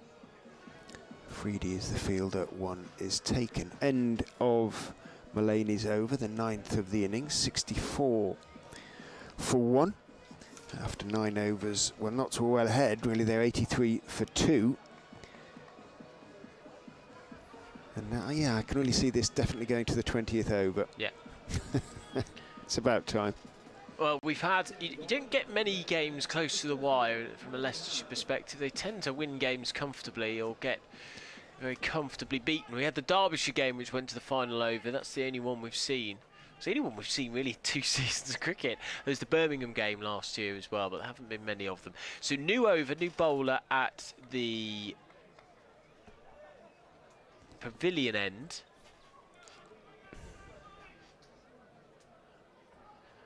Freedy is the fielder. 1 is taken. End of Mulaney's over, the 9th of the innings. 64 for 1. After 9 overs, well, not so well ahead, really. They're 83 for 2. And now, yeah, I can really see this definitely going to the 20th over. Yeah. It's about time. Well, we've had... You don't get many games close to the wire from a Leicestershire perspective. They tend to win games comfortably or get very comfortably beaten. We had the Derbyshire game, which went to the final over. That's the only one we've seen. It's the only one we've seen, really, 2 seasons of cricket. There's the Birmingham game last year as well, but there haven't been many of them. So new over, new bowler at the pavilion end,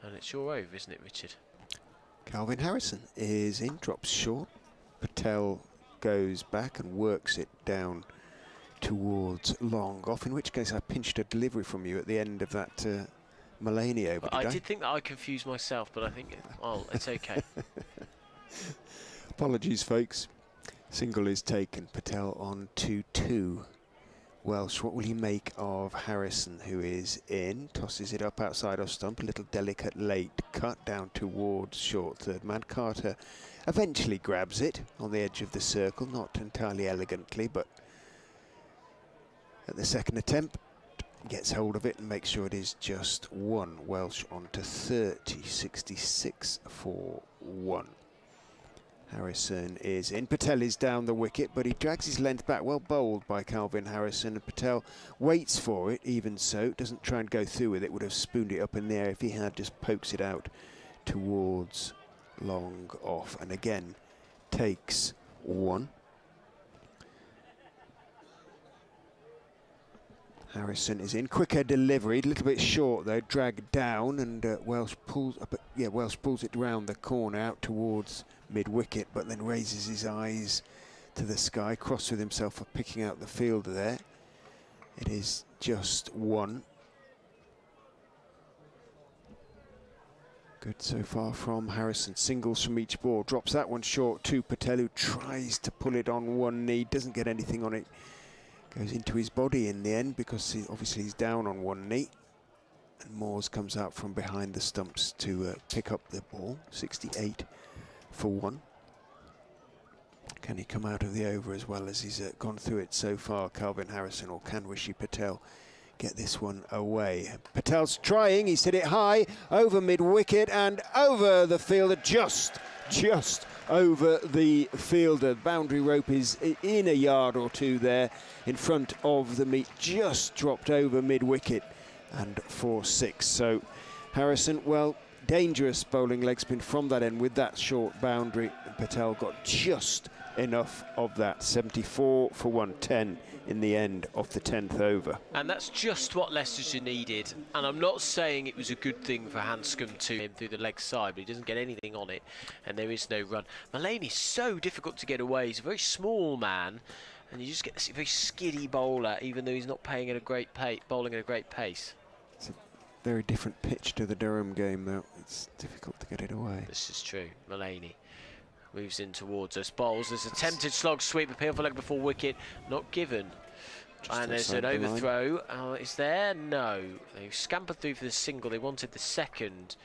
and it's your over, isn't it, Richard? Calvin Harrison is in, drops short. Patel goes back and works it down towards long off, in which case I pinched a delivery from you at the end of that Mulaney over. I did think that I confused myself, but I think it's okay. Apologies, folks. Single is taken. Patel on 2-2. Welsh, what will he make of Harrison, who is in? Tosses it up outside off stump, a little delicate late cut down towards short third man. Carter eventually grabs it on the edge of the circle, not entirely elegantly, but at the second attempt gets hold of it and makes sure it is just 1. Welsh on to 30, 66 for 1. Harrison is in. Patel is down the wicket, but he drags his length back. Well bowled by Calvin Harrison, and Patel waits for it, even so. Doesn't try and go through with it. Would have spooned it up in the air if he had. Just pokes it out towards long off, and again takes 1. Harrison is in. Quicker delivery, a little bit short though, dragged down, and Welsh pulls it round the corner out towards mid-wicket, but then raises his eyes to the sky, cross with himself for picking out the fielder there. It is just one. Good so far from Harrison. Singles from each ball. Drops that one short to Patel, who tries to pull it on one knee. Doesn't get anything on it. Goes into his body in the end because obviously he's down on one knee. And Moores comes out from behind the stumps to pick up the ball. 68 for one. Can he come out of the over as well as he's gone through it so far, Calvin Harrison, or can Rishi Patel get this one away? Patel's trying, he's hit it high, over mid-wicket and over the fielder, just over the fielder. Boundary rope is in a yard or two there in front of the meet, just dropped over mid-wicket and for 6. So Harrison, well, dangerous bowling leg spin from that end with that short boundary. Patel got just enough of that. 74 for 110 in the end of the 10th over. And that's just what Leicestershire needed. And I'm not saying it was a good thing for Handscomb to him through the leg side, but he doesn't get anything on it, and there is no run. Mulaney's so difficult to get away. He's a very small man, and you just get this very skiddy bowler, even though he's not bowling at a great pace. It's a very different pitch to the Durham game, though. It's difficult to get it away. This is true. Mulaney moves in towards us. Bowls. There's attempted slog sweep, appeal for leg before wicket, not given. Just and there's an overthrow. Is there? No. They scampered through for the single. They wanted the second.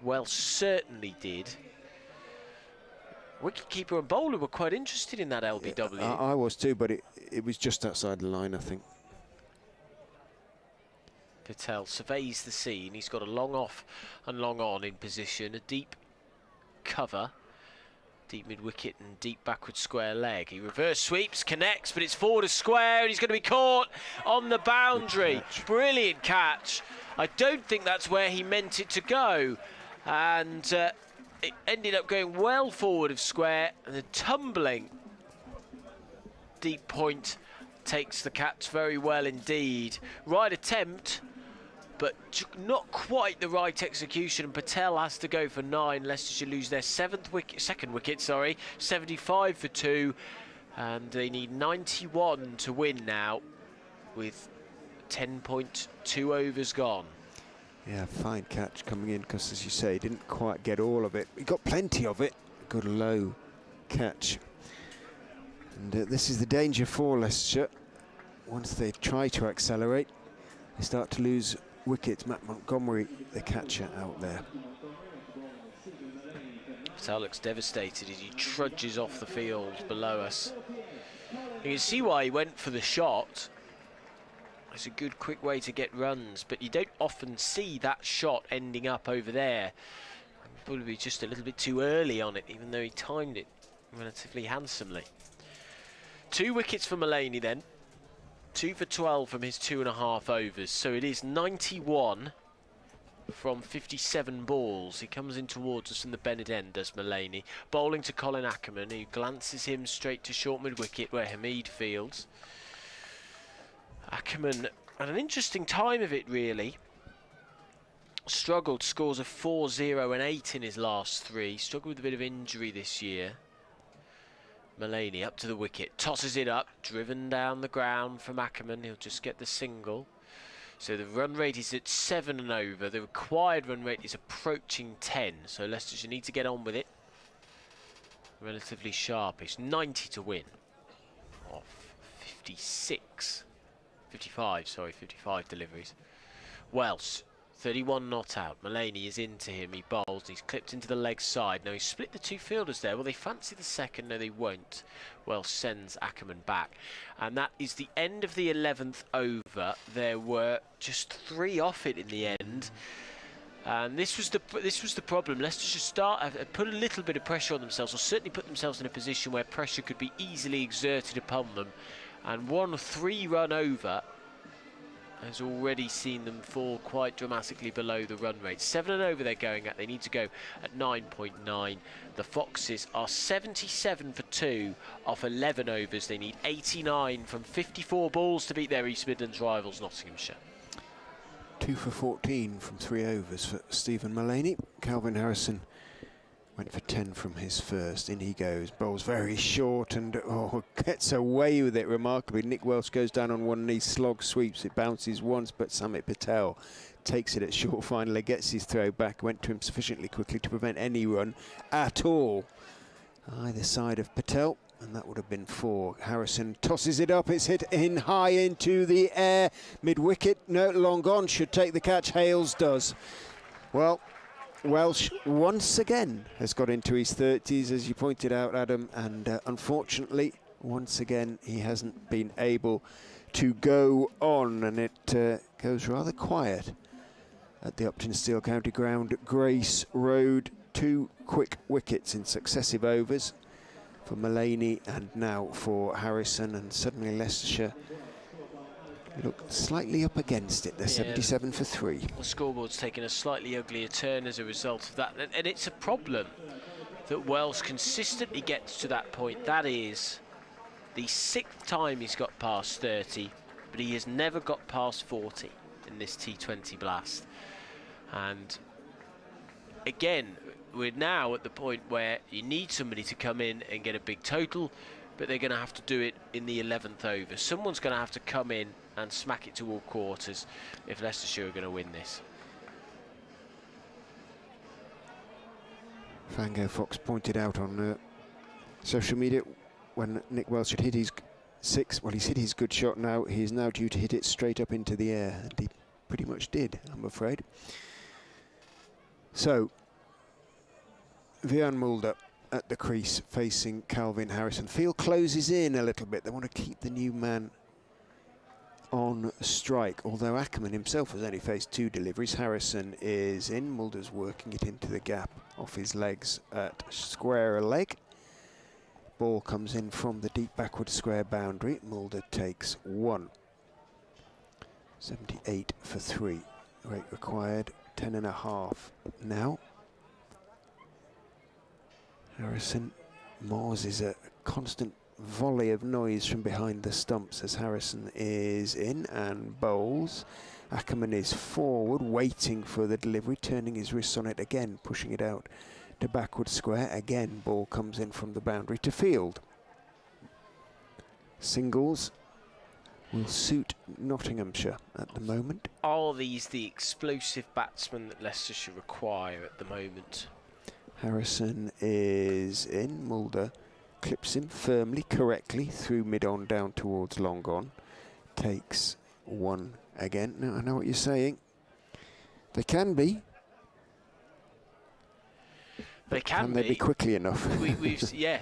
Well, certainly did. Wicketkeeper and bowler were quite interested in that LBW. Yeah, I was too, but it was just outside the line, I think. Patel surveys the scene. He's got a long off and long on in position. A deep cover. Deep mid-wicket and deep backward square leg. He reverse sweeps, connects, but it's forward a square, and he's going to be caught on the boundary. Brilliant catch. I don't think that's where he meant it to go. And it ended up going well forward of square, and the tumbling deep point takes the catch very well indeed. Right attempt, but not quite the right execution. Patel has to go for 9. Leicestershire lose their second wicket, 75 for 2, and they need 91 to win now, with 10.2 overs gone. Yeah, fine catch coming in, because as you say, he didn't quite get all of it. He got plenty of it. Good low catch. And this is the danger for Leicestershire. Once they try to accelerate, they start to lose wickets. Matt Montgomery, the catcher, out there. Patel looks devastated as he trudges off the field below us. You can see why he went for the shot. It's a good quick way to get runs, but you don't often see that shot ending up over there. Probably just a little bit too early on it, even though he timed it relatively handsomely. 2 wickets for Mulaney then. 2 for 12 from his 2.5 overs, so it is 91 from 57 balls. He comes in towards us from the Bennett end, does Mulaney. Bowling to Colin Ackerman, who glances him straight to short mid-wicket where Hamid fields. Ackerman had an interesting time of it, really. Struggled, scores of 4, 0 and 8 in his last 3. Struggled with a bit of injury this year. Mulaney up to the wicket, tosses it up, driven down the ground from Ackerman. He'll just get the single. So the run rate is at 7 and over. The required run rate is approaching 10. So Leicestershire need to get on with it. Relatively sharpish. 90 to win. Off 55 deliveries. Welsh. 31 not out. Mulaney is into him. He bowls. He's clipped into the leg side. Now, he split the 2 fielders there. Well, they fancy the second. No, they won't. Welsh sends Ackerman back. And that is the end of the 11th over. There were just 3 off it in the end. And this was the problem. Leicestershire put a little bit of pressure on themselves, or certainly put themselves in a position where pressure could be easily exerted upon them. And 1 3-run over has already seen them fall quite dramatically below the run rate. 7 and over they're going at. They need to go at 9.9. The Foxes are 77 for 2 off 11 overs. They need 89 from 54 balls to beat their East Midlands rivals, Nottinghamshire. 2 for 14 from 3 overs for Stephen Mullaney. Calvin Harrison went for 10 from his first. In he goes. Bowls very short and gets away with it remarkably. Nick Welsh goes down on one knee, slog sweeps. It bounces once, but Samit Patel takes it at short finally, gets his throw back, went to him sufficiently quickly to prevent any run at all either side of Patel. And that would have been 4. Harrison tosses it up. It's hit in high into the air. Mid-wicket. No, long gone. Should take the catch. Hales does. Well, Welsh once again has got into his 30s, as you pointed out, Adam, and unfortunately, once again, he hasn't been able to go on, and it goes rather quiet at the Upton Steel County Ground, Grace Road. 2 quick wickets in successive overs for Mullaney and now for Harrison, and suddenly Leicestershire look slightly up against it. They're 77 for 3. The scoreboard's taken a slightly uglier turn as a result of that, and it's a problem that Welsh consistently gets to that point. That is the 6th time he's got past 30, but he has never got past 40 in this T20 blast. And again, we're now at the point where you need somebody to come in and get a big total, but they're going to have to do it in the 11th over. Someone's going to have to come in and smack it to all quarters if Leicestershire are going to win this. Fango Fox pointed out on social media when Nick Welsh had hit his 6, well, he's hit his good shot now. He is now due to hit it straight up into the air, and he pretty much did, I'm afraid. So, Vian Mulder at the crease facing Calvin Harrison. Field closes in a little bit. They want to keep the new man on strike, although Ackerman himself has only faced 2 deliveries. Harrison is in. Mulder's working it into the gap off his legs at square leg. Ball comes in from the deep backward square boundary. Mulder takes 1. 78 for 3. Rate required 10.5 now. Harrison. Moores is a constant volley of noise from behind the stumps as Harrison is in and bowls. Ackerman is forward, waiting for the delivery, turning his wrists on it again, pushing it out to backward square. Again, ball comes in from the boundary to field. Singles will suit Nottinghamshire at the moment. Are these the explosive batsmen that Leicestershire require at the moment? Harrison is in. Mulder clips him firmly, correctly, through mid-on down towards long on. Takes 1 again. Now, I know what you're saying. They can be. They can they be quickly enough? Yeah.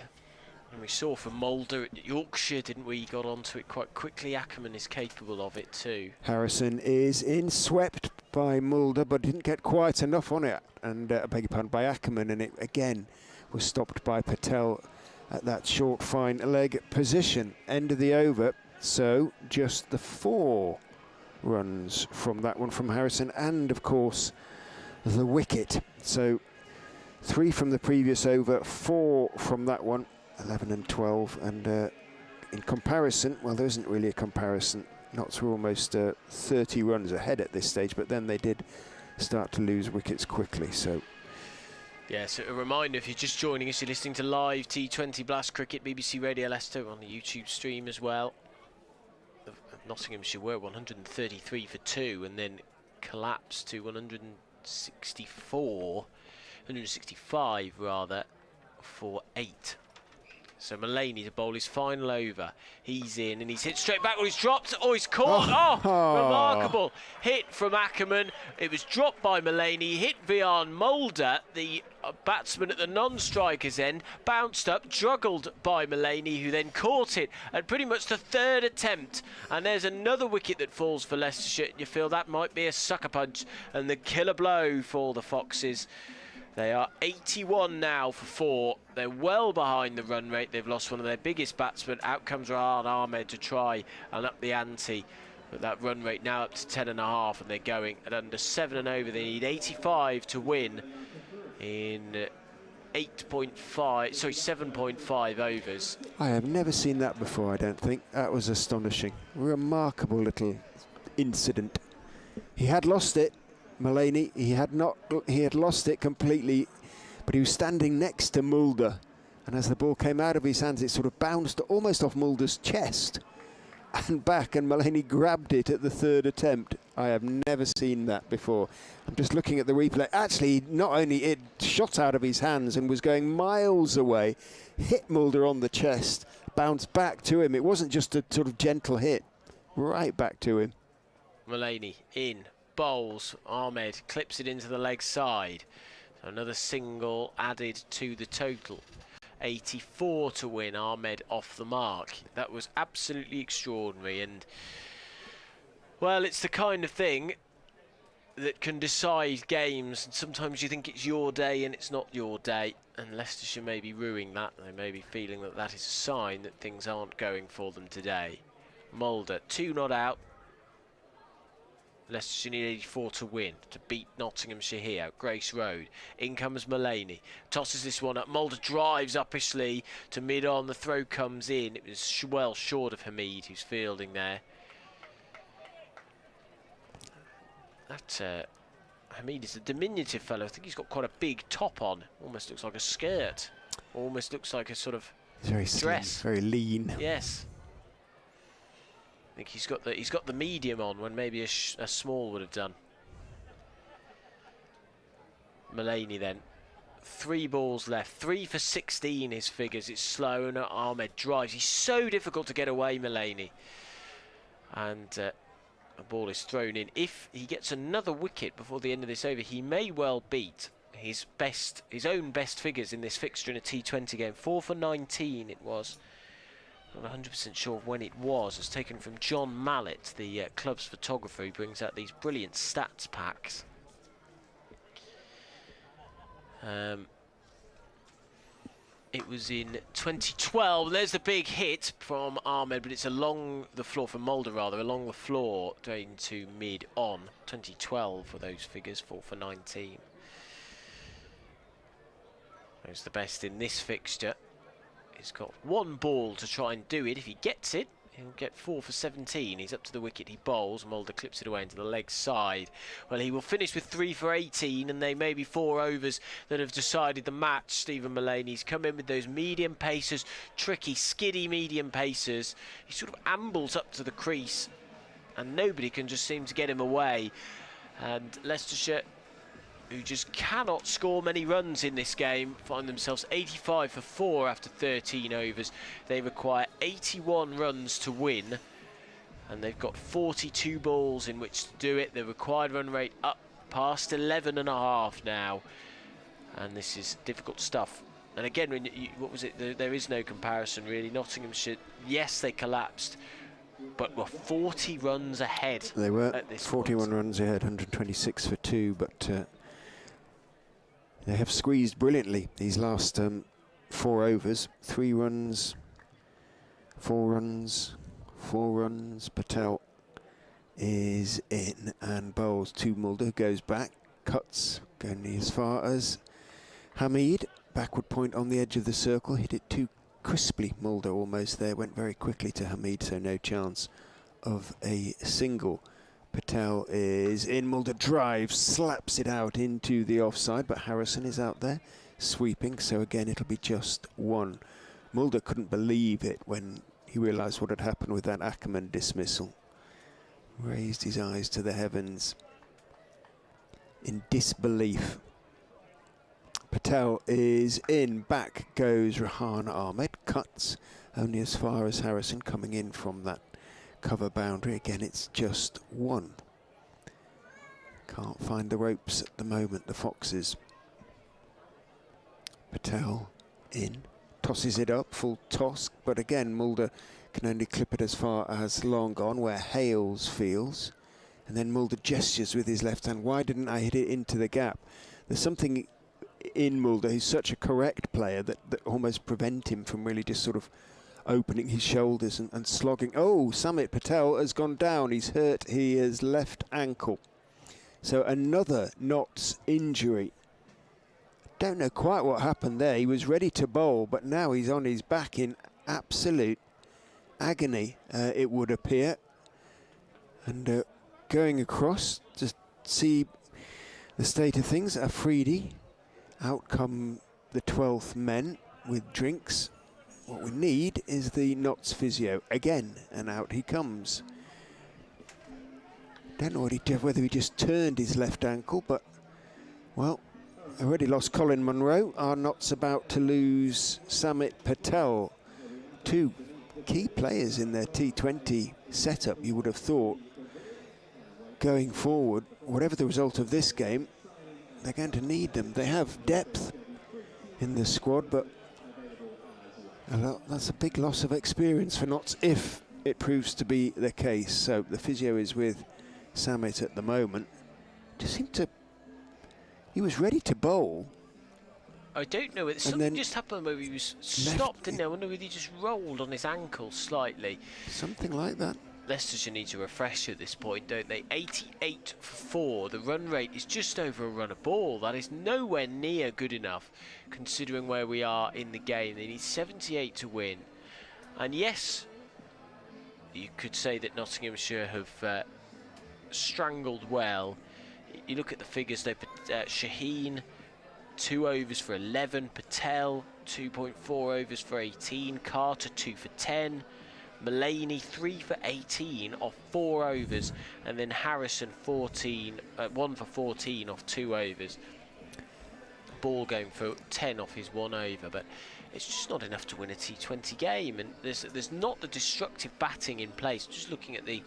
And we saw from Mulder at Yorkshire, didn't we? He got onto it quite quickly. Ackerman is capable of it too. Harrison is in, swept by Mulder, but didn't get quite enough on it. And I beg your pardon, by Ackerman, and it again was stopped by Patel at that short fine leg position. End of the over, so just the 4 runs from that one from Harrison, and of course the wicket. So 3 from the previous over, 4 from that one. 11 and 12, and in comparison, well, there isn't really a comparison. Notts were almost 30 runs ahead at this stage, but then they did start to lose wickets quickly. So, yeah, so a reminder, if you're just joining us, you're listening to live T20 Blast Cricket, BBC Radio Leicester on the YouTube stream as well. Nottinghamshire were 133 for 2 and then collapsed to 165 rather, for 8. So Mullaney to bowl his final over. He's in and he's hit straight back. Well, he's dropped. Oh, he's caught. Remarkable hit from Ackerman. It was dropped by Mullaney. Hit Vian Mulder, the batsman at the non-striker's end. Bounced up, juggled by Mullaney, who then caught it at pretty much the 3rd attempt. And there's another wicket that falls for Leicestershire. You feel that might be a sucker punch and the killer blow for the Foxes. They are 81 now for 4. They're well behind the run rate. They've lost one of their biggest batsmen. Out comes Rahad Ahmed to try and up the ante. But that run rate now up to 10.5, and they're going at under 7 and over. They need 85 to win in 7.5 overs. I have never seen that before, I don't think. That was astonishing. Remarkable little incident. He had lost it, Mullany. He had lost it completely, but he was standing next to Mulder. And as the ball came out of his hands, it sort of bounced almost off Mulder's chest and back, and Mullany grabbed it at the third attempt. I have never seen that before. I'm just looking at the replay. Actually, not only it shot out of his hands and was going miles away, hit Mulder on the chest, bounced back to him. It wasn't just a sort of gentle hit, right back to him. Mullany in, bowls, Ahmed clips it into the leg side. So another single added to the total. 84 to win, Ahmed off the mark. That was absolutely extraordinary, and well, it's the kind of thing that can decide games, and sometimes you think it's your day and it's not your day, and Leicestershire may be ruining that. They may be feeling that that is a sign that things aren't going for them today. Mulder, 2 not out. Leicestershire need 84 to win to beat Nottinghamshire here at Grace Road. In comes Mullany, tosses this one up. Mulder drives uppishly to mid-on. The throw comes in. It was well short of Hamid, who's fielding there. That Hamid is a diminutive fellow. I think he's got quite a big top on. Almost looks like a skirt. Almost looks like a sort of very dress. Slim, very lean. Yes. I think he's got the medium on when maybe a small would have done. Mullany then, 3 balls left, 3 for 16 his figures. It's slow and Ahmed drives. He's so difficult to get away, Mullany. And a ball is thrown in. If he gets another wicket before the end of this over, he may well beat his own best figures in this fixture in a T20 game. 4 for 19 it was. Not 100% sure of when it was. It's taken from John Mallet, the club's photographer, who brings out these brilliant stats packs. It was in 2012. There's the big hit from Ahmed, but it's along the floor, from Mulder rather, along the floor, going to mid-on. 2012 for those figures, 4 for 19. There's the best in this fixture. He's got 1 ball to try and do it. If he gets it, he'll get 4 for 17. He's up to the wicket, he bowls. Mulder clips it away into the leg side. Well, he will finish with 3 for 18, and they may be 4 overs that have decided the match. Stephen Mullany's come in with those medium pacers, tricky, skiddy medium pacers. He sort of ambles up to the crease, and nobody can just seem to get him away. And Leicestershire, who just cannot score many runs in this game, find themselves 85 for 4 after 13 overs. They require 81 runs to win, and they've got 42 balls in which to do it. The required run rate up past 11.5 now, and this is difficult stuff. And again, when what was it? There is no comparison really. Nottinghamshire, yes, they collapsed, but were 40 runs ahead. They were at this 41 point. runs ahead, 126 for 2, but they have squeezed brilliantly these last 4 overs. 3 runs, 4 runs, 4 runs. Patel is in and bowls to Mulder, goes back, cuts, going as far as Hamid. Backward point on the edge of the circle, hit it too crisply. Mulder almost there, went very quickly to Hamid, so no chance of a single. Patel is in, Mulder drives, slaps it out into the offside, but Harrison is out there sweeping, so again it'll be just 1. Mulder couldn't believe it when he realised what had happened with that Ackerman dismissal. Raised his eyes to the heavens in disbelief. Patel is in, back goes Rehan Ahmed, cuts only as far as Harrison, coming in from that cover boundary. Again, it's just 1. Can't find the ropes at the moment, the Foxes. Patel in, tosses it up, full toss, but again Mulder can only clip it as far as long on where Hales fields, and then Mulder gestures with his left hand. Why didn't I hit it into the gap? There's something in Mulder, who's such a correct player, that almost prevent him from really just sort of opening his shoulders and slogging. Oh, Samit Patel has gone down. He's hurt his left ankle. So another Notts injury. Don't know quite what happened there. He was ready to bowl, but now he's on his back in absolute agony, it would appear. And going across to see the state of things. Afridi, out come the 12th men with drinks. What we need is the Notts physio again, and out he comes. Don't know what he did, whether he just turned his left ankle, but, well, already lost Colin Munro. Our Notts about to lose Samit Patel. Two key players in their T20 setup, you would have thought. Going forward, whatever the result of this game, they're going to need them. They have depth in the squad, but that's a big loss of experience for Notts if it proves to be the case. So the physio is with Samit at the moment. Just seemed to... He was ready to bowl. I don't know. Something just happened where he was stopped, didn't it? I wonder whether he just rolled on his ankle slightly. Something like that. Leicestershire needs a refresh at this point, don't they? 88 for 4. The run rate is just over a run a ball. That is nowhere near good enough, considering where we are in the game. They need 78 to win. And yes, you could say that Nottinghamshire have strangled well. You look at the figures, though. Shaheen, 2 overs for 11. Patel, 2.4 overs for 18. Carter, 2 for 10. Mullaney, 3 for 18 off 4 overs. And then Harrison, 1 for 14 off 2 overs. Ball going for 10 off his 1 over. But it's just not enough to win a T20 game. And there's not the destructive batting in place. Just looking at the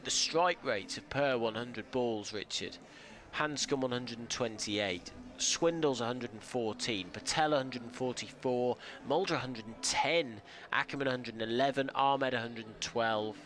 strike rates of per 100 balls, Richard. Handscomb 128, Swindles 114, Patel 144, Mulder 110, Ackerman 111, Ahmed 112.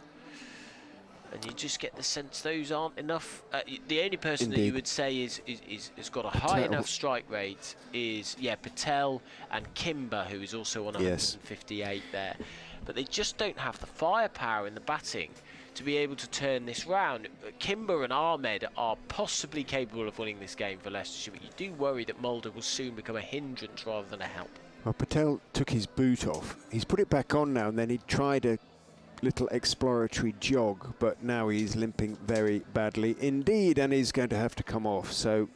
And you just get the sense those aren't enough. The only person that you would say has got a high enough strike rate is, Patel and Kimber, who is also on 158 there. But they just don't have the firepower in the batting to be able to turn this round. Kimber and Ahmed are possibly capable of winning this game for Leicestershire, but you do worry that Mulder will soon become a hindrance rather than a help. Well, Patel took his boot off. He's put it back on now, and then he tried a little exploratory jog, but now he's limping very badly indeed, and he's going to have to come off. So,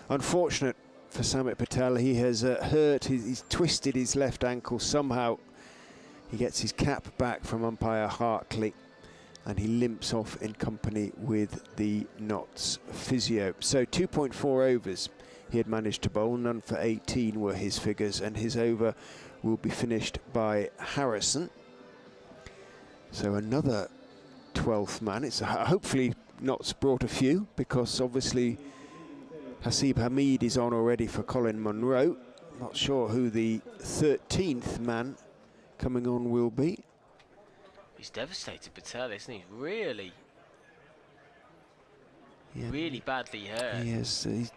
unfortunate for Samit Patel. He has he's twisted his left ankle somehow. He gets his cap back from umpire Hartley, and he limps off in company with the Notts physio. So 2.4 overs he had managed to bowl, none for 18 were his figures, and his over will be finished by Harrison. So another 12th man. It's hopefully Notts brought a few, because obviously Hasib Hamid is on already for Colin Munro. Not sure who the 13th man coming on will be. He's devastated, Patel, isn't he? Really badly hurt. Yes, he's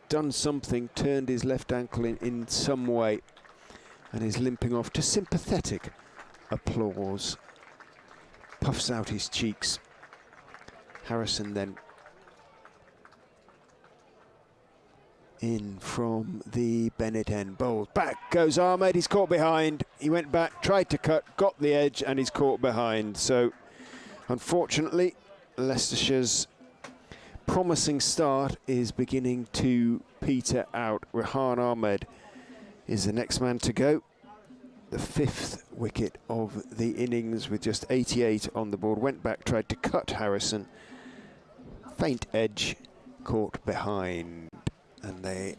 done something, turned his left ankle in some way, and is limping off to sympathetic applause. Puffs out his cheeks. Harrison then in from the Bennett end. Bowls back goes Ahmed. He's caught behind. He went back, tried to cut, got the edge, and he's caught behind. So unfortunately, Leicestershire's promising start is beginning to peter out. Rehan Ahmed is the next man to go. The 5th wicket of the innings with just 88 on the board. Went back, tried to cut Harrison. Faint edge, caught behind. And they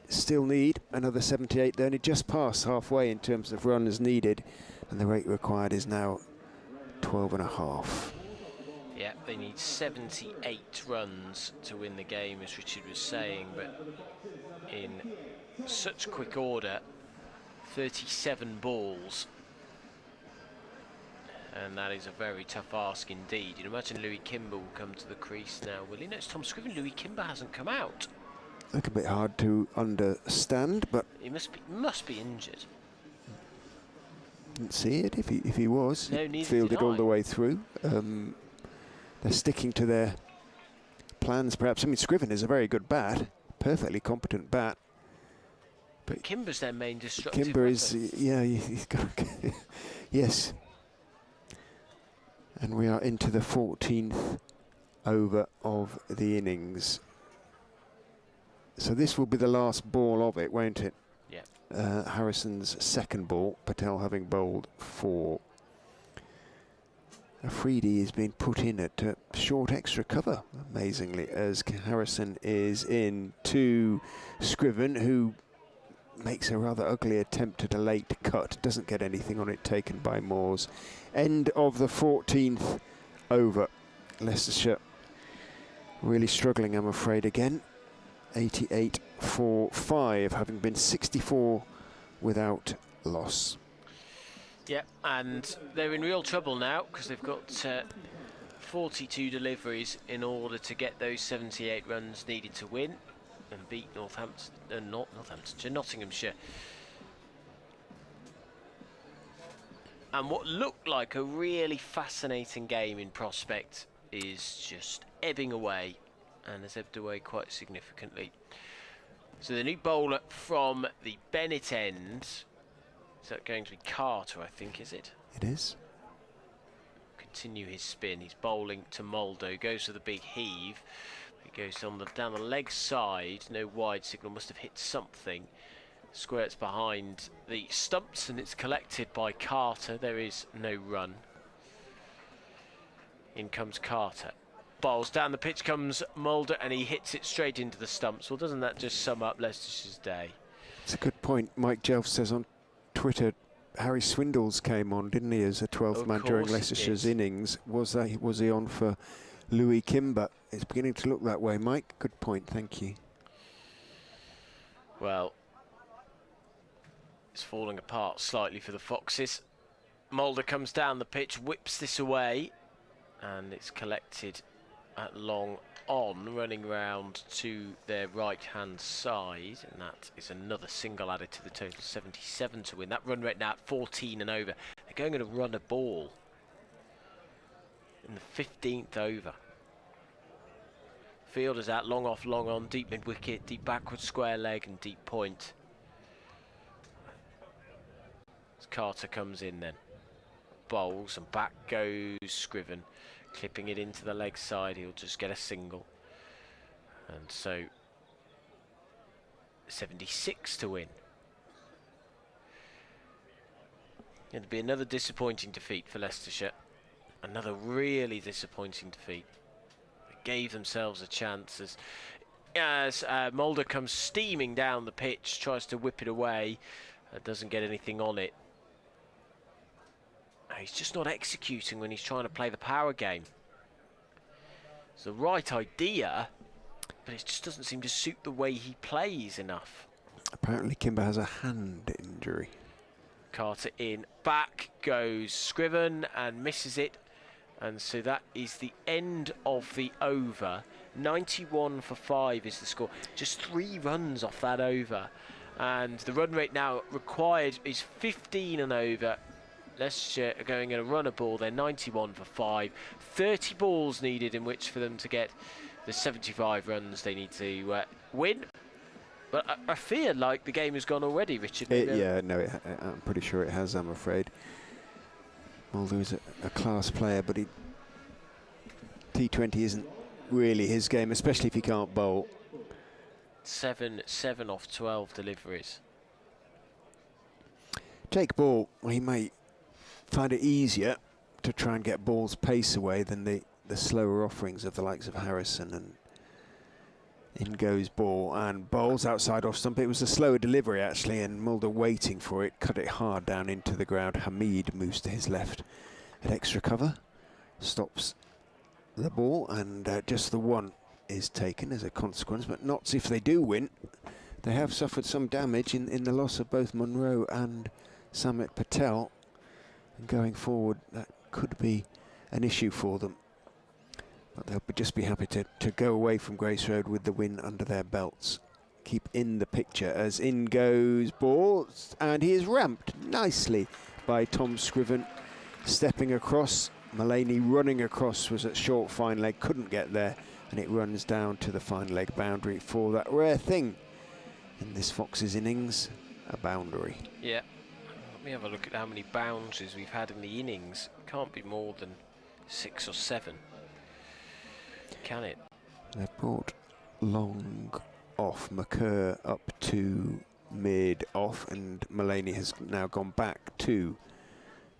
still need another 78. They're only just past halfway in terms of runs needed, and the rate required is now 12.5. Yeah, they need 78 runs to win the game, as Richard was saying, but in such quick order, 37 balls. And that is a very tough ask indeed. You'd imagine Louis Kimber will come to the crease now, will he? No, it's Tom Scriven. Louis Kimber hasn't come out. Look a bit hard to understand, but he must be injured. Didn't see it if he was. No, neither fielded did all I. the way through. They're sticking to their plans, perhaps. I mean, Scriven is a very good bat, perfectly competent bat. But Kimber's their main destructive Kimber weapon. is, yeah, he's got, yes. And we are into the 14th over of the innings. So this will be the last ball of it, won't it? Yeah. Harrison's second ball, Patel having bowled 4. Afridi is being put in at short extra cover, amazingly, as Harrison is in to Scriven, who makes a rather ugly attempt at a late cut, doesn't get anything on it, taken by Moores. End of the 14th over. Leicestershire really struggling, I'm afraid, again. 88 for 5, having been 64 without loss. Yeah, and they're in real trouble now because they've got 42 deliveries in order to get those 78 runs needed to win and beat Nottinghamshire. And what looked like a really fascinating game in prospect is just ebbing away, and has ebbed away quite significantly. So the new bowler from the Bennett end, is that going to be Carter, I think, is it? It is. Continue his spin. He's bowling to Moldo. Goes for the big heave. He goes on down the leg side. No wide signal. Must have hit something. Squirts behind the stumps, and it's collected by Carter. There is no run. In comes Carter. Bowls down the pitch comes Mulder, and he hits it straight into the stumps. Well, doesn't that just sum up Leicestershire's day? It's a good point. Mike Jelf says on Twitter, Harry Swindles came on, didn't he, as a 12th man during Leicestershire's innings. Was he on for Louis Kimber? It's beginning to look that way, Mike. Good point, thank you. Well, it's falling apart slightly for the Foxes. Mulder comes down the pitch, whips this away, and it's collected at long on, running round to their right-hand side, and that is another single added to the total, 77 to win. That run rate now at 14 and over. They're going to run a ball in the 15th over. Fielders out, long off, long on, deep mid-wicket, deep backward square leg and deep point. As Carter comes in then. Bowls and back goes Scriven. Clipping it into the leg side, he'll just get a single. And so 76 to win. It'll be another disappointing defeat for Leicestershire. Another really disappointing defeat. They gave themselves a chance as Mulder comes steaming down the pitch, tries to whip it away, doesn't get anything on it. He's just not executing when he's trying to play the power game. It's the right idea, but it just doesn't seem to suit the way he plays enough. Apparently Kimber has a hand injury. Carter in, back goes Scriven and misses it, and so that is the end of the over. 91 for 5 is the score. Just 3 runs off that over, and the run rate now required is 15 and over. Leicestershire are going in a runner ball. They're 91 for 5. 30 balls needed in which for them to get the 75 runs they need to win. But I feel like the game has gone already, Richard. I'm pretty sure it has, I'm afraid. Mulder is a class player, but T20 isn't really his game, especially if he can't bowl. 7 off 12 deliveries. Jake Ball, he may find it easier to try and get Ball's pace away than the slower offerings of the likes of Harrison. And in goes Ball and bowls outside off stump. It was a slower delivery actually, and Mulder waiting for it, cut it hard down into the ground. Hamid moves to his left at extra cover, stops the ball, and just the one is taken as a consequence. But Notts, if they do win, they have suffered some damage in the loss of both Munro and Samit Patel. And going forward, that could be an issue for them. But they'll just be happy to go away from Grace Road with the win under their belts. Keep in the picture as in goes Ball, and he is ramped nicely by Tom Scriven. Stepping across, Mullaney running across, was at short fine leg, couldn't get there, and it runs down to the fine leg boundary for that rare thing in this Fox's innings, a boundary. Yeah. Let me have a look at how many boundaries we've had in the innings. Can't be more than 6 or 7. Can it? They've brought long off, McCurr up to mid off, and Mullaney has now gone back to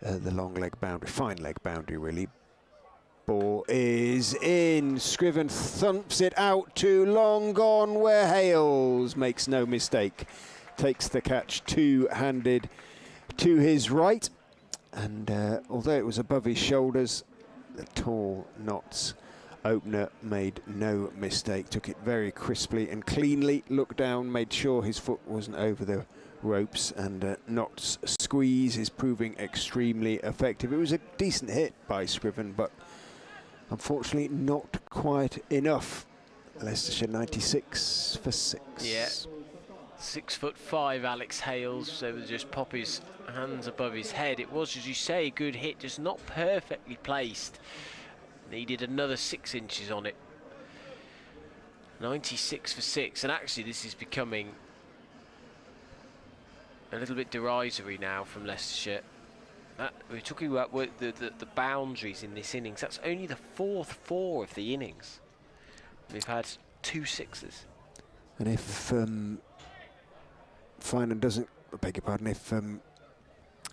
the long leg boundary, fine leg boundary really. Ball is in, Scriven thumps it out to long gone, where Hales makes no mistake. Takes the catch two-handed to his right, and although it was above his shoulders, the tall Notts opener made no mistake, took it very crisply and cleanly, looked down, made sure his foot wasn't over the ropes, and Notts' squeeze is proving extremely effective. It was a decent hit by Scriven, but unfortunately not quite enough. Leicestershire 96 for 6. Yeah. 6'5", Alex Hales, so to just pop his hands above his head. It was, as you say, a good hit, just not perfectly placed. Needed another 6 inches on it. 96 for 6, and actually this is becoming a little bit derisory now from Leicestershire. We're talking about the boundaries in this innings. That's only the 4th 4 of the innings. We've had 2 6s. And if Finan doesn't, I beg your pardon, if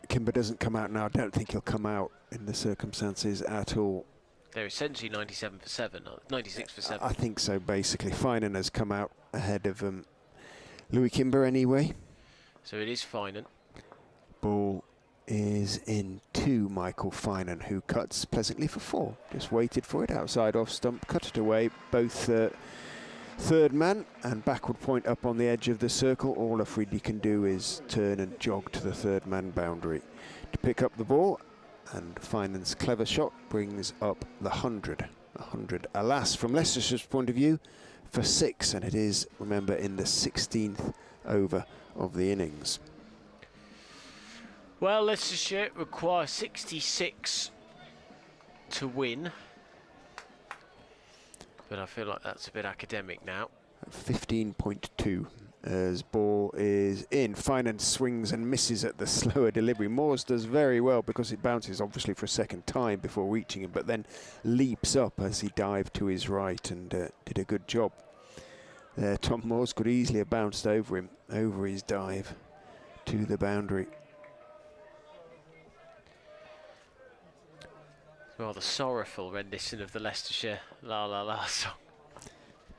Kimber doesn't come out now, I don't think he'll come out in the circumstances at all. They're essentially 97 for 7, 96 for 7. I think so, basically. Finan has come out ahead of Louis Kimber anyway. So it is Finan. Ball is in to Michael Finan, who cuts pleasantly for 4. Just waited for it outside off stump, cut it away. Both third man and backward point up on the edge of the circle. All Afridi can do is turn and jog to the third man boundary to pick up the ball, and Finan's clever shot brings up the 100. 100, alas, from Leicestershire's point of view, for 6, and it is, remember, in the 16th over of the innings. Well, Leicestershire require 66 to win, but I feel like that's a bit academic now. 15.2 as ball is in. Finan swings and misses at the slower delivery. Moores does very well because it bounces obviously for a second time before reaching him, but then leaps up as he dived to his right and did a good job there. Tom Moores could easily have bounced over him, over his dive to the boundary. Rather sorrowful rendition of the Leicestershire La La La song.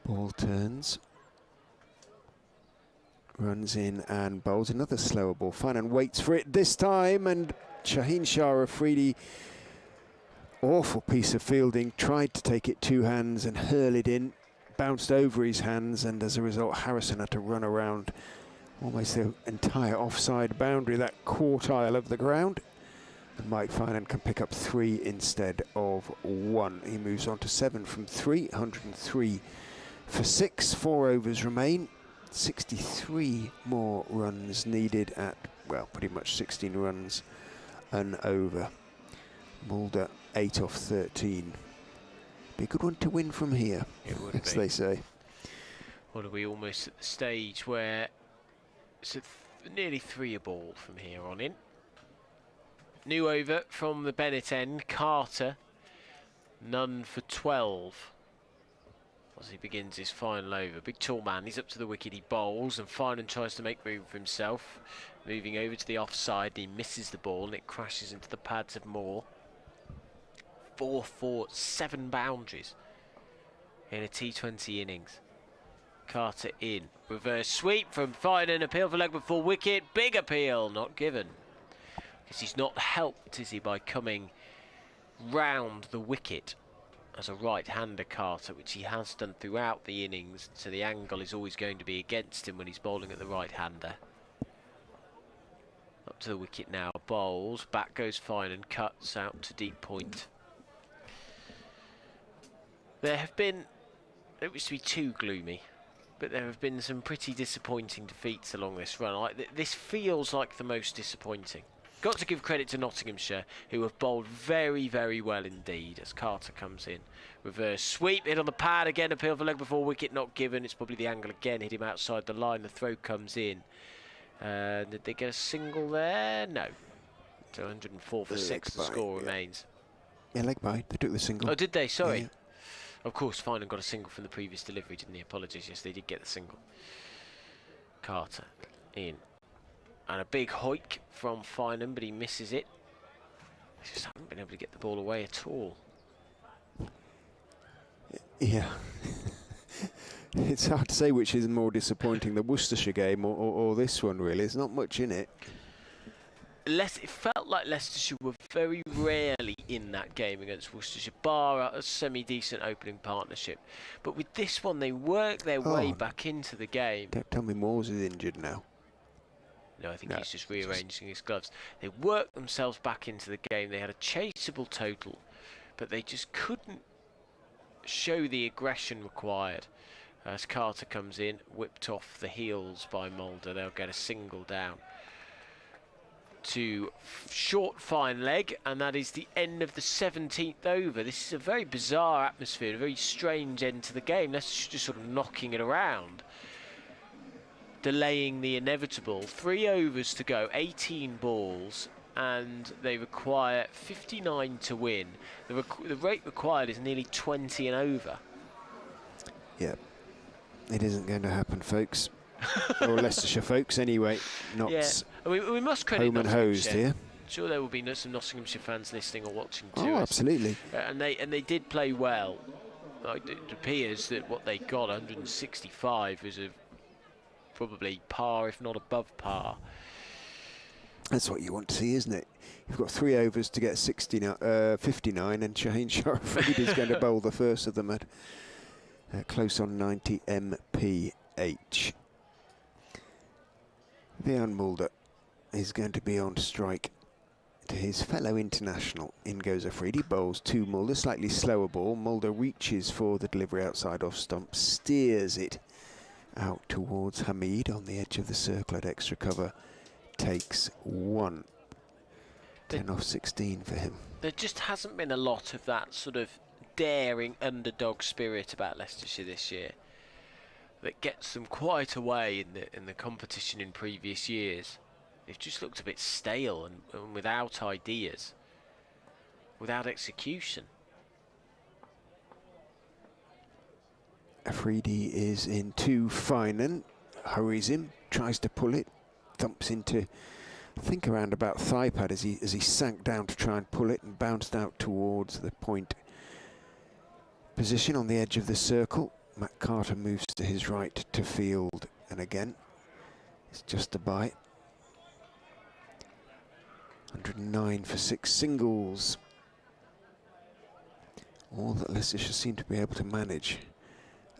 Ball turns, runs in and bowls another slower ball. Finan waits for it this time, and Shaheen Shah Afridi, awful piece of fielding, tried to take it 2 hands and hurl it in, bounced over his hands, and as a result Harrison had to run around almost the entire offside boundary, that quartile of the ground. And Mike Finan can pick up 3 instead of 1. He moves on to 7 from 3, 103 for 6. 4 overs remain. 63 more runs needed at, well, pretty much 16 runs an over. Mulder 8 off 13. Be a good one to win from here, as they say. What are we almost at the stage where it's nearly 3 a ball from here on in. New over from the Bennett end, Carter, none for 12 as he begins his final over. Big tall man, he's up to the wicket, he bowls, and Finan tries to make room for himself. Moving over to the offside, he misses the ball and it crashes into the pads of Moore. 4 7 boundaries in a T20 innings. Carter in, reverse sweep from Finan, appeal for leg before wicket, big appeal, not given. Because he's not helped, is he, by coming round the wicket as a right-hander, Carter, which he has done throughout the innings, so the angle is always going to be against him when he's bowling at the right-hander. Up to the wicket now, bowls, back goes Finan, cuts out to deep point. There have been, it used to be too gloomy, but there have been some pretty disappointing defeats along this run. This feels like the most disappointing. got to give credit to Nottinghamshire, who have bowled very, very well indeed, as Carter comes in. Reverse sweep, hit on the pad again, appeal for leg before wicket, not given. It's probably the angle again, hit him outside the line, the throw comes in. Did they get a single there? No. So 104 for 6, the score remains. Yeah, leg by, they took the single. Oh, did they? Sorry. Yeah. Of course, Finan got a single from the previous delivery, didn't he? Apologies, yes, they did get the single. Carter in. And a big hoik from Finan, but he misses it. He just haven't been able to get the ball away at all. Yeah. It's hard to say which is more disappointing, the Worcestershire game or this one, really. There's not much in it. It felt like Leicestershire were very rarely in that game against Worcestershire, bar a semi-decent opening partnership. But with this one, they worked their way back into the game. Don't tell me Moores is injured now. No, I think he's just rearranging his gloves. They worked themselves back into the game. They had a chaseable total, but they just couldn't show the aggression required. As Carter comes in, whipped off the heels by Mulder, they'll get a single down to short fine leg, and that is the end of the 17th over. This is a very bizarre atmosphere, a very strange end to the game. Leicestershire just sort of knocking it around, delaying the inevitable. 3 overs to go, 18 balls, and they require 59 to win. The rate required is nearly 20 and over. Yeah, it isn't going to happen, folks. Or Leicestershire folks, anyway. Not we must credit home and hosed here. I'm sure there will be some Nottinghamshire fans listening or watching too. Oh, absolutely. And they did play well. It appears that what they got, 165, is probably par, if not above par. That's what you want to see, isn't it? You've got 3 overs to get 59, and Shaheen Sharafi is going to bowl the first of them at close on 90 mph. Vian Mulder is going to be on strike to his fellow international. In goes Afridi, bowls to Mulder, slightly slower ball. Mulder reaches for the delivery outside off stump, steers it out towards Hamid on the edge of the circle at extra cover. Takes 1. 10 off 16 for him. There just hasn't been a lot of that sort of daring underdog spirit about Leicestershire this year that gets them quite away in the competition in previous years. They've just looked a bit stale and without ideas, without execution. Afridi is in 2. Finan hurries him, tries to pull it, thumps into, I think, around about thigh pad as he sank down to try and pull it, and bounced out towards the point position on the edge of the circle. Matt Carter moves to his right to field, and again it's just a bite. 109 for 6 singles. All that Leicestershire seem to be able to manage,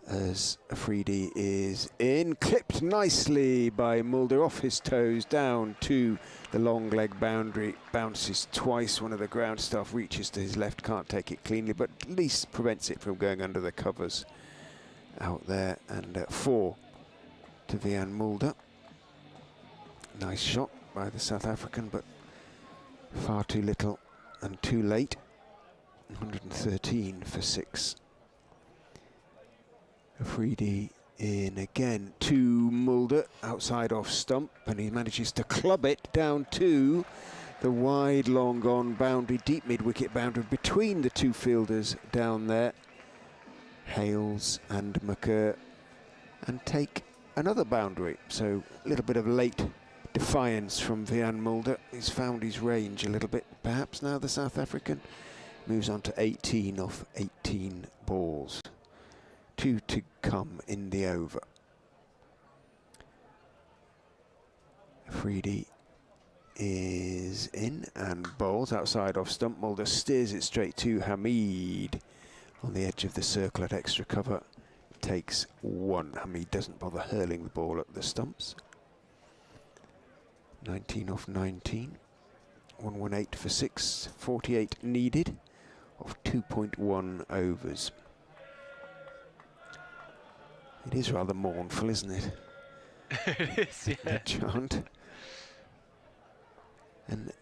as Afridi is in, clipped nicely by Mulder off his toes down to the long leg boundary, bounces twice. One of the ground staff reaches to his left, can't take it cleanly, but at least prevents it from going under the covers out there. And 4 to Vian Mulder. Nice shot by the South African, but far too little and too late. 113 for 6. Afridi in again to Mulder, outside off stump, and he manages to club it down to the wide, long gone boundary, deep mid-wicket boundary between the 2 fielders down there, Hales and McCurr, and take another boundary. So a little bit of late defiance from Vian Mulder. He's found his range a little bit, perhaps now, the South African. Moves on to 18 off 18 balls. 2 to come in the over. Afridi is in and bowls outside off stump. Mulder steers it straight to Hamid on the edge of the circle at extra cover. Takes 1. Hamid doesn't bother hurling the ball at the stumps. 19 off 19. 118 for 6. 48 needed of 2.1 overs. It is rather mournful, isn't it? It is, yeah. The chant. And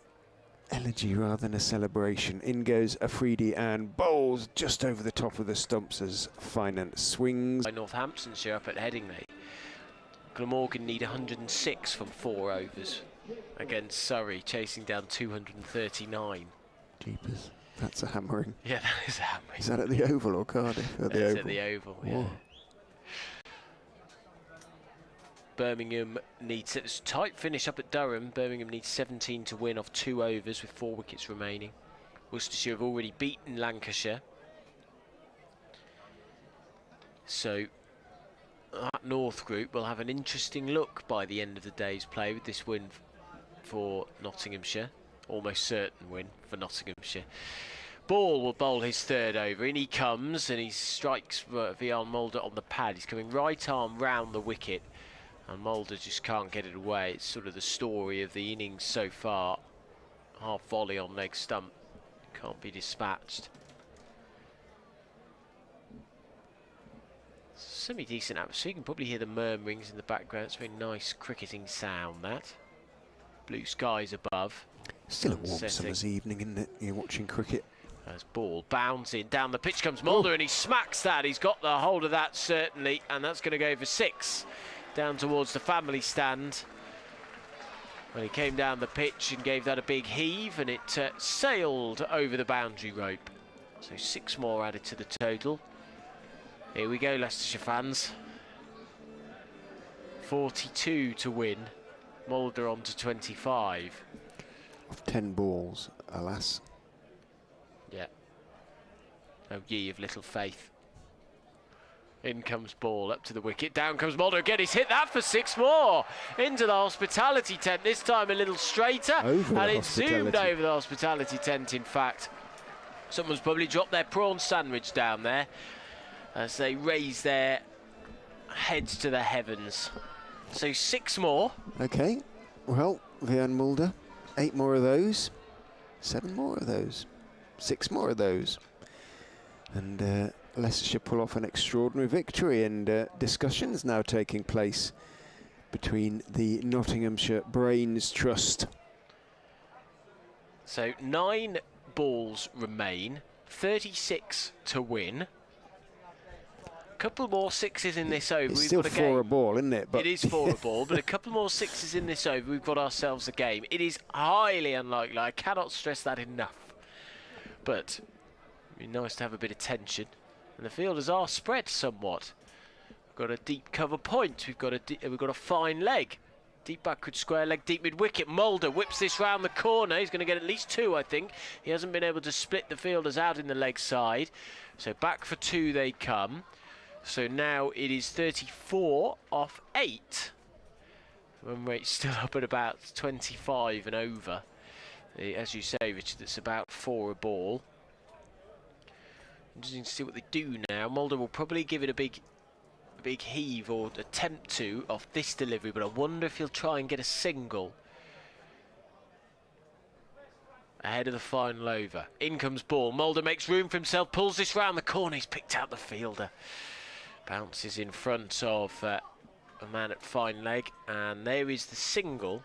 elegy rather than a celebration. In goes Afridi and bowls just over the top of the stumps as Finance swings. By Northamptonshire up at Headingley. Glamorgan need 106 from 4 overs against Surrey, chasing down 239. Jeepers, that's a hammering. Yeah, that is a hammering. Is that at the Oval or Cardiff? At the Oval. At the Oval, yeah. Birmingham needs a tight finish up at Durham. Birmingham needs 17 to win off 2 overs with 4 wickets remaining. Worcestershire have already beaten Lancashire. So that North group will have an interesting look by the end of the day's play with this win for Nottinghamshire. Almost certain win for Nottinghamshire. Ball will bowl his 3rd over. In he comes and he strikes Vian Mulder on the pad. He's coming right arm round the wicket. And Mulder just can't get it away. It's sort of the story of the innings so far. Half volley on leg stump. Can't be dispatched. Semi-decent atmosphere. You can probably hear the murmurings in the background. It's a very nice cricketing sound, that. Blue skies above. Still a warm summer's evening, isn't it? You're watching cricket. As ball bouncing down the pitch comes Mulder, and he smacks that. He's got the hold of that, certainly. And that's going to go for 6. Down towards the family stand. When he came down the pitch and gave that a big heave, and it sailed over the boundary rope. So 6 more added to the total. Here we go, Leicestershire fans. 42 to win. Mulder on to 25. Of 10 balls, alas. Yeah. Oh, ye of little faith. In comes ball, up to the wicket, down comes Mulder again, he's hit that for 6 more! Into the hospitality tent, this time a little straighter, and it zoomed over the hospitality tent, in fact. Someone's probably dropped their prawn sandwich down there, as they raise their heads to the heavens. So 6 more. Okay, well, Vian Mulder, 8 more of those, 7 more of those, 6 more of those. And Leicestershire pull off an extraordinary victory, and discussions now taking place between the Nottinghamshire Brains Trust. So 9 balls remain, 36 to win. A couple more 6s in this over. It's we've still got a 4 game. a ball, isn't it? It is 4 a ball, but a couple more 6s in this over. We've got ourselves a game. It is highly unlikely. I cannot stress that enough. But it'd be nice to have a bit of tension. And the fielders are spread somewhat. We've got a deep cover point. We've got a fine leg. Deep backward square leg, deep mid wicket. Mulder whips this round the corner. He's going to get at least 2, I think. He hasn't been able to split the fielders out in the leg side. So back for 2 they come. So now it is 34 off 8. Run rate's still up at about 25 and over. As you say, Richard, it's about 4 a ball. Interesting to see what they do now. Mulder will probably give it a big heave, or attempt to, off this delivery, but I wonder if he'll try and get a single ahead of the final over. In comes ball. Mulder makes room for himself, pulls this round the corner. He's picked out the fielder. Bounces in front of a man at fine leg, and there is the single.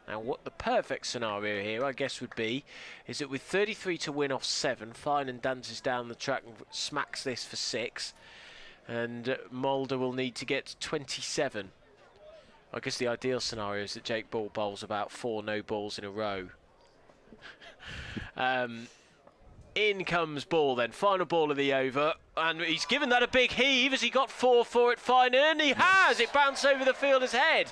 Now, what the perfect scenario here, I guess, would be, is that with 33 to win off 7, Finan dances down the track and smacks this for 6, and Mulder will need to get 27. I guess the ideal scenario is that Jake Ball bowls about 4 no balls in a row. In comes ball then, final ball of the over, and he's given that a big heave. Has he got 4 for it, Finan? He has! It bounced over the fielder's head,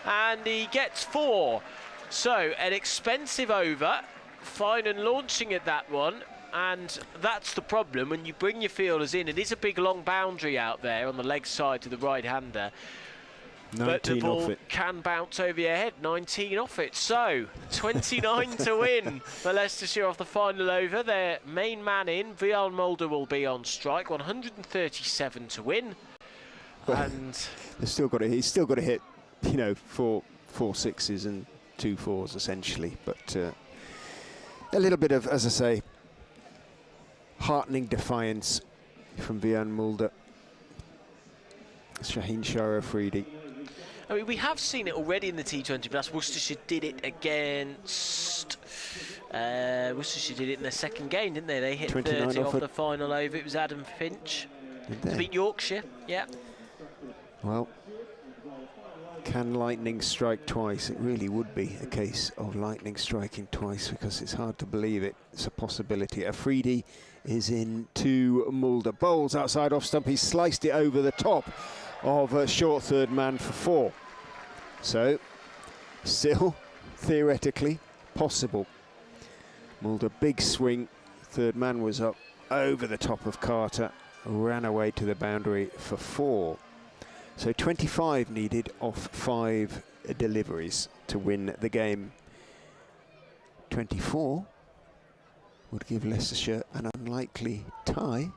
and he gets 4. So, an expensive over. Finan launching at that one, and that's the problem when you bring your fielders in. It is a big long boundary out there on the leg side to the right-hander. But the ball can bounce over your head. 19 off it. So, 29 to win for Leicestershire off the final over. Their main man in, Vian Mulder, will be on strike. 137 to win. Well, and he's still got to hit, you know, four 6s and 2 4s essentially. But a little bit of, as I say, heartening defiance from Vian Mulder. Shaheen Shah Afridi. I mean, we have seen it already in the T20, but that's Worcestershire did it against Worcestershire did it in their second game, didn't they? They hit 29 30 off off the final over. It was Adam Finch to beat Yorkshire. Yeah. Well, can lightning strike twice? It really would be a case of lightning striking twice, because it's hard to believe it. It's a possibility. Afridi is in to Mulder. Bowls outside off stump. He sliced it over the top of a short third man for 4. So, still theoretically possible. Mulder, big swing. Third man was up over the top of Carter. Ran away to the boundary for 4. So 25 needed off 5 deliveries to win the game. 24 would give Leicestershire an unlikely tie.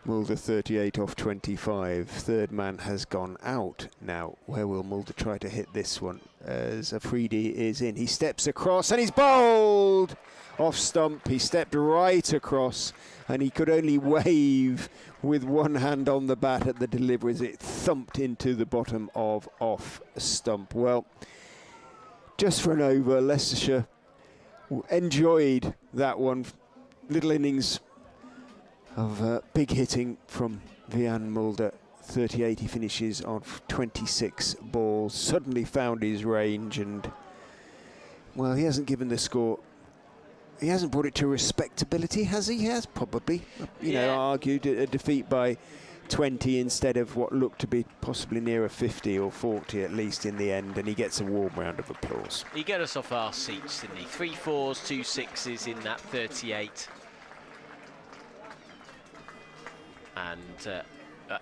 Mulder 38 off 25. Third man has gone out now. Where will Mulder try to hit this one? As Afridi is in. He steps across and he's bowled off stump. He stepped right across and he could only wave with one hand on the bat at the delivery as it thumped into the bottom of off stump. Well, just for an over, Leicestershire enjoyed that one. Little innings of big hitting from Vian Mulder. 38 he finishes on 26 balls. Suddenly found his range, and well, he hasn't given the score. He hasn't brought it to respectability, has he? He has probably, you know, argued a defeat by 20 instead of what looked to be possibly nearer 50 or 40 at least in the end, and he gets a warm round of applause. He got us off our seats, didn't he? 3 4s, 2 6s in that 38. And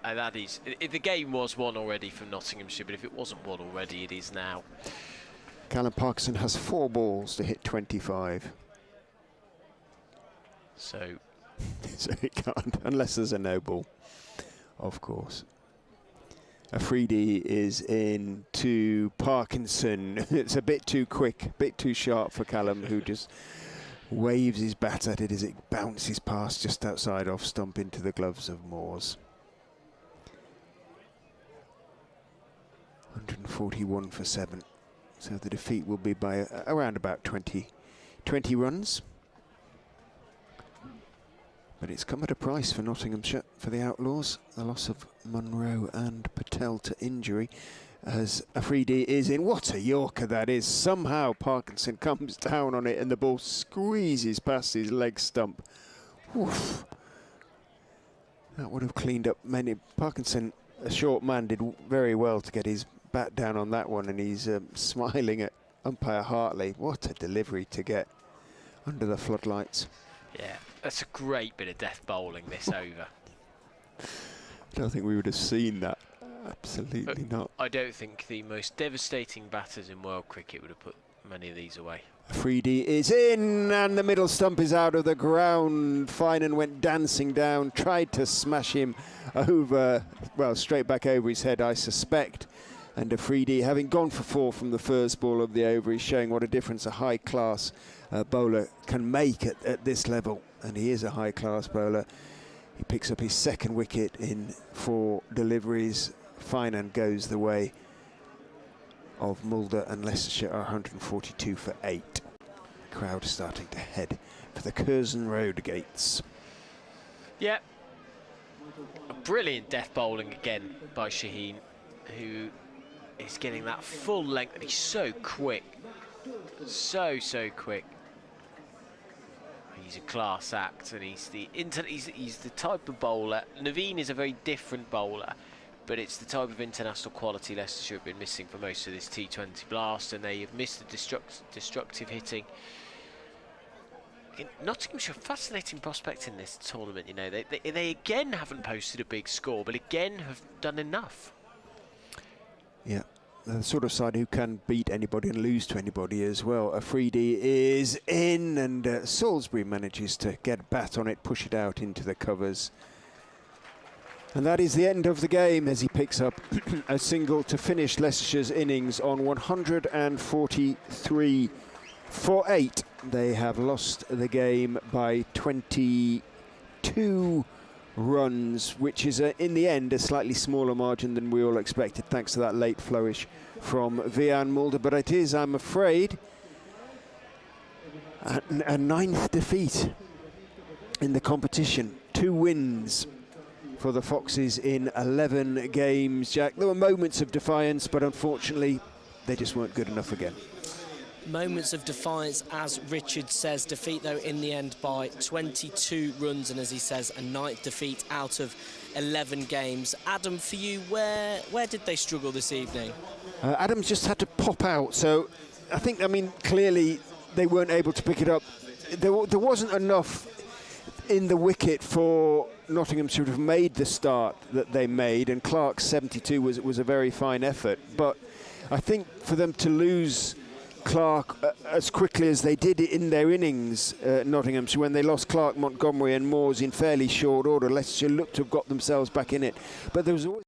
that is, the game was won already from Nottinghamshire, but if it wasn't won already, it is now. Callum Parkinson has 4 balls to hit 25. So he can't, unless there's a no ball, of course. Afridi is in to Parkinson. It's a bit too quick, a bit too sharp for Callum, who just waves his bat at it as it bounces past just outside off stump into the gloves of Moores. 141 for 7. So the defeat will be by around about 20 runs. But it's come at a price for Nottinghamshire, for the Outlaws. The loss of Munro and Patel to injury, as Afridi is in. What a Yorker that is. Somehow Parkinson comes down on it and the ball squeezes past his leg stump. Oof. That would have cleaned up many. Parkinson, a short man, did very well to get his bat down on that one, and he's smiling at umpire Hartley. What a delivery to get under the floodlights. Yeah, that's a great bit of death bowling, this over. I don't think we would have seen that. Absolutely not. I don't think the most devastating batters in world cricket would have put many of these away. Afridi is in, and the middle stump is out of the ground. Finan went dancing down, tried to smash him over, well, straight back over his head, I suspect. And Afridi, having gone for 4 from the first ball of the over, is showing what a difference a high-class bowler can make at this level. And he is a high-class bowler. He picks up his 2nd wicket in 4 deliveries. Finan goes the way of Mulder, and Leicestershire are 142 for 8. Crowd starting to head for the Curzon Road gates. Yeah. A brilliant death bowling again by Shaheen, who is getting that full length, and he's so quick. So quick. He's a class act, and he's the type of bowler. Naveen is a very different bowler, but it's the type of international quality Leicestershire have been missing for most of this T20 blast, and they have missed the destructive hitting. Nottinghamshire, fascinating prospect in this tournament. You know, they again haven't posted a big score, but again have done enough. Yeah, the sort of side who can beat anybody and lose to anybody as well. Afridi is in, and Salisbury manages to get a bat on it, push it out into the covers. And that is the end of the game as he picks up a single to finish Leicestershire's innings on 143 for 8. They have lost the game by 22 runs, which is in the end a slightly smaller margin than we all expected, thanks to that late flourish from Vian Mulder. But it is, I'm afraid, A 9th defeat in the competition. 2 wins for the Foxes in 11 games, Jack. There were moments of defiance, but unfortunately, they just weren't good enough again. Moments of defiance, as Richard says. Defeat, though, in the end by 22 runs, and as he says, a 9th defeat out of 11 games. Adam, for you, where did they struggle this evening? Adams just had to pop out, so I think, clearly they weren't able to pick it up. There wasn't enough in the wicket for Nottingham to have made the start that they made, and Clark's 72 was a very fine effort. But I think for them to lose Clark as quickly as they did in their innings, Nottinghamshire, when they lost Clark, Montgomery and Moores in fairly short order, Leicestershire looked to have got themselves back in it. But there was always